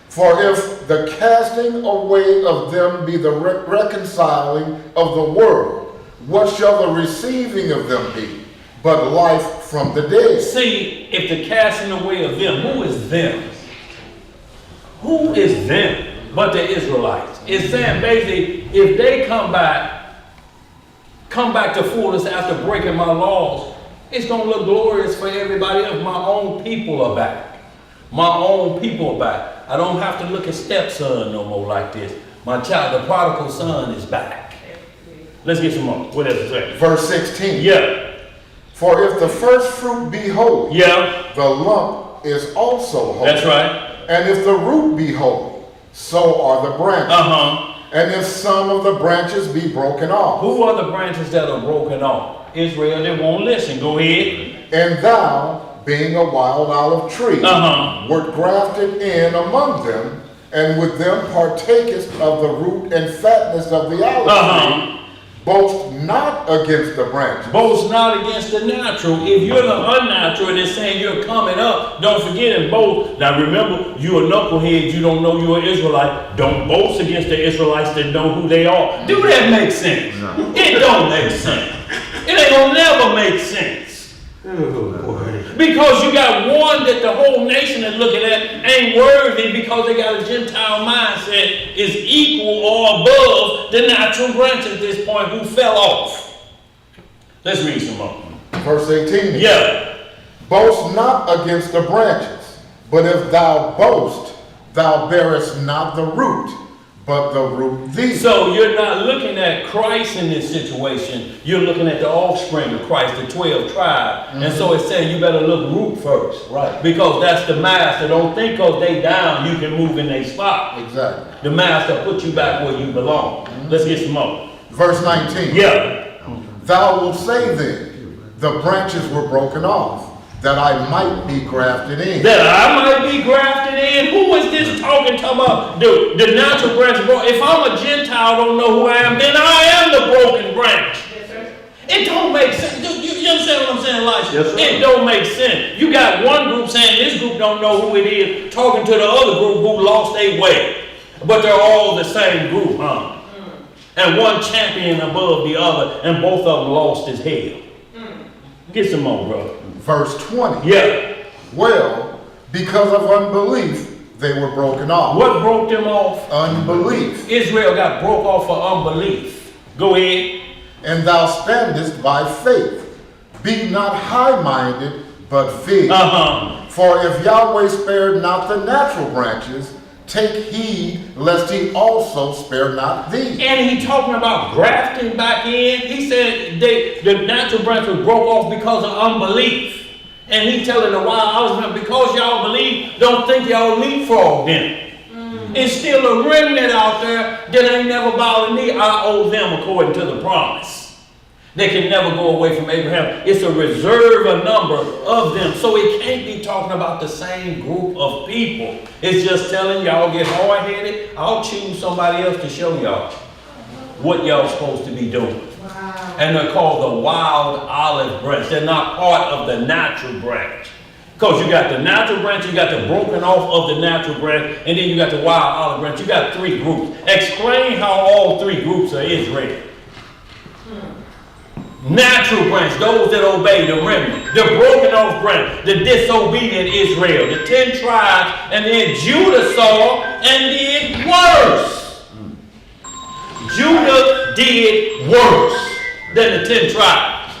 For if the casting away of them be the reconciling of the world, what shall the receiving of them be? But life from the dead. See, if the casting away of them, who is them? Who is them but the Israelites? It's saying basically, if they come back come back to fullness after breaking my laws, it's going to look glorious for everybody else. My own people are back. My own people are back. I don't have to look at stepson no more like this. My child, the prodigal son, is back. Let's get some more. What else is that? Verse 16. Yeah. For if the first fruit be holy, Yeah. the lump is also holy. That's right. And if the root be holy, so are the branches. Uh-huh. And if some of the branches be broken off. Who are the branches that are broken off? Israel, they won't listen. Go ahead. And thou, being a wild olive tree, wert grafted in among them, and with them partakest of the root and fatness of the olive tree. Boast not against the branches. Boast not against the natural. If you're the unnatural and it's saying you're coming up, don't forget and boast. Now remember, you're a knucklehead, you don't know you're an Israelite. Don't boast against the Israelites that know who they are. Do that make sense? No. It don't make sense. It ain't gonna never make sense. Because you got one that the whole nation is looking at ain't worthy because they got a Gentile mindset, is equal or above the natural branch at this point who fell off. Let's read some more. Verse 18. Yeah. Boast not against the branches, but if thou boast, thou bearest not the root, but the root thee. So you're not looking at Christ in this situation. You're looking at the offspring of Christ, the 12 tribes. And so it's saying you better look root first. Right. Because that's the master. Don't think because they down, you can move in their spot. Exactly. The master put you back where you belong. Let's get some more. Verse 19. Yeah. Thou wilt say then, the branches were broken off, that I might be grafted in. That I might be grafted in? Who is this talking about? The natural branch. If I'm a Gentile, don't know who I am, then I am the broken branch. Yes, sir. It don't make sense. You understand what I'm saying, Elisha? Yes, sir. It don't make sense. You got one group saying this group don't know who it is, talking to the other group who lost their way. But they're all the same group, huh? And one champion above the other, and both of them lost as hell. Get some more, brother. Verse 20. Yeah. Well, because of unbelief, they were broken off. What broke them off? Unbelief. Israel got broke off for unbelief. Go ahead. And thou standest by faith. Be not high-minded, but fear. For if Yahweh spared not the natural branches, take heed lest he also spare not thee. And he talking about grafting back in. He said the natural branch was broke off because of unbelief. And he telling the wild olive, because y'all believe, don't think y'all leapfrog them. It's still a remnant out there that ain't never bowed a knee. I owe them according to the promise. They can never go away from Abraham. It's a reserve, a number of them. So it can't be talking about the same group of people. It's just telling y'all get hard-headed. I'll choose somebody else to show y'all what y'all supposed to be doing. Wow. And they're called the wild olive branch. They're not part of the natural branch. Because you got the natural branch, you got the broken off of the natural branch, and then you got the wild olive branch. You got three groups. Explain how all three groups are Israel. Natural branch, those that obey, the remnant. The broken off branch, the disobedient Israel. The 10 tribes, and then Judah saw and did worse. Judah did worse than the 10 tribes.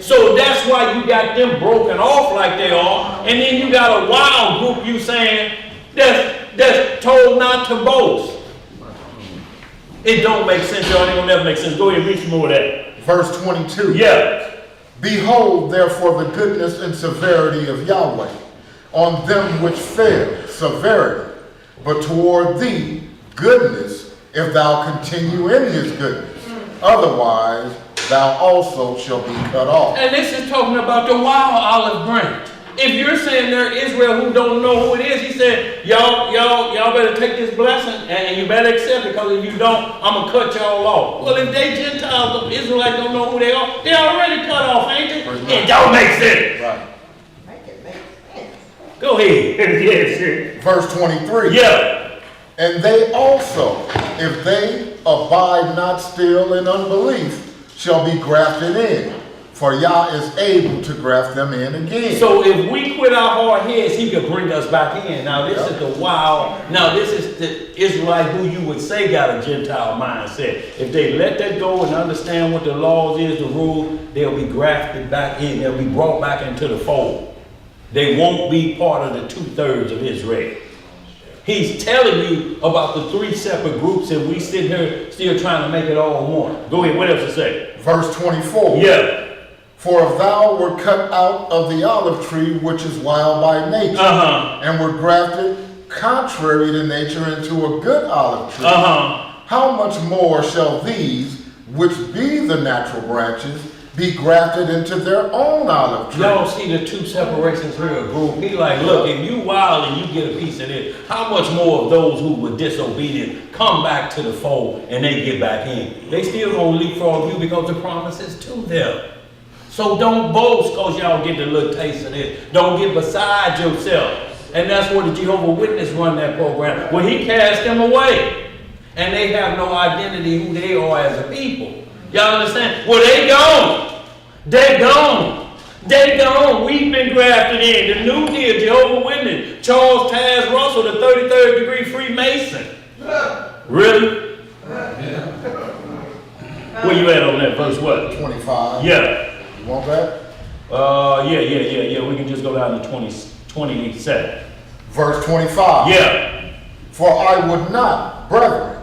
So that's why you got them broken off like they are. And then you got a wild group you saying that's told not to boast. It don't make sense, y'all. It don't never make sense. Go ahead and read some more of that. Verse 22. Yeah. Behold, therefore, the goodness and severity of Yahweh on them which fail, severity, but toward thee, goodness, if thou continue in his goodness. Otherwise, thou also shalt be cut off. And this is talking about the wild olive branch. If you're saying there Israel who don't know who it is, he said, y'all better take this blessing and you better accept it, because if you don't, I'm going to cut y'all off. Well, if they Gentiles, the Israelites don't know who they are, they already cut off, ain't they? It don't make sense. Right. Make it make sense. Go ahead. Yes. Verse 23. Yeah. And they also, if they abide not still in unbelief, shall be grafted in. for Yah is able to graft them in again. So if we quit our hard heads, he could bring us back in. Now this is the wild, now this is the Israelite who you would say got a Gentile mindset. If they let that go and understand what the laws is, the rules, they'll be grafted back in. They'll be brought back into the fold. They won't be part of the 2/3 of Israel. He's telling you about the 3 separate groups, and we sit here still trying to make it all one. Go ahead, what else to say? Verse 24. Yeah. For if thou were cut out of the olive tree, which is wild by nature, and were grafted contrary to nature into a good olive tree, how much more shall these, which be the natural branches, be grafted into their own olive tree? Y'all see the 2 separations here, group. He like, look, if you wild and you get a piece of this, how much more of those who were disobedient come back to the fold and they get back in? They still gonna leapfrog you because the promise is to them. So don't boast because y'all get a little taste of this. Don't get beside yourself. And that's where the Jehovah's Witness run that program, where he cast them away. And they have no identity who they are as a people. Y'all understand? Well, they gone. They gone. They gone. We've been grafted in. The New Deal, Jehovah's Witness, Charles Taz Russell, the 33rd degree Freemason. Really? Where you at on that verse what? 25. Yeah. You want that? Yeah. We can just go down to 27. Verse 25. Yeah. For I would not, brethren,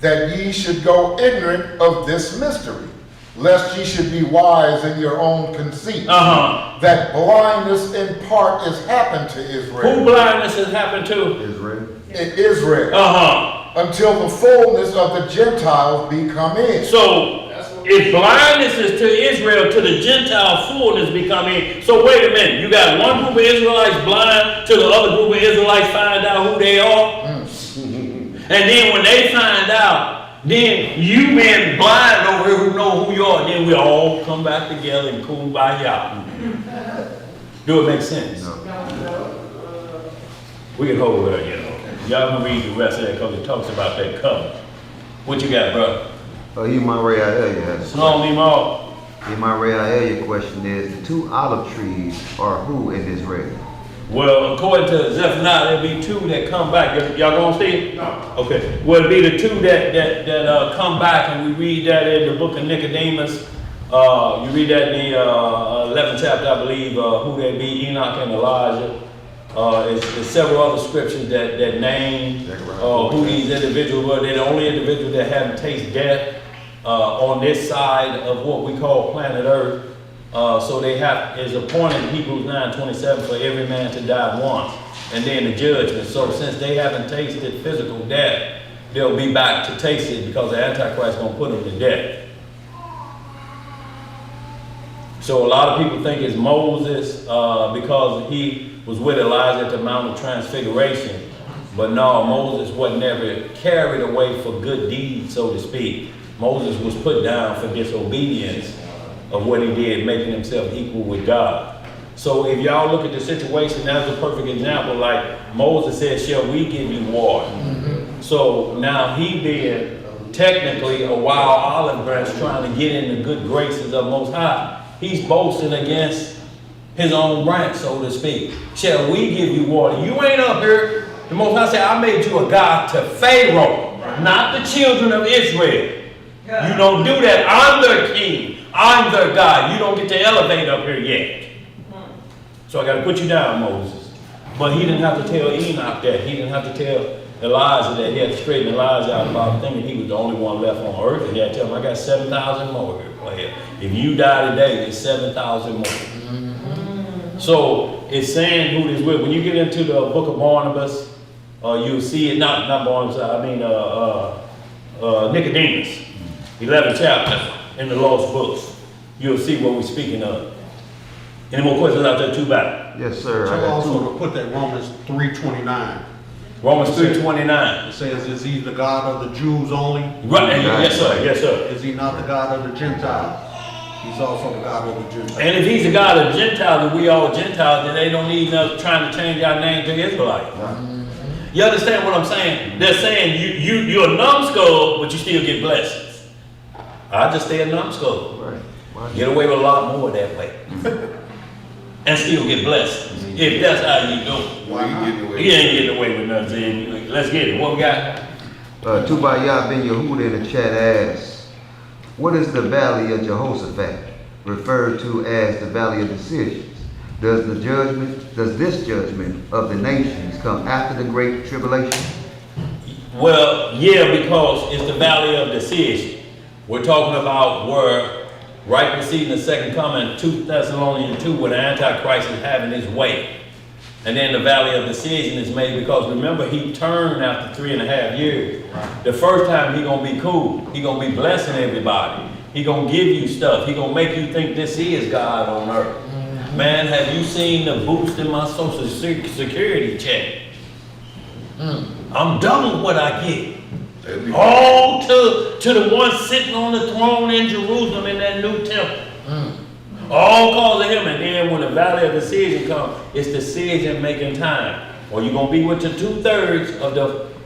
that ye should go ignorant of this mystery, lest ye should be wise in your own conceit. That blindness in part is happened to Israel. Who blindness has happened to? Israel. In Israel. Until the fullness of the Gentiles be come in. So, if blindness is to Israel, to the Gentile fullness become in. So wait a minute, you got one group of Israelites blind till the other group of Israelites find out who they are. And then when they find out, then you being blind over here who know who you are, then we all come back together and kumbaya. Do it make sense? No. We can hold it, you know. Y'all can read the rest of that because it talks about that covenant. What you got, bro? Your question is, the 2 olive trees are who in Israel? Well, according to Zephaniah, there'll be 2 that come back. Y'all gonna see? No. Okay. Well, it'll be the 2 that come back, and we read that in the book of Nicodemus. You read that in the 11th chapter, I believe, who they be, Enoch and Elijah. There's several other scriptures that name who these individuals were. They're the only individuals that haven't tasted death on this side of what we call planet Earth. So they have is appointed in Hebrews 9:27 for every man to die once, and then the judgment. So since they haven't tasted physical death, they'll be back to taste it because the Antichrist is going to put them to death. So a lot of people think it's Moses because he was with Elijah at the Mount of Transfiguration. But no, Moses wasn't ever carried away for good deeds, so to speak. Moses was put down for disobedience of what he did, making himself equal with God. So if y'all look at the situation, that's a perfect example. Like Moses said, shall we give you water? So now he being technically a wild olive branch trying to get in the good graces of Most High, he's boasting against his own branch, so to speak. Shall we give you water? You ain't up here. The Most High said, I made you a God to Pharaoh, not the children of Israel. You don't do that. I'm their king. I'm their God. You don't get to elevate up here yet. So I got to put you down, Moses. But he didn't have to tell Enoch that. He didn't have to tell Elijah that. He had to straighten Elijah out about thinking he was the only one left on earth. And he had to tell him, I got 7,000 more here, player. If you die today, there's 7,000 more. So it's saying who this with. When you get into the book of Barnabas, you'll see it, not Barnabas, I mean Nicodemus, 11th chapter in the lost books. You'll see what we're speaking of. Any more questions out there, too bad? Yes, sir. So also to put that Romans 3:29. Romans 3:29. It says, is he the God of the Jews only? Right, yes sir, yes sir. Is he not the God of the Gentiles? He's also the God of the Gentiles. And if he's the God of the Gentiles and we all Gentiles, then they don't need us trying to change our name to Israelite. You understand what I'm saying? They're saying you're a numbskull, but you still get blessings. I just stay a numbskull. Right. Get away with a lot more that way. And still get blessed. If that's how you do it. Why you getting away? He ain't getting away with nothing. Let's get it. What we got? Tubaya Ben Yehuda in the chat asks, what is the valley of Jehoshaphat referred to as the valley of decisions? Does this judgment of the nations come after the great tribulation? Well, yeah, because it's the valley of decision. We're talking about where, right preceding the second coming, 2 Thessalonians 2, where the Antichrist is having his way. And then the valley of decision is made because remember, he turned after 3.5 years. The first time he gonna be cool. He gonna be blessing everybody. He gonna give you stuff. He gonna make you think this is God on earth. Man, have you seen the boost in my social security check? I'm done with what I get. All to the one sitting on the throne in Jerusalem in that new temple. All cause of him. And then when the valley of decision comes, it's decision making time. Or you're gonna be with the 2/3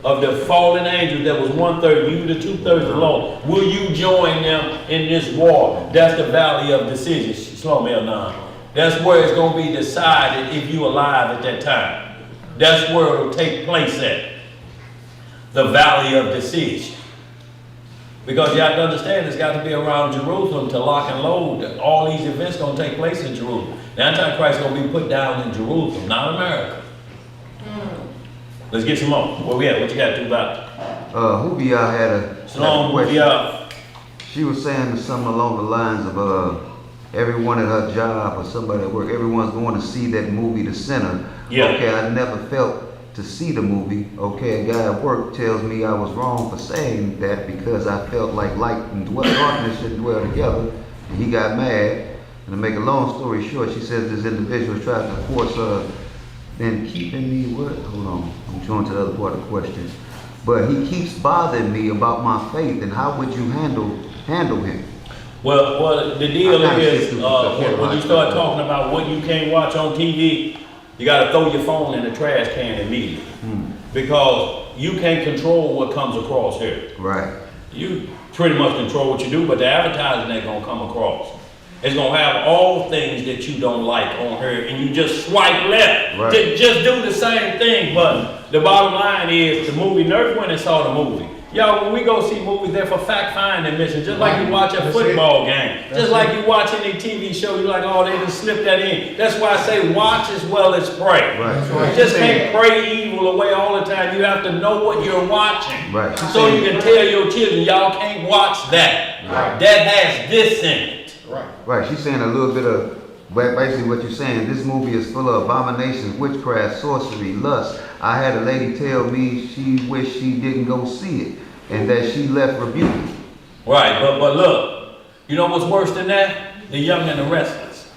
of the fallen angels. That was 1/3. You the 2/3 alone. Will you join them in this war? That's the valley of decision. Slow me now. That's where it's gonna be decided if you're alive at that time. That's where it'll take place at. The valley of decision. Because you have to understand it's got to be around Jerusalem to lock and load. All these events going to take place in Jerusalem. The Antichrist is going to be put down in Jerusalem, not America. Let's get some more. Where we at? What you got to do about it? Hubia had a question. She was saying something along the lines of everyone at her job or somebody at work, everyone's going to see that movie, The Sinner. Yeah. Okay, I never felt to see the movie. Okay, a guy at work tells me I was wrong for saying that because I felt like light and darkness shouldn't dwell together. And he got mad. And to make a long story short, she says this individual tried to force her, then keeping me what? Hold on, I'm going to the other part of the question. But he keeps bothering me about my faith, and how would you handle him? Well, the deal is when you start talking about what you can't watch on TV, you got to throw your phone in the trash can immediately. Because you can't control what comes across here. Right. You pretty much control what you do, but the advertising ain't going to come across. It's going to have all things that you don't like on here, and you just swipe left. Right. To just do the same thing. But the bottom line is the movie, Nerf went and saw the movie. Y'all, when we go see movies, they're for fact-finding mission, just like you watch a football game. Just like you watch any TV show, you're like, oh, they just slip that in. That's why I say watch as well as pray. Right. You just can't pray evil away all the time. You have to know what you're watching. Right. So you can tell your children, y'all can't watch that. Right. That has this in it. Right, she's saying a little bit of, basically what you're saying, this movie is full of abominations, witchcraft, sorcery, lust. I had a lady tell me she wished she didn't go see it, and that she left rebuked. Right, but look, you know what's worse than that? The Young and the Restless.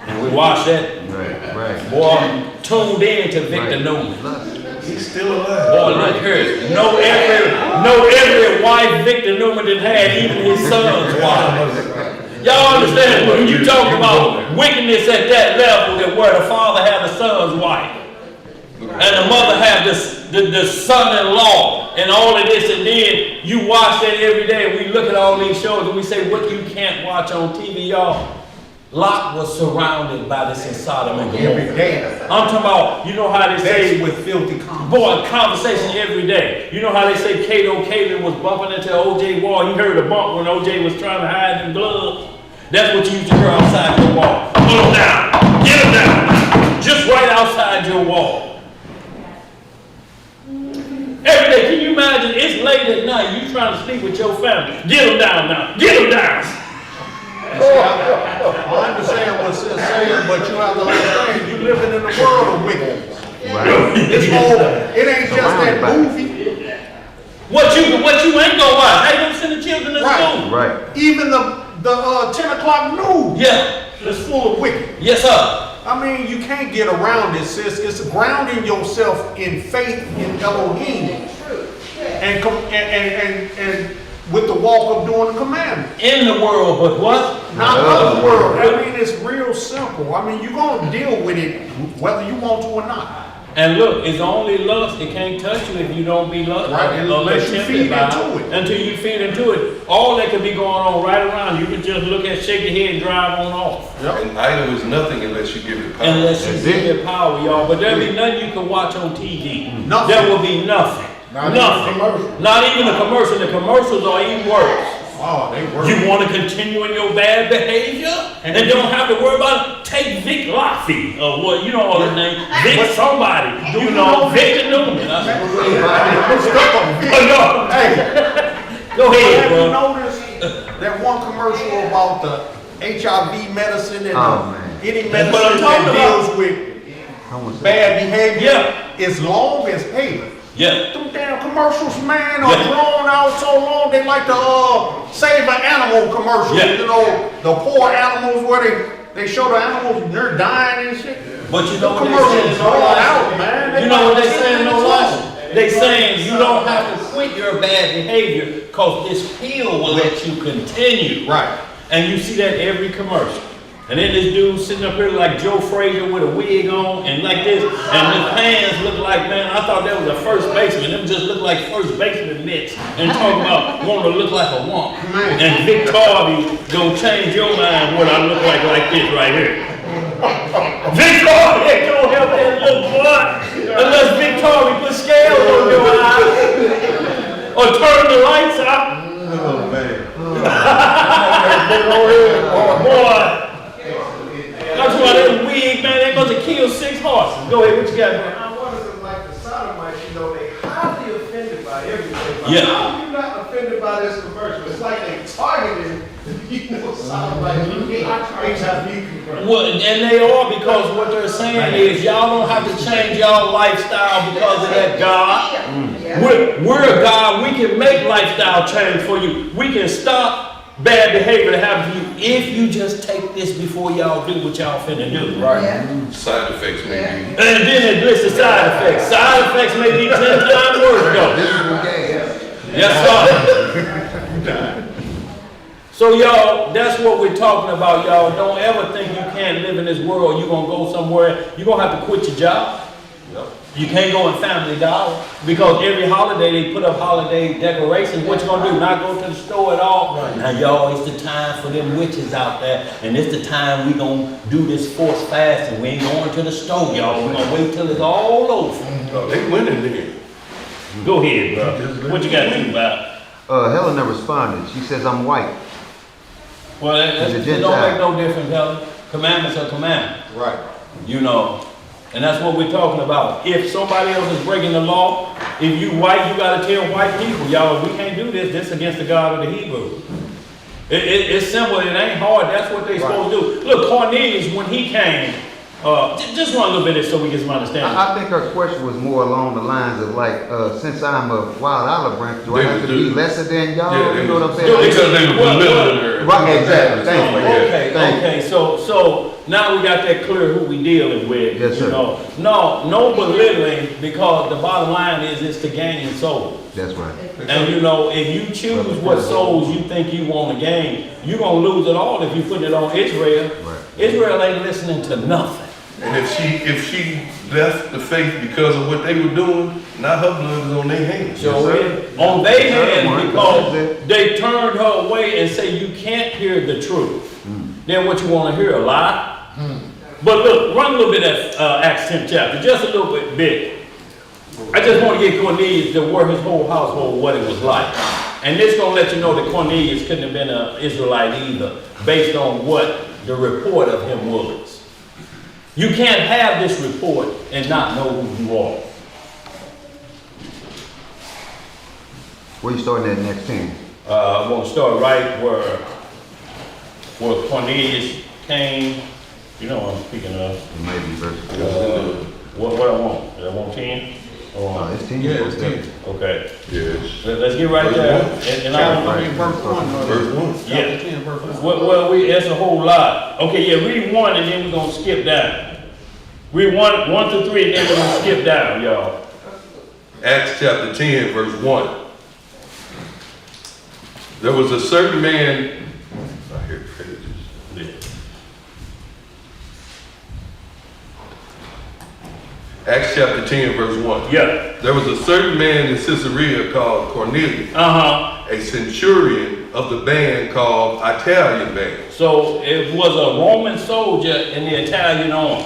And we watched that. Right. Boy, tuned in to Victor Newman. He's still alive. Boy, look here. Know every wife Victor Newman done had, even his son's wife. Y'all understand when you talk about wickedness at that level, that where the father had the son's wife, and the mother had the son-in-law, and all of this, and then you watch that every day. We look at all these shows and we say, what you can't watch on TV, y'all. Lot was surrounded by this in Sodom and Gomorrah. I'm talking about, you know how they say with filthy conversation. Boy, conversation every day. You know how they say Cato Caleb was bumping into OJ wall. You heard a bump when OJ was trying to hide in gloves. That's what you used to hear outside your wall. Pull him down. Get him down. Just right outside your wall. Every day, can you imagine? It's late at night. You trying to sleep with your family. Get him down now. Get him down. I understand what it's saying, but you have to understand, you living in the world of wickedness. Right. It's whole, it ain't just that movie. What you ain't gonna watch? How you gonna send the children to school? Right. Even the 10 o'clock news. Yeah. It's full of wicked. Yes, sir. I mean, you can't get around it, sis. It's grounding yourself in faith in Elohim. And with the walk of doing the commandments. In the world, but what? Not of the world. I mean, it's real simple. I mean, you're going to deal with it whether you want to or not. And look, it's only lust. It can't touch you if you don't be lust. Right, unless you feed into it. Until you feed into it. All that could be going on right around. You can just look at, shake your head and drive on off. Yep. An idol is nothing unless you give it power. Unless you give it power, y'all. But there'll be nothing you can watch on TV. Nothing. There will be nothing. Nothing. Not even a commercial. The commercials are even worse. Oh, they work. You want to continue in your bad behavior and don't have to worry about it? Take Vic Laffy or what, you know all his name. Vic somebody. You know, Victor Newman. Go ahead, Have bro. you noticed that one commercial about the HIV medicine and any medicine what I'm talking that about. deals with bad behavior? Yeah. As long as paid. Yeah. Them damn commercials, man, are drawn out so long. They like to save an animal commercial. Yeah. You know, the poor animals where they show the animals and they're dying and shit. But you know what commercials they saying? drawn out, man. You know what they like saying? 10 No minutes license. long. They saying you don't have to quit your bad behavior because this pill will let you continue. Right. And you see that every commercial. And then this dude sitting up here like Joe Frazier with a wig on and like this, and his pants look like, man, I thought that was a first baseman. Them just look like first baseman mitts. And talking about wanting to look like a woman. And Vic Harvey gonna change your mind what I look like this right here. Vic Harvey ain't gonna help that little boy unless Vic Harvey put scales on your eyes or turn the lights out. Oh, man. Boy. That's why that wig, man, they must have killed 6 horses. Go ahead, what you got, man? I wonder if like the Sodomites, you know, they highly offended by everything. Like, Yeah. how are you not offended by this commercial? It's like they targeted, you know, Sodomites, HIV commercial. Well, and they are, because what they're saying is y'all don't have to change y'all lifestyle because of that God. We're a God. We can make lifestyle change for you. We can stop bad behavior to happen to you if you just take this before y'all do what y'all finna do. Right. Side effects maybe. And then it lists the side effects. Side effects may be 10 times worse though. Yes, sir. So y'all, that's what we're talking about, y'all. Don't ever think you can't live in this world. You're gonna go somewhere. You're gonna have to quit your job. Yep. You can't go in Family Dollar because every holiday they put up holiday decorations. What you gonna do? Not go to the store at all? Right. Now y'all, it's the time for them witches out there, and it's the time we gonna do this forced fasting. We ain't going to the store, y'all. We're gonna wait till it's all over. Oh, they winning there. Go ahead, bro. What you got to think about? Helena responded. She says, I'm white. Well, it don't make no difference, Helen. Commandments are commandments. Right. You know. And that's what we're talking about. If somebody else is breaking the law, if you white, you gotta tell white people, y'all, we can't do this. This against the God of the Hebrews. It's simple. It ain't hard. That's what they supposed to do. Look, Cornelius, when he came, just run a little bit so we get some understanding. I think her question was more along the lines of like, since I'm a wild olive branch, do I have to be lesser than y'all? Yeah, you know what I'm saying? Because they were belittling her. Right, exactly. Thank you. Okay. So now we got that clear who we dealing with. Yes, sir. You know, no belittling, because the bottom line is it's to gain souls. That's right. And you know, if you choose what souls you think you want to gain, you're gonna lose it all if you put it on Israel. Right. Israel ain't listening to nothing. And if she left the faith because of what they were doing, now her blood is on their hands. So on their hands, because they turned her away and say you can't hear the truth. Then what you want to hear, a lie? But look, run a little bit of Acts 10th chapter, just a little bit. I just want to get Cornelius to work his whole household what it was like. And this gonna let you know that Cornelius couldn't have been an Israelite either, based on what the report of him was. You can't have this report and not know who you are. Where you starting at next 10? I'm gonna start right where Cornelius came. You know what I'm speaking of. Maybe verse 4. What I want? I want 10? It's 10. Yeah, it's 10. Okay. Yes. Let's get right there. And Verse 1. Verse 1. Yeah. 10, verse 1. Well, that's a whole lot. Okay, yeah, read 1 and then we're gonna skip down. Read 1 through 3 and then we're gonna skip down, y'all. Acts chapter 10, verse 1. There was a certain man, I hear pages. Yeah. Acts chapter 10, verse 1. Yeah. There was a certain man in Caesarea called Cornelius, a centurion of the band called Italian band. So it was a Roman soldier in the Italian army.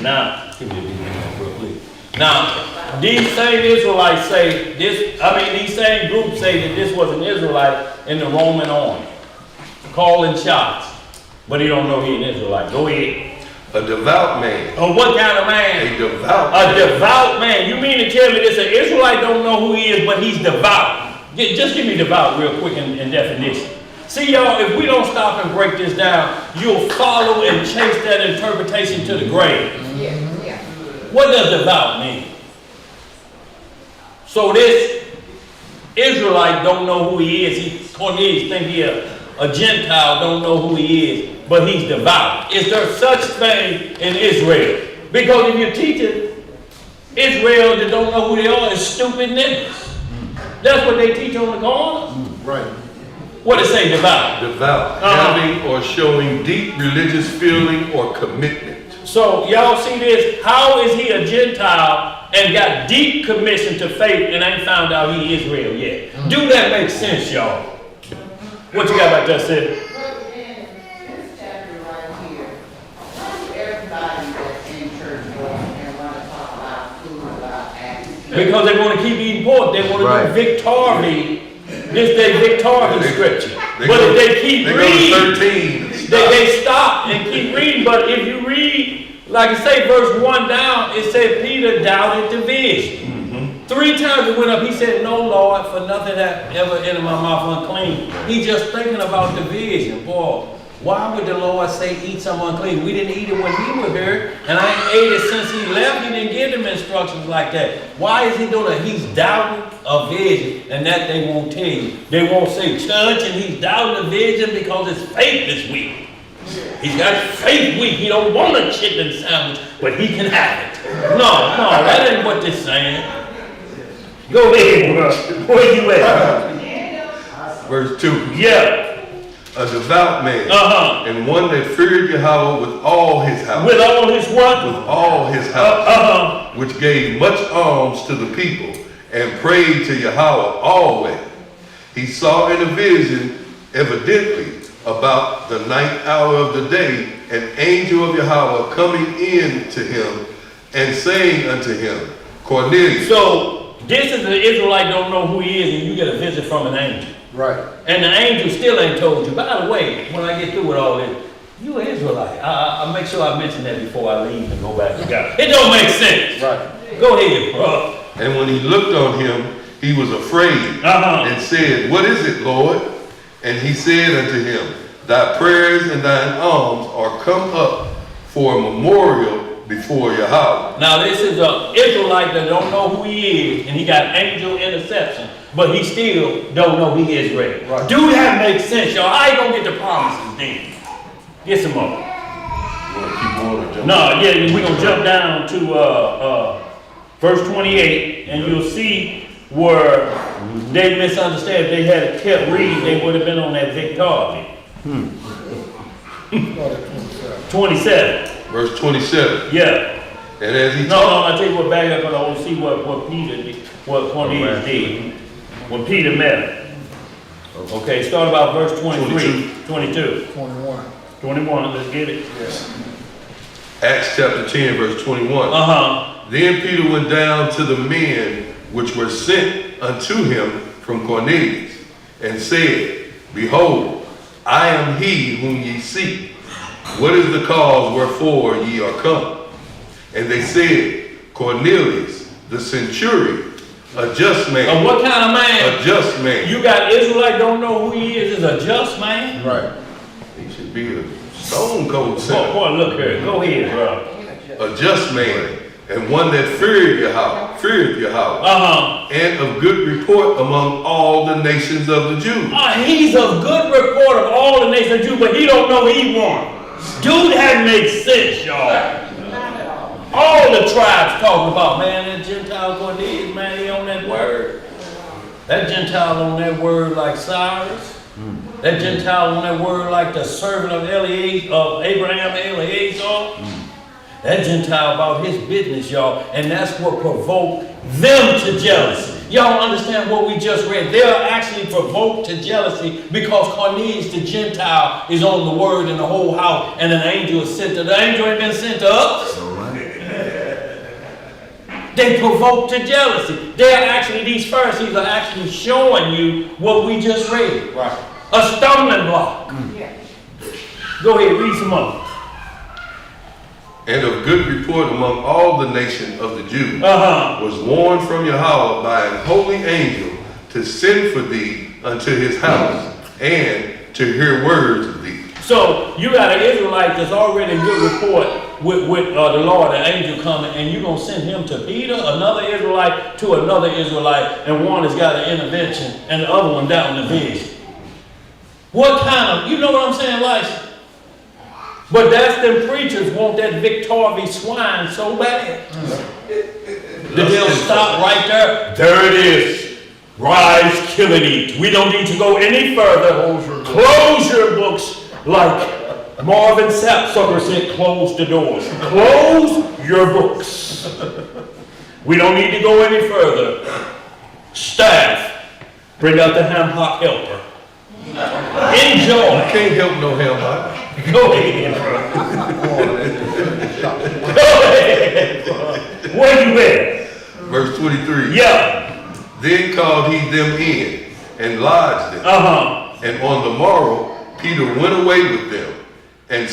Now, give me a big man real quick. Now, these same Israelites say this, these same groups say that this was an Israelite in the Roman army, calling shots. But he don't know he an Israelite. Go ahead. A devout man. Oh, what kind of man? A devout man. A devout man. You mean to tell me this an Israelite don't know who he is, but he's devout? Just give me devout real quick in definition. See, y'all, if we don't stop and break this down, you'll follow and chase that interpretation to the grave. Yeah. What does devout mean? So this Israelite don't know who he is. Cornelius think he a Gentile, don't know who he is, but he's devout. Is there such thing in Israel? Because if you're teaching Israel that don't know who they are is stupid niggas. That's what they teach on the corners. Right. What does it say, devout? Devout, having or showing deep religious feeling or commitment. So y'all see this? How is he a Gentile and got deep commission to faith and ain't found out he Israel yet? Do that make sense, y'all? What you got about that, Sid? But in this chapter right here, everybody that's in church and want to talk about food, about acts. Because they want to keep eating pork. They want to do Victory. This day Victory scripture. But if they keep reading, they stop and keep reading. But if you read, like I say, verse 1 down, it said Peter doubted the vision. 3 times it went up. He said, "No, Lord, for nothing that ever entered my mouth unclean." He just thinking about the vision. Boy, why would the Lord say eat something unclean? We didn't eat it when he was here, and I ain't ate it since he left. He didn't give them instructions like that. Why is he doing that? He's doubting a vision, and that they won't tell you. They won't say church, and he's doubting the vision because his faith is weak. He's got faith weak. He don't want a chicken sandwich, but he can have it. No, that ain't what they're saying. Go ahead, bro. Where you at? Verse 2. Yeah. A devout man. And one that feared Yahweh with all his house. With all his what? With all his house. Which gave much alms to the people and prayed to Yahweh always. He saw in a vision, evidently, about the 9th hour of the day, an angel of Yahweh coming in to him and saying unto him, Cornelius. So, this is the Israelite don't know who he is, and you get a visit from an angel. Right. And the angel still ain't told you. By the way, when I get through with all this, you an Israelite. I'll make sure I mention that before I leave and go back to God. It don't make sense. Right. Go ahead, bro. And when he looked on him, he was afraid and said, What is it, Lord? And he said unto him, Thy prayers and thine alms are come up for a memorial before Yahweh. Now this is an Israelite that don't know who he is, and he got angel interception, but he still don't know he is Israel. Right. Do that make sense, y'all? How you gonna get the promises then? Get some more. You want to keep going or jump? No, yeah, we're gonna jump down to verse 28, and you'll see where they misunderstand. If they had kept reading, they would have been on that victory. 27. Verse 27. Yeah. And as he I tell you what, back up and I want to see what Peter did, what Cornelius did when Peter met him. Okay, start about verse 23, 22. 21, let's get it. Yes. Acts chapter 10, verse 21. Then Peter went down to the men which were sent unto him from Cornelius, and said, Behold, I am he whom ye seek. What is the cause wherefore ye are come? And they said, Cornelius, the centurion, a just man. What kind of man? A just man. You got Israelite don't know who he is a just man? Right. He should be a stone cold sinner. Boy, look here. Go ahead, bro. A just man, and one that feared Yahweh, and of good report among all the nations of the Jews. He's of good report of all the nations of the Jews, but he don't know he won. Dude, that makes sense, y'all. All the tribes talking about, man, that Gentile Cornelius, man, he on that word. That Gentile on that word like Cyrus. That Gentile on that word like the servant of Abraham, Eleazar. That Gentile about his business, y'all, and that's what provoked them to jealousy. Y'all understand what we just read? They are actually provoked to jealousy because Cornelius the Gentile is on the word in the whole house, and an angel is sent to the angel ain't been sent to us. They provoke to jealousy. They're actually, these Pharisees are actually showing you what we just read. Right. A stumbling block. Yeah. Go ahead, read some more. And of good report among all the nation of the Jews, was warned from Yahweh by an holy angel to send for thee unto his house, and to hear words of thee. So you got an Israelite that's already in good report with the Lord, an angel coming, and you're going to send him to Peter, another Israelite, to another Israelite, and one has got an intervention, and the other one down the vision. What kind of, you know what I'm saying, Lysa? But that's them preachers want that Victorvy swine so bad. That they'll stop right there. There it is. Rise, kill and eat. We don't need to go any further. Close your books like Marvin Sapsucker said, close the doors. Close your books. We don't need to go any further. Staff, bring out the ham hock helper. Enjoy. You can't help no ham hock. Go ahead, bro. Go ahead, bro. Where you at? Verse 23. Yeah. Then called he them in and lodged them. And on the morrow, Peter went away with them, and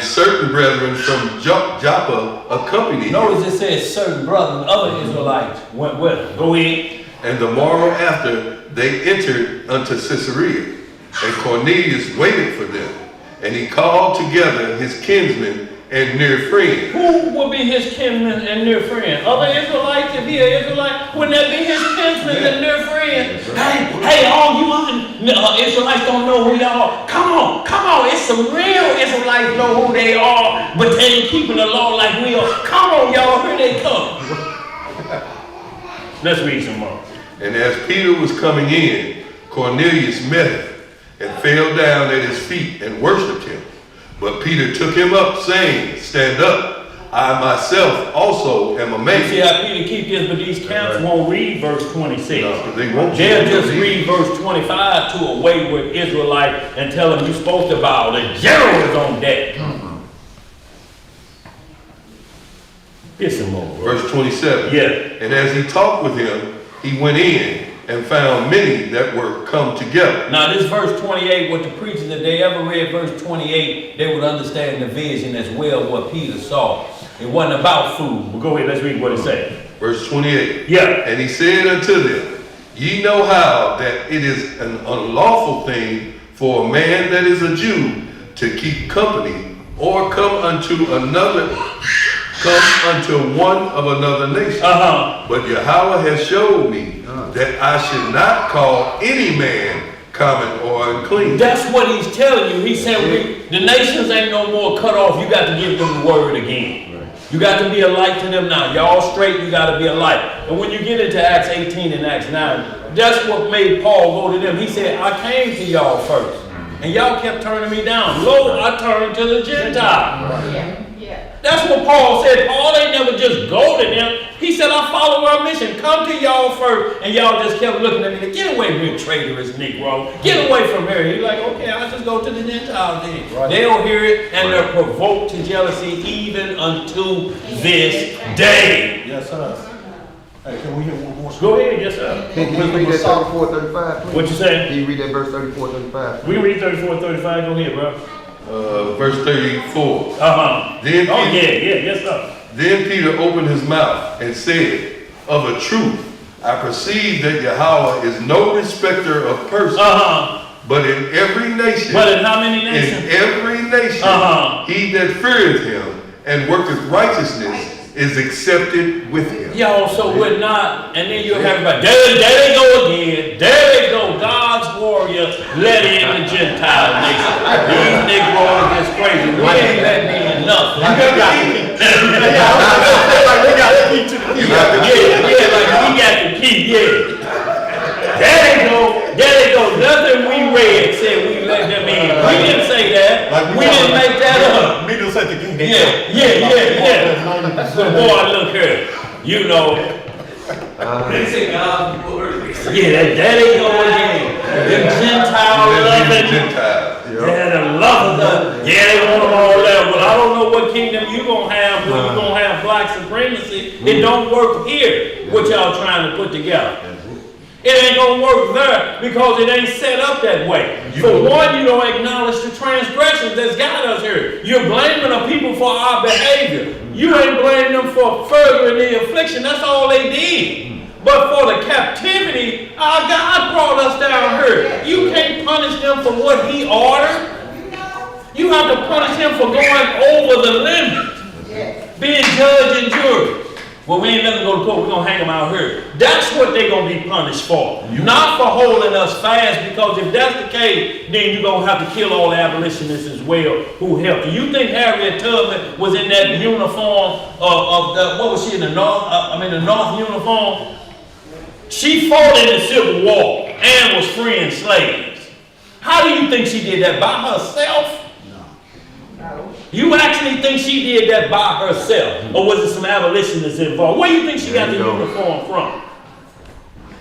certain brethren from Joppa accompanied him. Notice it says certain brethren, other Israelites went with them. Go ahead. And the morrow after, they entered unto Caesarea, and Cornelius waited for them. And he called together his kinsmen and near friends. Who would be his kinsmen and near friend? Other Israelites, if he an Israelite, wouldn't that be his kinsmen and near friend? Hey, all you other Israelites don't know who y'all are. Come on. It's some real Israelites know who they are, but they ain't keeping the law like we are. Come on, y'all, here they come. Let's read some more. And as Peter was coming in, Cornelius met him, and fell down at his feet and worshipped him. But Peter took him up, saying, stand up, I myself also am a man. You see how Peter keep this, but these camps won't read verse 26. No, they won't. They'll just read verse 25 to a wayward Israelite and tell them you're supposed to bow. The general is on deck. Get some more. Verse 27. Yeah. And as he talked with him, he went in and found many that were come together. Now this verse 28, what the preachers, if they ever read verse 28, they would understand the vision as well what Peter saw. It wasn't about food. But go ahead, let's read what it said. Verse 28. Yeah. And he said unto them, ye know how that it is an unlawful thing for a man that is a Jew to keep company or come unto one of another nation. But Yahweh has showed me that I should not call any man common or unclean. That's what he's telling you. He said the nations ain't no more cut off. You got to give them the word again. You got to be a light to them now. Y'all straight, you got to be a light. And when you get into Acts 18 and Acts 9, that's what made Paul go to them. He said, I came to y'all first. And y'all kept turning me down. Lo, I turned to the Gentile. That's what Paul said. Paul ain't never just go to them. He said, I follow our mission. Come to y'all first. And y'all just kept looking at me like, get away from here, traitorous Negro. Get away from here. He's like, okay, I'll just go to the Gentiles then. Right. They'll hear it and they're provoked to jealousy even unto this day. Yes, sir. Hey, can we hear one more? Go ahead, yes, sir. Can you read that 34, 35, please? What you say? Can you read that verse 34, 35? We can read 34, 35. Go ahead, bro. Verse 34. Then yes, sir. Then Peter opened his mouth and said, of a truth, I perceive that Yahweh is no respecter of persons, but in every nation. But in how many nations? In every nation, he that feareth him and worketh righteousness is accepted with him. Y'all, so we're not, and then you'll have everybody, there they go again. There they go, God's warrior, let in the Gentile nation. These Negroes is crazy. We ain't letting in nothing. You got to keep. We got to keep, yeah. There they go. Nothing we read said we let them in. We didn't say that. We didn't make that up. Me just at the king. Yeah. But boy, look here. You know. They say God be worthy. Yeah, that ain't go again. Them Gentile loving. Yeah, the love of the. Yeah, they want them all there. But I don't know what kingdom you gonna have when you gonna have black supremacy. It don't work here. What y'all trying to put together. It ain't gonna work there because it ain't set up that way. For one, you don't acknowledge the transgressions that's got us here. You're blaming the people for our behavior. You ain't blaming them for furthering the affliction. That's all they did. But for the captivity, our God brought us down here. You can't punish them for what he ordered. You have to punish him for going over the limit. Being judge and jury. Well, we ain't letting them go to court. We're going to hang them out here. That's what they're going to be punished for. Not for holding us fast, because if that's the case, then you're going to have to kill all the abolitionists as well who helped you. You think Harriet Tubman was in that uniform of the, what was she in the North? The North uniform? She fought in the Civil War and was freeing slaves. How do you think she did that? By herself? You actually think she did that by herself? Or was it some abolitionists involved? Where do you think she got the uniform from?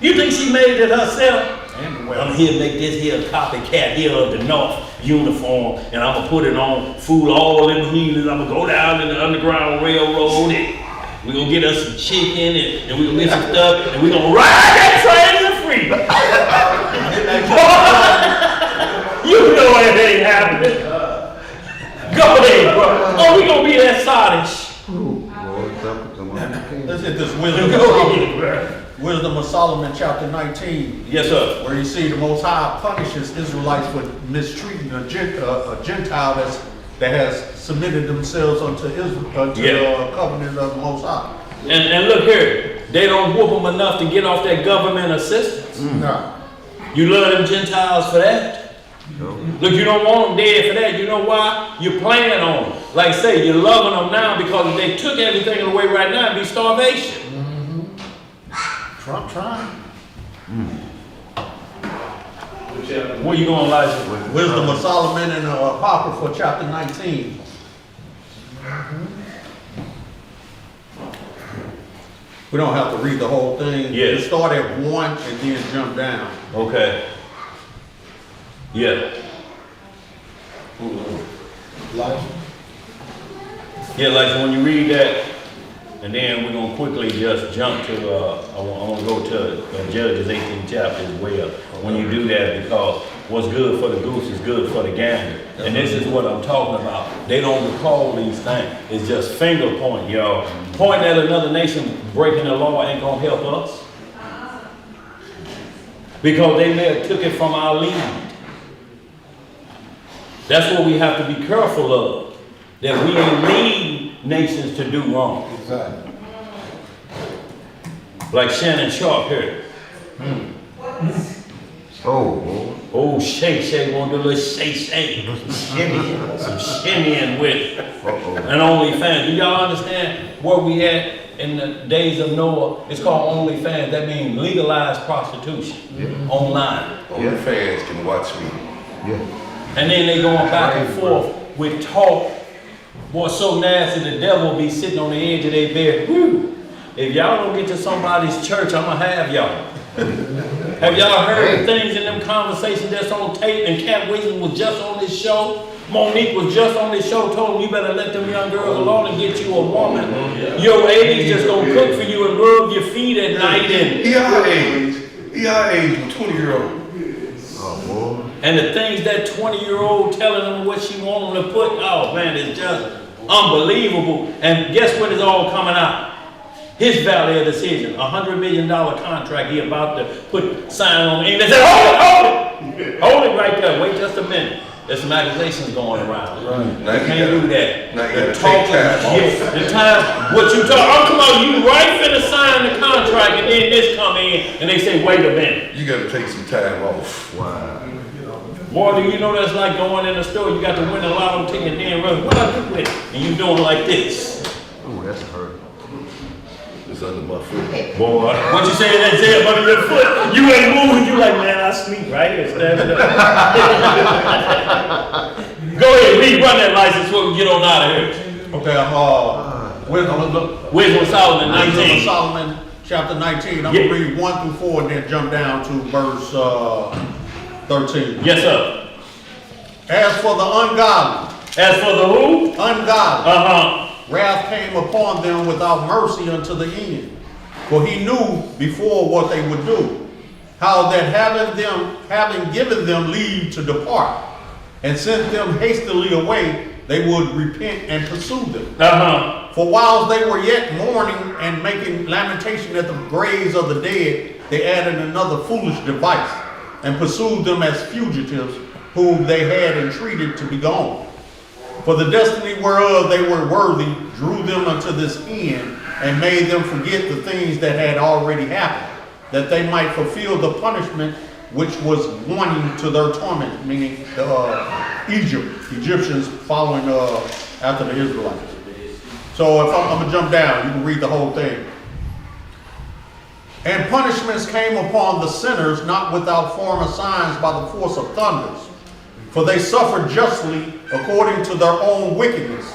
You think she made it herself? I'm here to make this here copycat here of the North uniform, and I'm going to put it on, fool all them heathens. I'm going to go down in the Underground Railroad, and we're going to get us some chicken, and we're going to get some stuff, and we're going to ride that train to freedom. You know it ain't happening. Go ahead, bro. Oh, we gonna be that sottish. Let's hit this Wisdom of Solomon, chapter 19. Yes, sir. Where you see the Most High punishes Israelites for mistreating a Gentile that has submitted themselves unto the covenant of the Most High. And look here, they don't whoop them enough to get off that government assistance. No. You love them Gentiles for that? No. Look, you don't want them dead for that. You know why? You're playing on them. Like say, you're loving them now because if they took everything away right now, it'd be starvation. Trump trying. Where you going, Elijah? Wisdom of Solomon and Apocrypha, chapter 19. We don't have to read the whole thing. Yes. Just start at 1 and then jump down. Okay. Yeah. Yeah, like when you read that, and then we're going to quickly just jump to, I want to go to Judges 18th chapter as well. When you do that, because what's good for the goose is good for the gander. And this is what I'm talking about. They don't recall these things. It's just finger point, y'all. Pointing at another nation breaking the law ain't going to help us. Because they may have took it from our lead. That's what we have to be careful of. That we ain't lead nations to do wrong. Exactly. Like Shannon Sharp here. Oh, Shay want to do a little Shay. Some shimmying with an OnlyFans. Do y'all understand where we at in the days of Noah? It's called OnlyFans. That means legalized prostitution online. OnlyFans can watch me. Yeah. And then they going back and forth with talk. Boy, so nasty, the devil be sitting on the edge of their bed. Woo. If y'all don't get to somebody's church, I'm going to have y'all. Have y'all heard things in them conversations that's on tape? And Cat Williams was just on this show. Monique was just on this show, told him you better let them young girls alone and get you a woman. Your age just going to cook for you and rub your feet at night. And He our age with 20-year-old. And the things that 20-year-old telling them what she want them to put, oh man, it's just unbelievable. And guess what is all coming out? His value of decision, $100 million contract he about to sign on. And they said, hold it right there. Wait just a minute. There's some accusations going around. Right. You can't do that. Now you gotta take time. The time, what you talk, oh come on, you right finna sign the contract and then this come in and they say, wait a minute. You gotta take some time off. Wow. Boy, do you know that's like going in the store, you got to win a lotto ticket and then run, what I do with it? And you doing like this. Oh, that's hurt. It's under my foot. Boy, what you saying that Zeb under your foot? You ain't moving, you like, man, I sleep right here, standing up. Go ahead, read, run that license so we can get on out of here. Okay, Wisdom Wisdom of Solomon Wisdom of 19. Solomon, chapter 19. I'm going to read 1 through 4 and then jump down to verse 13. Yes, sir. As for the ungodly. As for the who? Ungodly. Wrath came upon them without mercy unto the end. For he knew before what they would do, how that having given them leave to depart, and sent them hastily away, they would repent and pursue them. For while they were yet mourning and making lamentation at the graves of the dead, they added another foolish device, and pursued them as fugitives, whom they had entreated to be gone. For the destiny whereof they were worthy drew them unto this end, and made them forget the things that had already happened, that they might fulfill the punishment which was warning to their torment, meaning Egyptians following after the Israelites. So if I'm going to jump down, you can read the whole thing. And punishments came upon the sinners, not without form of signs by the force of thunders. For they suffered justly according to their own wickedness,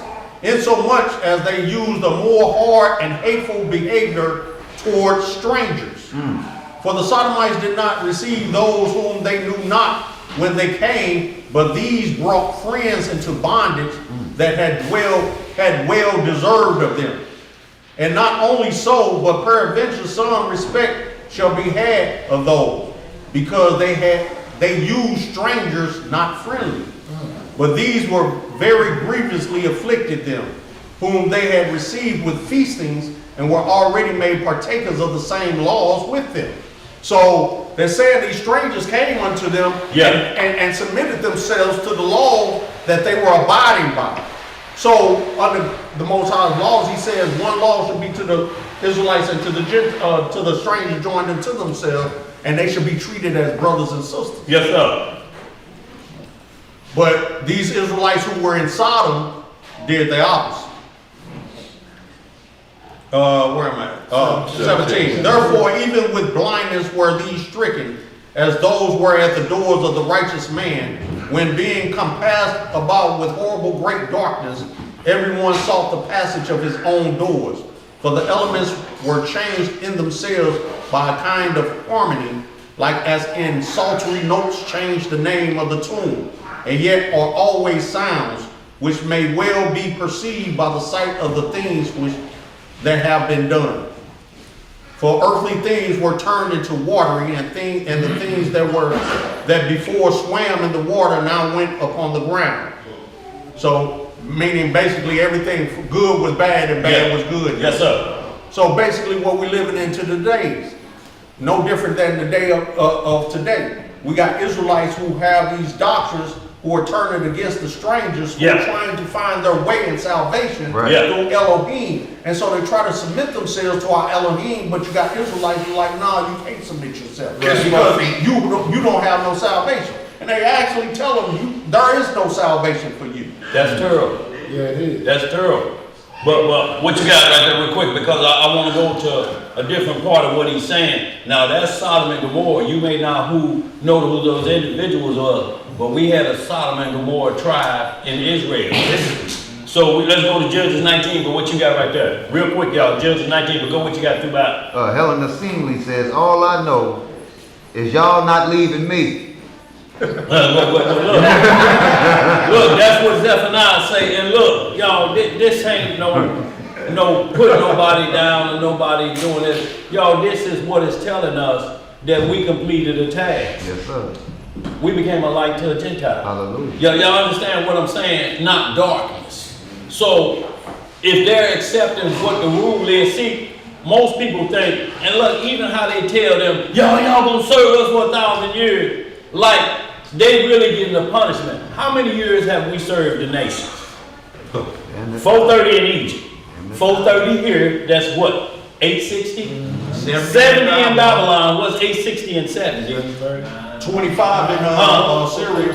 insomuch as they used a more hard and hateful behavior toward strangers. For the Sodomites did not receive those whom they knew not when they came, but these brought friends into bondage that had well deserved of them. And not only so, but peradventure some respect shall be had of those, because they used strangers not friendly. But these were very grievously afflicted them, whom they had received with feastings, and were already made partakers of the same laws with them. So they're saying these strangers came unto them and submitted themselves to the law that they were abiding by. So under the Most High's laws, he says one law should be to the Israelites and to the strangers joined unto themselves, and they should be treated as brothers and sisters. Yes, sir. But these Israelites who were in Sodom did the opposite. Where am I? 17. Therefore, even with blindness were these stricken, as those were at the doors of the righteous man, when being compassed about with horrible great darkness, everyone sought the passage of his own doors. For the elements were changed in themselves by a kind of harmony, like as in psaltery notes change the name of the tune, and yet are always sounds, which may well be perceived by the sight of the things which that have been done. For earthly things were turned into watery, and the things that before swam in the water now went upon the ground. So meaning basically everything good was bad and bad was good. Yes, sir. So basically what we're living into today, no different than the day of today. We got Israelites who have these doctrines who are turning against the strangers, who are trying to find their way in salvation through Elohim. And so they try to submit themselves to our Elohim, but you got Israelites who are like, nah, you can't submit yourself. Because you don't have no salvation. And they actually tell them, there is no salvation for you. That's terrible. Yeah, it is. That's terrible. But what you got right there real quick, because I want to go to a different part of what he's saying. Now that's Sodom and Gomorrah. You may not know who those individuals are, but we had a Sodom and Gomorrah tribe in Israel. So let's go to Judges 19, but what you got right there? Real quick, y'all, Judges 19, but go what you got through about. Helen Assembly says, all I know is y'all not leaving me. Look, that's what Zephaniah say. And look, y'all, this ain't no putting nobody down or nobody doing this. Y'all, this is what it's telling us, that we completed a task. Yes, sir. We became a light to the Gentiles. Hallelujah. Y'all understand what I'm saying? Not darkness. So if they're accepting what the rule is, see, most people think, and look, even how they tell them, y'all gonna serve us for 1,000 years, like they really getting the punishment. How many years have we served the nations? 430 in Egypt. 430 here, that's what? 860? 70 in Babylon. What's 860 and 70? 25 in Syria.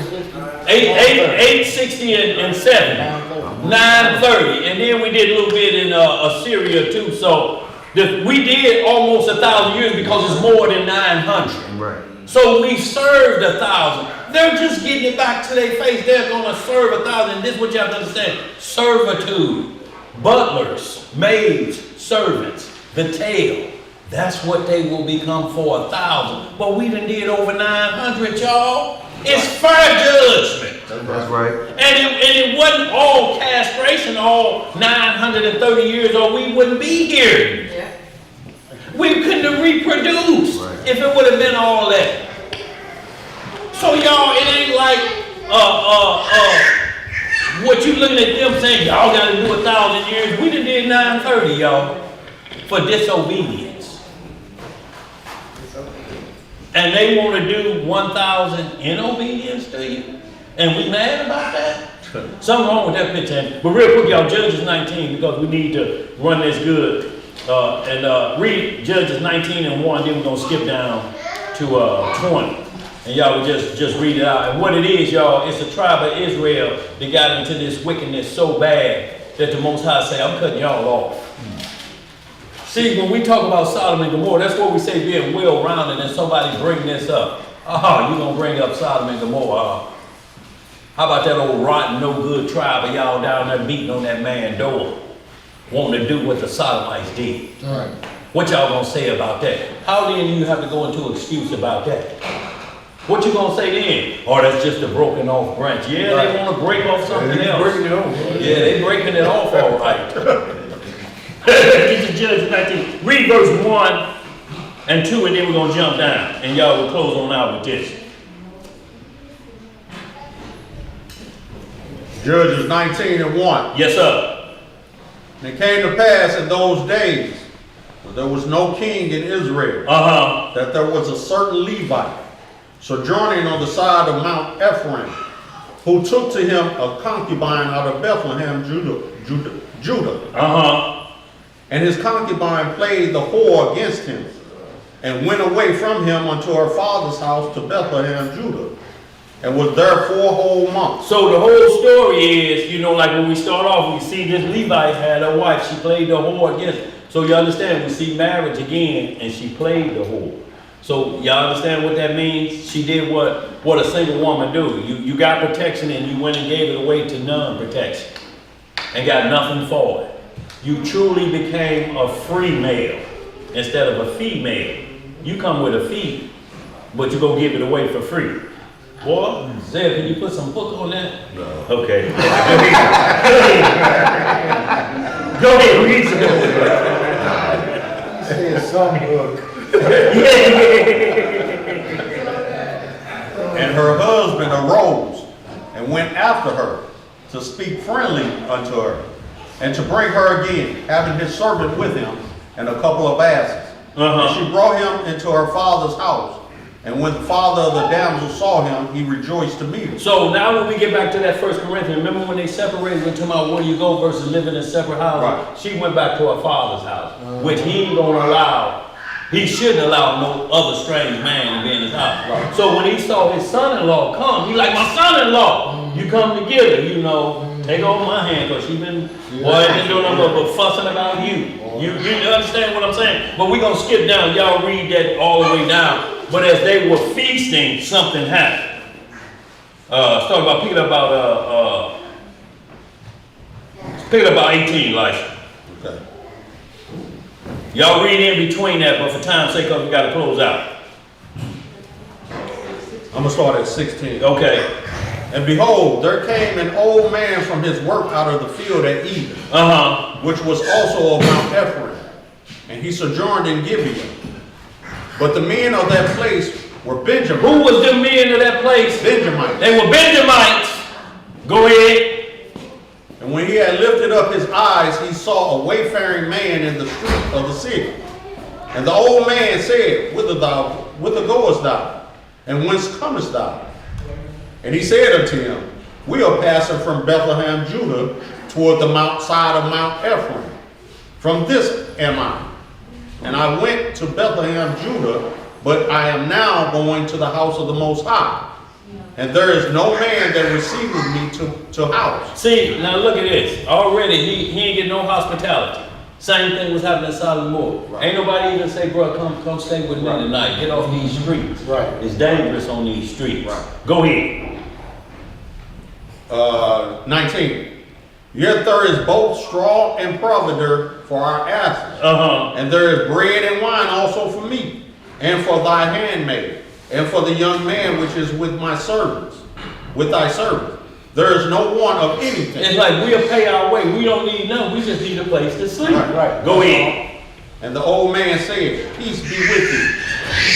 860 and 70. 930. And then we did a little bit in Assyria too. So we did almost 1,000 years because it's more than 900. Right. So we served 1,000. They're just getting it back to their face. They're going to serve 1,000. This is what you have to understand. Servitude. butlers, maids, servants, the tail. That's what they will become for 1,000. But we done did over 900, y'all. It's fair judgment. That's right. And it wasn't all castration, all 930 years old. We wouldn't be here. Yeah. We couldn't have reproduced if it would have been all that. So y'all, it ain't like what you looking at them saying, y'all gotta do 1,000 years. We done did 930, y'all, for disobedience. And they want to do 1,000 in obedience to you? And we mad about that? Something wrong with that picture. But real quick, y'all, Judges 19, because we need to run this good. And read Judges 19 and 1, then we're going to skip down to 20. And y'all will just read it out. And what it is, y'all, it's the tribe of Israel that got into this wickedness so bad that the Most High say, I'm cutting y'all off. See, when we talk about Sodom and Gomorrah, that's what we say being well-rounded, and somebody bring this up. Oh, you gonna bring up Sodom and Gomorrah. How about that old rotten, no good tribe of y'all down there beating on that man's door, wanting to do what the Sodomites did? Right. What y'all gonna say about that? How then you have to go into excuse about that? What you gonna say then? Oh, that's just a broken off branch. Yeah, Right. they wanna break off something else. Breaking it off. Yeah, they breaking it off all right. This is Judges 19. Read verse 1 and 2, and then we're going to jump down. And y'all will close on out with this. Judges 19 and 1. Yes, sir. And it came to pass in those days, when there was no king in Israel, that there was a certain Levite sojourning on the side of Mount Ephraim, who took to him a concubine out of Bethlehem, Judah. And his concubine played the whore against him, and went away from him unto her father's house to Bethlehem, Judah, and was there 4 whole months. So the whole story is, you know, like when we start off, we see this Levite had a wife. She played the whore against him. So you understand, we see marriage again, and she played the whore. So y'all understand what that means? She did what a single woman do. You got protection, and you went and gave it away to non-protection, and got nothing for it. You truly became a free male instead of a female. You come with a fee, but you go give it away for free. Boy, Zeb, can you put some book on that? No. Okay. Go ahead, read some book. You said some book. And her husband arose and went after her to speak friendly unto her, and to bring her again, having his servant with him and a couple of asses. And she brought him into her father's house. And when the father of the damsel saw him, he rejoiced to meet him. So now when we get back to that 1 Corinthians, remember when they separated, we're talking about where you go versus living in separate houses? Right. She went back to her father's house, which he ain't gonna allow. He shouldn't allow no other strange man to be in his house. Right. So when he saw his son-in-law come, he like, my son-in-law, you come together, you know, take off my hand, because she been, boy, been doing nothing but fussing about you. You understand what I'm saying? But we're going to skip down. Y'all read that all the way down. But as they were feasting, something happened. Start about picking up about 18, Elisha. Okay. Y'all read in between that, but for time's sake, we got to close out. I'm going to start at 16. Okay. And behold, there came an old man from his work out of the field at Eden, which was also of Mount Ephraim, and he sojourned in Gibeon. But the men of that place were Benjamites. Who was the men of that place? Benjamites. They were Benjamites. Go ahead. And when he had lifted up his eyes, he saw a wayfaring man in the street of the city. And the old man said, Whither goest thou? And whence comest thou? And he said unto him, We are passing from Bethlehem, Judah, toward the side of Mount Ephraim. From this am I. And I went to Bethlehem, Judah, but I am now going to the house of the Most High. And there is no man that receiveth me to house. See, now look at this. Already, he ain't getting no hospitality. Same thing was happening in Sodom and Gomorrah. Right. Ain't nobody even say, bro, come stay with me tonight. Get off these streets. Right. It's dangerous on these streets. Right. Go ahead. 19. Yet there is both straw and provender for our asses. And there is bread and wine also for me, and for thy handmaid, and for the young man which is with my servants, with thy servants. There is no want of anything. It's like we'll pay our way. We don't need nothing. We just need a place to sleep. Right. Go ahead. And the old man said, peace be with thee.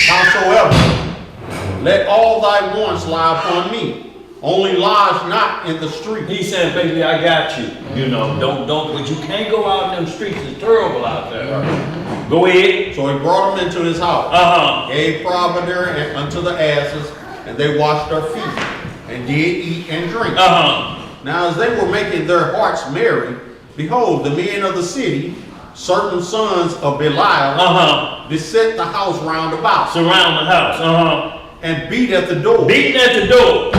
Howsoever, let all thy wants lie upon me. Only lodge not in the street. He said, basically, I got you. You know, don't, but you can't go out in them streets. It's terrible out there. Right. Go ahead. So he brought them into his house. Gave provender unto the asses, and they washed their feet, and did eat and drink. Now as they were making their hearts merry, behold, the men of the city, certain sons of Belial, beset the house round about. Surround the house. And beat at the door. Beating at the door.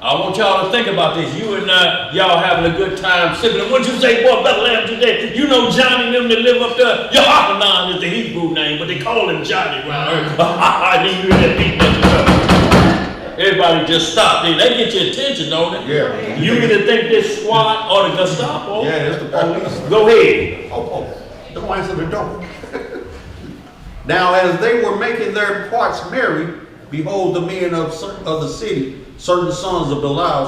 I want y'all to think about this. You and y'all having a good time sipping. What'd you say, boy, Bethlehem today? You know Johnny and them that live up there? Yohanan is the Hebrew name, but they call him Johnny around here. I knew you that beating at the door. Everybody just stop. They get your attention, don't they? Yeah. You either think this SWAT or the Gestapo. Yeah, it's the police. Go ahead. Oh, don't answer the door. Now as they were making their hearts merry, behold, the men of the city, certain sons of Belial,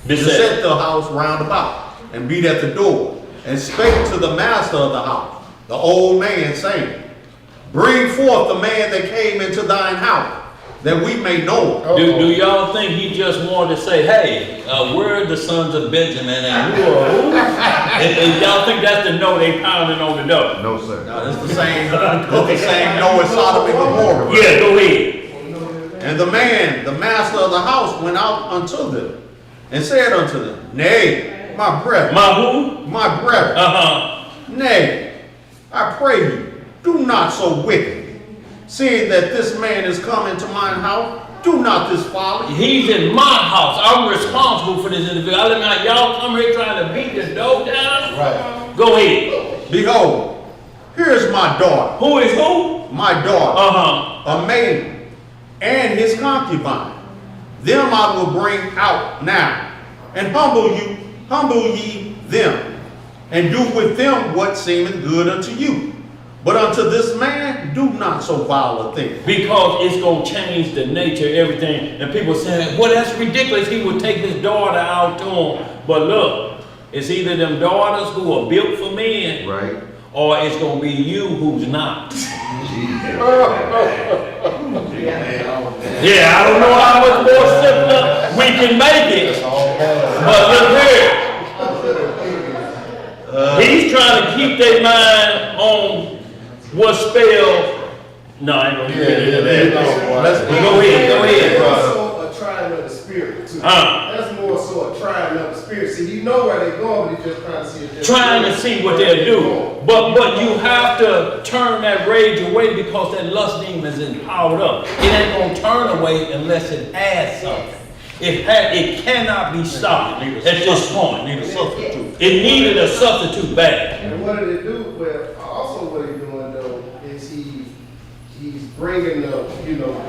beset the house round about, and beat at the door, and spake to the master of the house, the old man, saying, bring forth the man that came into thine house, that we may know him. Do y'all think he just wanted to say, hey, we're the sons of Benjamin and you are who? and y'all think that's the no they pounding on the door? No, sir. No, it's the same no as Sodom and Gomorrah. Yeah, go ahead. And the man, the master of the house, went out unto them, and said unto them, nay, my brethren. My who? My brethren. Nay, I pray you, do not so wicked. Seeing that this man is come into mine house, do not this folly. He's in my house. I'm responsible for this individual. I let me y'all come here trying to beat the door down. Right. Go ahead. Behold, here's my daughter. Who is who? My daughter. A maiden, and his concubine. Them I will bring out now, and humble ye them, and do with them what seemeth good unto you. But unto this man, do not so vile a thing. Because it's going to change the nature of everything. And people saying, well, that's ridiculous. He would take his daughter out to him. But look, it's either them daughters who are built for men, Right. or it's going to be you who's not. Yeah, I don't know how much more simpler we can make it. But look here. He's trying to keep their mind on what spell. No, I ain't gonna get into that. Go ahead. That's more so a trying of the spirit too. That's more so a trying of the spirit. See, you know where they're going, but you're just trying to see if they're Trying to see what they'll do. But you have to turn that rage away because that lust demon is empowered up. It ain't gonna turn away unless it has something. It cannot be stopped at this point. Need a substitute. It needed a substitute bag. And what did it do? Well, also what he's doing though is he's bringing the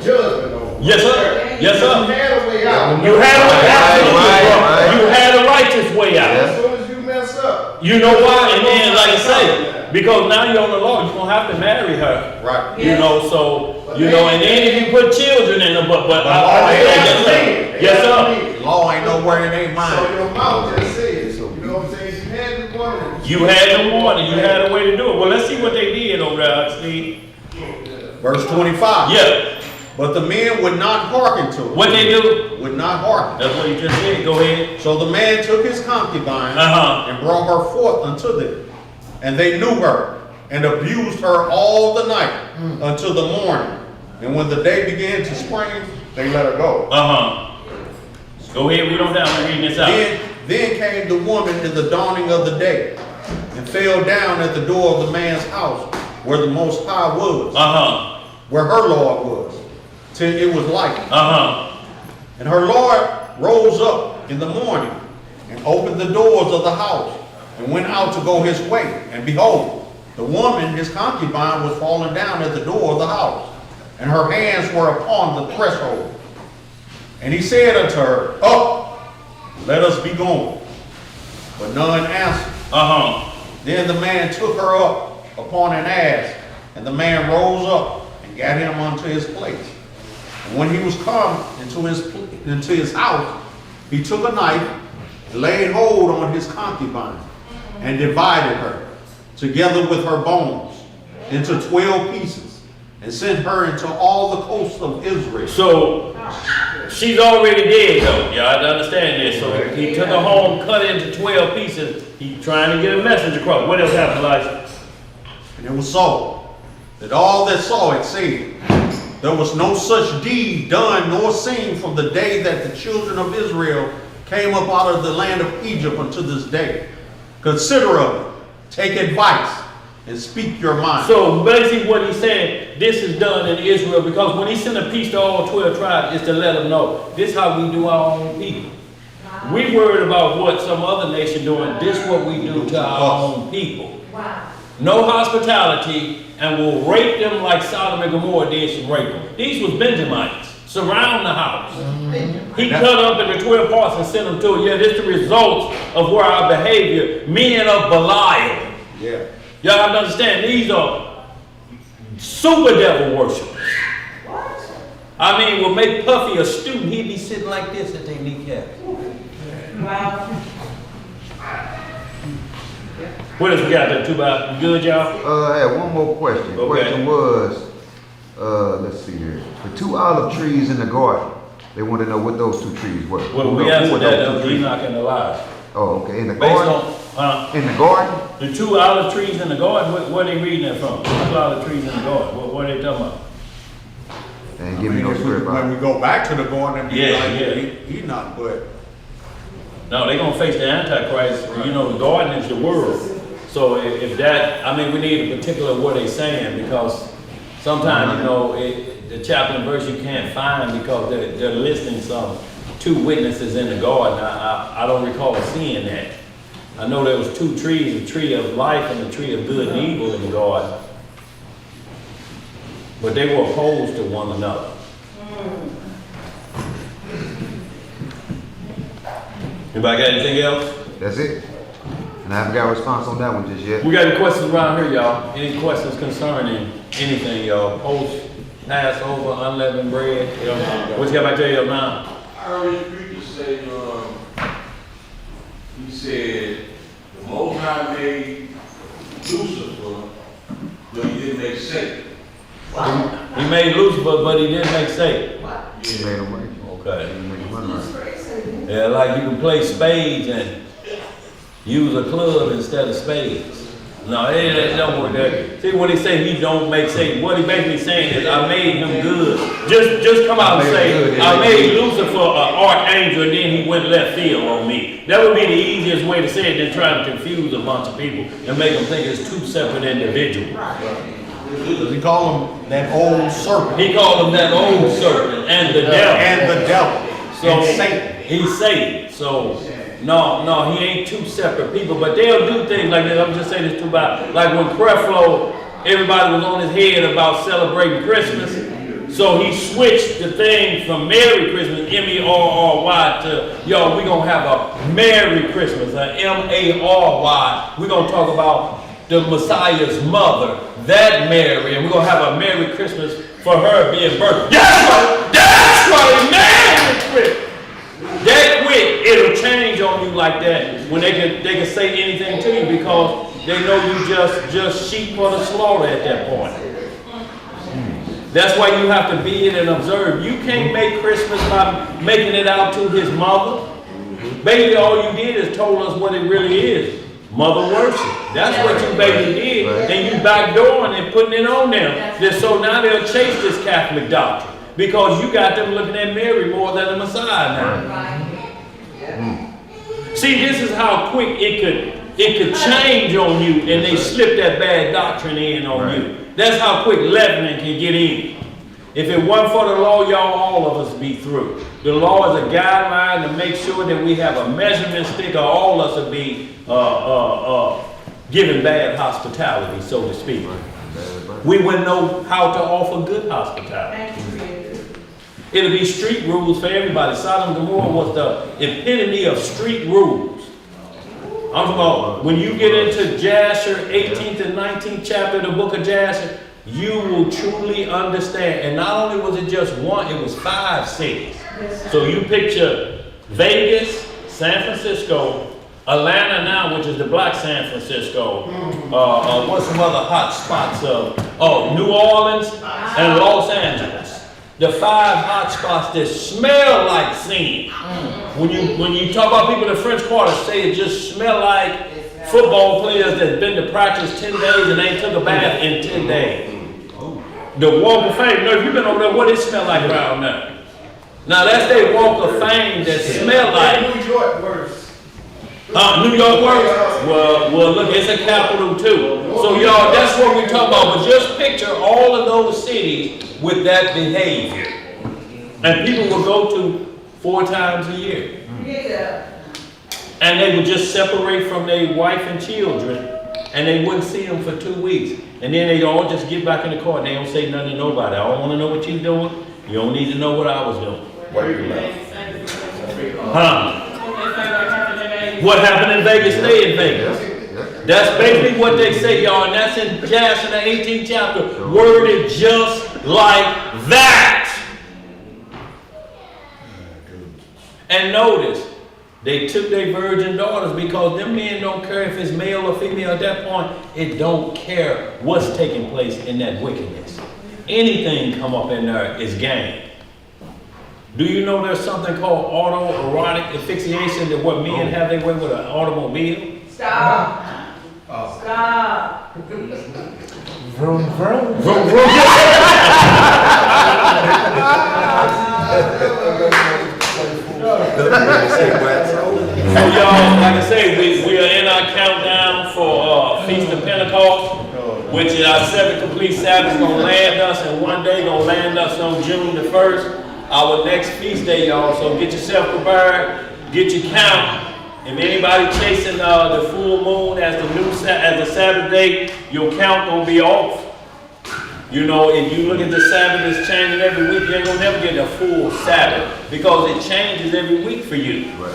judgment on. Yes, sir. Yes, sir. You had a way out. You had a You had a righteous way out. As soon as you mess up. You know why? And then, like I say, because now you're on the law, you're gonna have to marry her. Right. You know, so and then if you put children in her, yes, sir. Law ain't nowhere in their mind. So your mouth just says, you know what I'm saying? You had this woman. You had the warning. You had a way to do it. Well, let's see what they did over there, Steve. Verse 25. Yeah. But the men would not hearken to it. What they do? Would not hearken. That's what you just said. Go ahead. So the man took his concubine and brought her forth unto them. And they knew her and abused her all the night until the morning. And when the day began to spring, they let her go. Go ahead. We don't have to read this out. Then came the woman in the dawning of the day and fell down at the door of the man's house where the Most High was, where her Lord was, till it was light. And her Lord rose up in the morning and opened the doors of the house and went out to go his way. And behold, the woman, his concubine, was fallen down at the door of the house, and her hands were upon the threshold. And he said unto her, Up, let us be going. But none answered. Then the man took her up upon an ass, and the man rose up and got him unto his place. And when he was come into his house, he took a knife, laid hold on his concubine, and divided her, together with her bones, into 12 pieces, and sent her into all the coasts of Israel. So she's already dead, though. Y'all have to understand this. So he took her home, cut it into 12 pieces. He's trying to get a message across. What else happened, Elijah? And it was so that all that saw it said, there was no such deed done nor seen from the day that the children of Israel came up out of the land of Egypt unto this day. Consider of it, take advice, and speak your mind. So basically what he's saying, this is done in Israel, because when he sent a peace to all 12 tribes, is to let them know, this is how we do our own people. We worried about what some other nation doing, this is what we do to our own people. No hospitality, and we'll rape them like Sodom and Gomorrah did some rape them. These was Benjamites, surround the house. He cut up into 12 parts and sent them to it. Yeah, this is the results of where our behavior, men of Belial. Yeah. Y'all have to understand, these are super devil worshipers. I mean, we'll make Puffy a student, he'd be sitting like this at their kneecap. Wow. What else we got there, Tuba? You good, y'all? I had one more question. The Okay. question was, let's see here. The 2 olive trees in the garden. They want to know what those 2 trees were. Well, we answered that, that was Enoch and Elijah. Oh, okay. In the Based garden? on, In the garden? the 2 olive trees in the garden, what are they reading that from? 2 olive trees in the garden, what are they talking about? And give me no script. When we go back to the garden, Yeah. he not, but No, they're going to face the Antichrist. Right. You know, the garden is the world. So if that, I mean, we need a particular what they're saying, because sometimes, you know, the chapter and verse you can't find because they're listing some 2 witnesses in the garden. I don't recall seeing that. I know there was 2 trees, the tree of life and the tree of good and evil in the garden. But they were opposed to one another. Anybody got anything else? That's it. And I haven't got a response on that one just yet. We got any questions around here, y'all? Any questions concerning anything, y'all? Post, Passover, unleavened bread? What you got back there, y'all, now? I heard the preacher say, he said, the Most High made Lucifer, but he didn't make Satan. He made Lucifer, but he didn't make Satan. He made them money. Okay. He made them money. Yeah, like you can play spades and use a club instead of spades. No, it don't work that. See, when he say he don't make Satan, what he basically saying is, I made him good. Just come out and say, I made Lucifer an archangel, and then he went left field on me. That would be the easiest way to say it than trying to confuse a bunch of people and make them think it's 2 separate individuals. he called him that old serpent. He called him that old serpent and the devil. And the devil. So and Satan. He's Satan. So no, he ain't 2 separate people. But they'll do things like this. I'm just saying this too about like when Creflo, everybody was on his head about celebrating Christmas. So he switched the thing from Merry Christmas, M-E-R-R-Y, to yo, we gonna have a Merry Christmas, M-A-R-Y. We're gonna talk about the Messiah's mother, that Mary, and we're gonna have a Merry Christmas for her being birthed. That's right, Merry Christmas. That quick, it'll change on you like that when they can say anything to you because they know you just sheep for the slaughter at that point. That's why you have to be in and observe. You can't make Christmas by making it out to his mother. Basically, all you did is told us what it really is. Mother worship. That's what you basically did. And you backdooring and putting it on them. So now they'll chase this Catholic doctrine. Because you got them looking at Mary more than the Messiah now. See, this is how quick it could change on you and they slip that bad doctrine in on you. That's how quick leavening can get in. If it wasn't for the law, y'all, all of us be through. The law is a guideline to make sure that we have a measurement stick or all of us will be giving bad hospitality, so to speak. We wouldn't know how to offer good hospitality. It'll be street rules for everybody. Sodom and Gomorrah was the epitome of street rules. I'm talking about when you get into Jasher, 18th and 19th chapter of the book of Jasher, you will truly understand. And not only was it just one, it was 5 cities. So you picture Vegas, San Francisco, Atlanta now, which is the black San Francisco. What's some other hot spots of? New Orleans and Los Angeles. The 5 hot spots that smell like sin. When you talk about people in the French Quarter, say it just smell like football players that's been to practice 10 days and ain't took a bath in 10 days. The Walk of Fame. No, if you've been over there, what it smell like around now? Now that's their Walk of Fame that smell like. New York worse. New York worse? Well, look, it's a capital too. So y'all, that's what we talk about. But just picture all of those cities with that behavior. And people will go to 4 times a year. Yeah. And they would just separate from their wife and children, and they wouldn't see them for 2 weeks. And then they all just get back in the car and they don't say nothing to nobody. I don't want to know what you're doing. You don't need to know what I was doing. Huh? What happened in Vegas, stay in Vegas. That's basically what they say, y'all, and that's in Jasher, the 18th chapter, worded just like that. And notice, they took their virgin daughters because them men don't care if it's male or female at that point. It don't care what's taking place in that wickedness. Anything come up in there is gain. Do you know there's something called autoerotic asphyxiation, that what men have their way with an automobile? Stop. Stop. Vroom, vroom. Vroom, vroom. So y'all, like I say, we are in our countdown for Feast of Pentecost, which is our 7th complete Sabbath, gonna land us, and one day gonna land us on June the 1st. Our next feast day, y'all. So get yourself prepared, get your count. If anybody chasing the full moon as the Sabbath day, your count gonna be off. You know, if you look at the Sabbath, it's changing every week. You ain't gonna never get a full Sabbath because it changes every week for you. Right.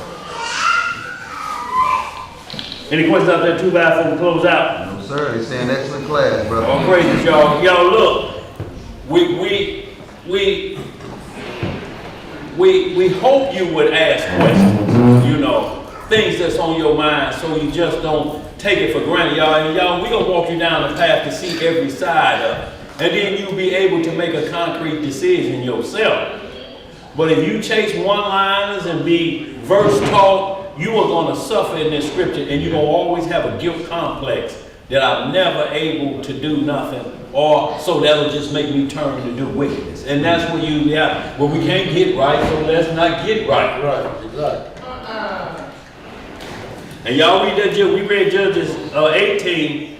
Any questions out there, too bad before we close out? No, sir. It's an excellent class, brother. All praises, y'all. Y'all look, we hope you would ask questions, you know, things that's on your mind, so you just don't take it for granted, y'all. And y'all, we're gonna walk you down the path to see every side of it. And then you'll be able to make a concrete decision yourself. But if you chase one-liners and be verse taught, you are gonna suffer in this scripture, and you're gonna always have a guilt complex that I'm never able to do nothing, or so that'll just make me turn to do wickedness. And that's what you have. Well, we can't get right, so let's not get right. Right, exactly. And y'all read that, we read Judges 19,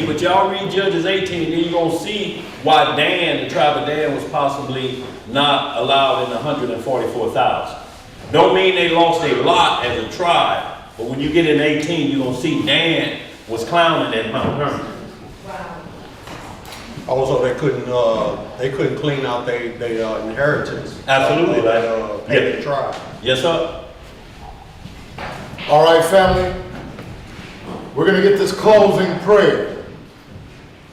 but y'all read Judges 18, then you're gonna see why Dan, the tribe of Dan, was possibly not allowed in the 144,000. Don't mean they lost their lot as a tribe, but when you get in 18, you're gonna see Dan was clowning at Mount Hermon. Also, they couldn't clean out their inheritance. Absolutely, right. Pagan tribe. Yes, sir. All right, family. We're going to get this closing prayer.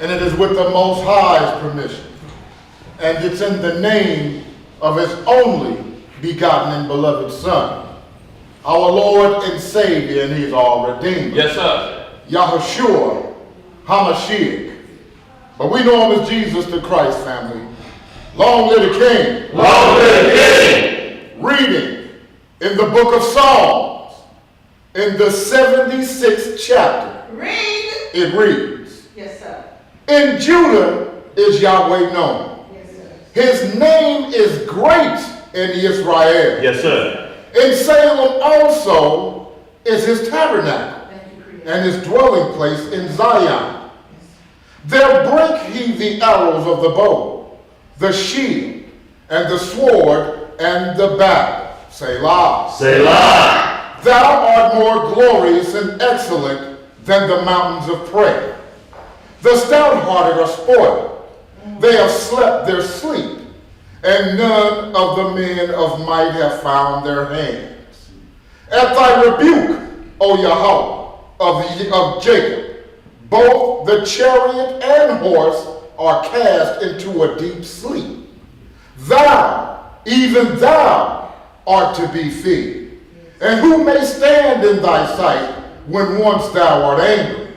And it is with the Most High's permission. And it's in the name of his only begotten and beloved Son, our Lord and Savior, and he's our Redeemer. Yes, sir. Yahushua HaMashiach. But we know him as Jesus the Christ, family. Long live the King. Long live the King. Reading in the book of Psalms, in the 76th chapter. Read. It reads, Yes, sir. in Judah is Yahweh known. Yes, sir. His name is great in Israel. Yes, sir. In Salem also is his tabernacle Thank you, Creator. and his dwelling place in Zion. There break he the arrows of the bow, the shield, and the sword, and the battle. Selah. Selah. Thou art more glorious and excellent than the mountains of prayer. The stout-hearted are spoiled. They have slept their sleep, and none of the men of might have found their hands. At thy rebuke, O Yahweh of Jacob, both the chariot and horse are cast into a deep sleep. Thou, even thou, art to be feared. And who may stand in thy sight when once thou art angry?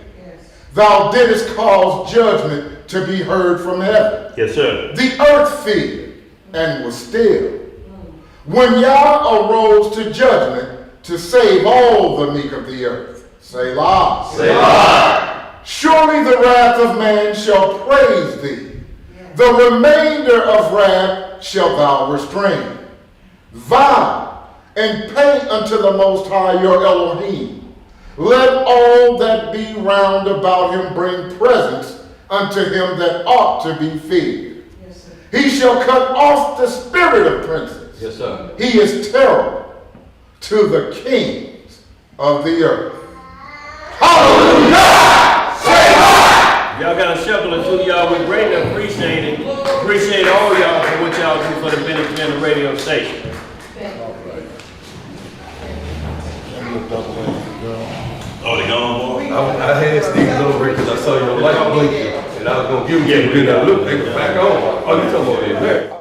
Thou didst cause judgment to be heard from heaven. Yes, sir. The earth feared and was still. When Yah arose to judgment to save all the meek of the earth. Selah. Selah. Surely the wrath of man shall praise thee. The remainder of wrath shalt thou restrain. Vow and pay unto the Most High your Elohim. Let all that be round about him bring presents unto him that ought to be feared. Yes, sir. He shall cut off the spirit of princes. Yes, sir. He is terrible to the kings of the earth. Hallelujah! Say hi! Y'all got a shekel or two, y'all. We greatly appreciate it. Appreciate all y'all for what y'all do for the benefit of the radio station. Oh, they gone, boy? I had Stevens over here because I saw your light blinking, and I was gonna give him, and then I looked, they were back on. Oh, you talking about in there?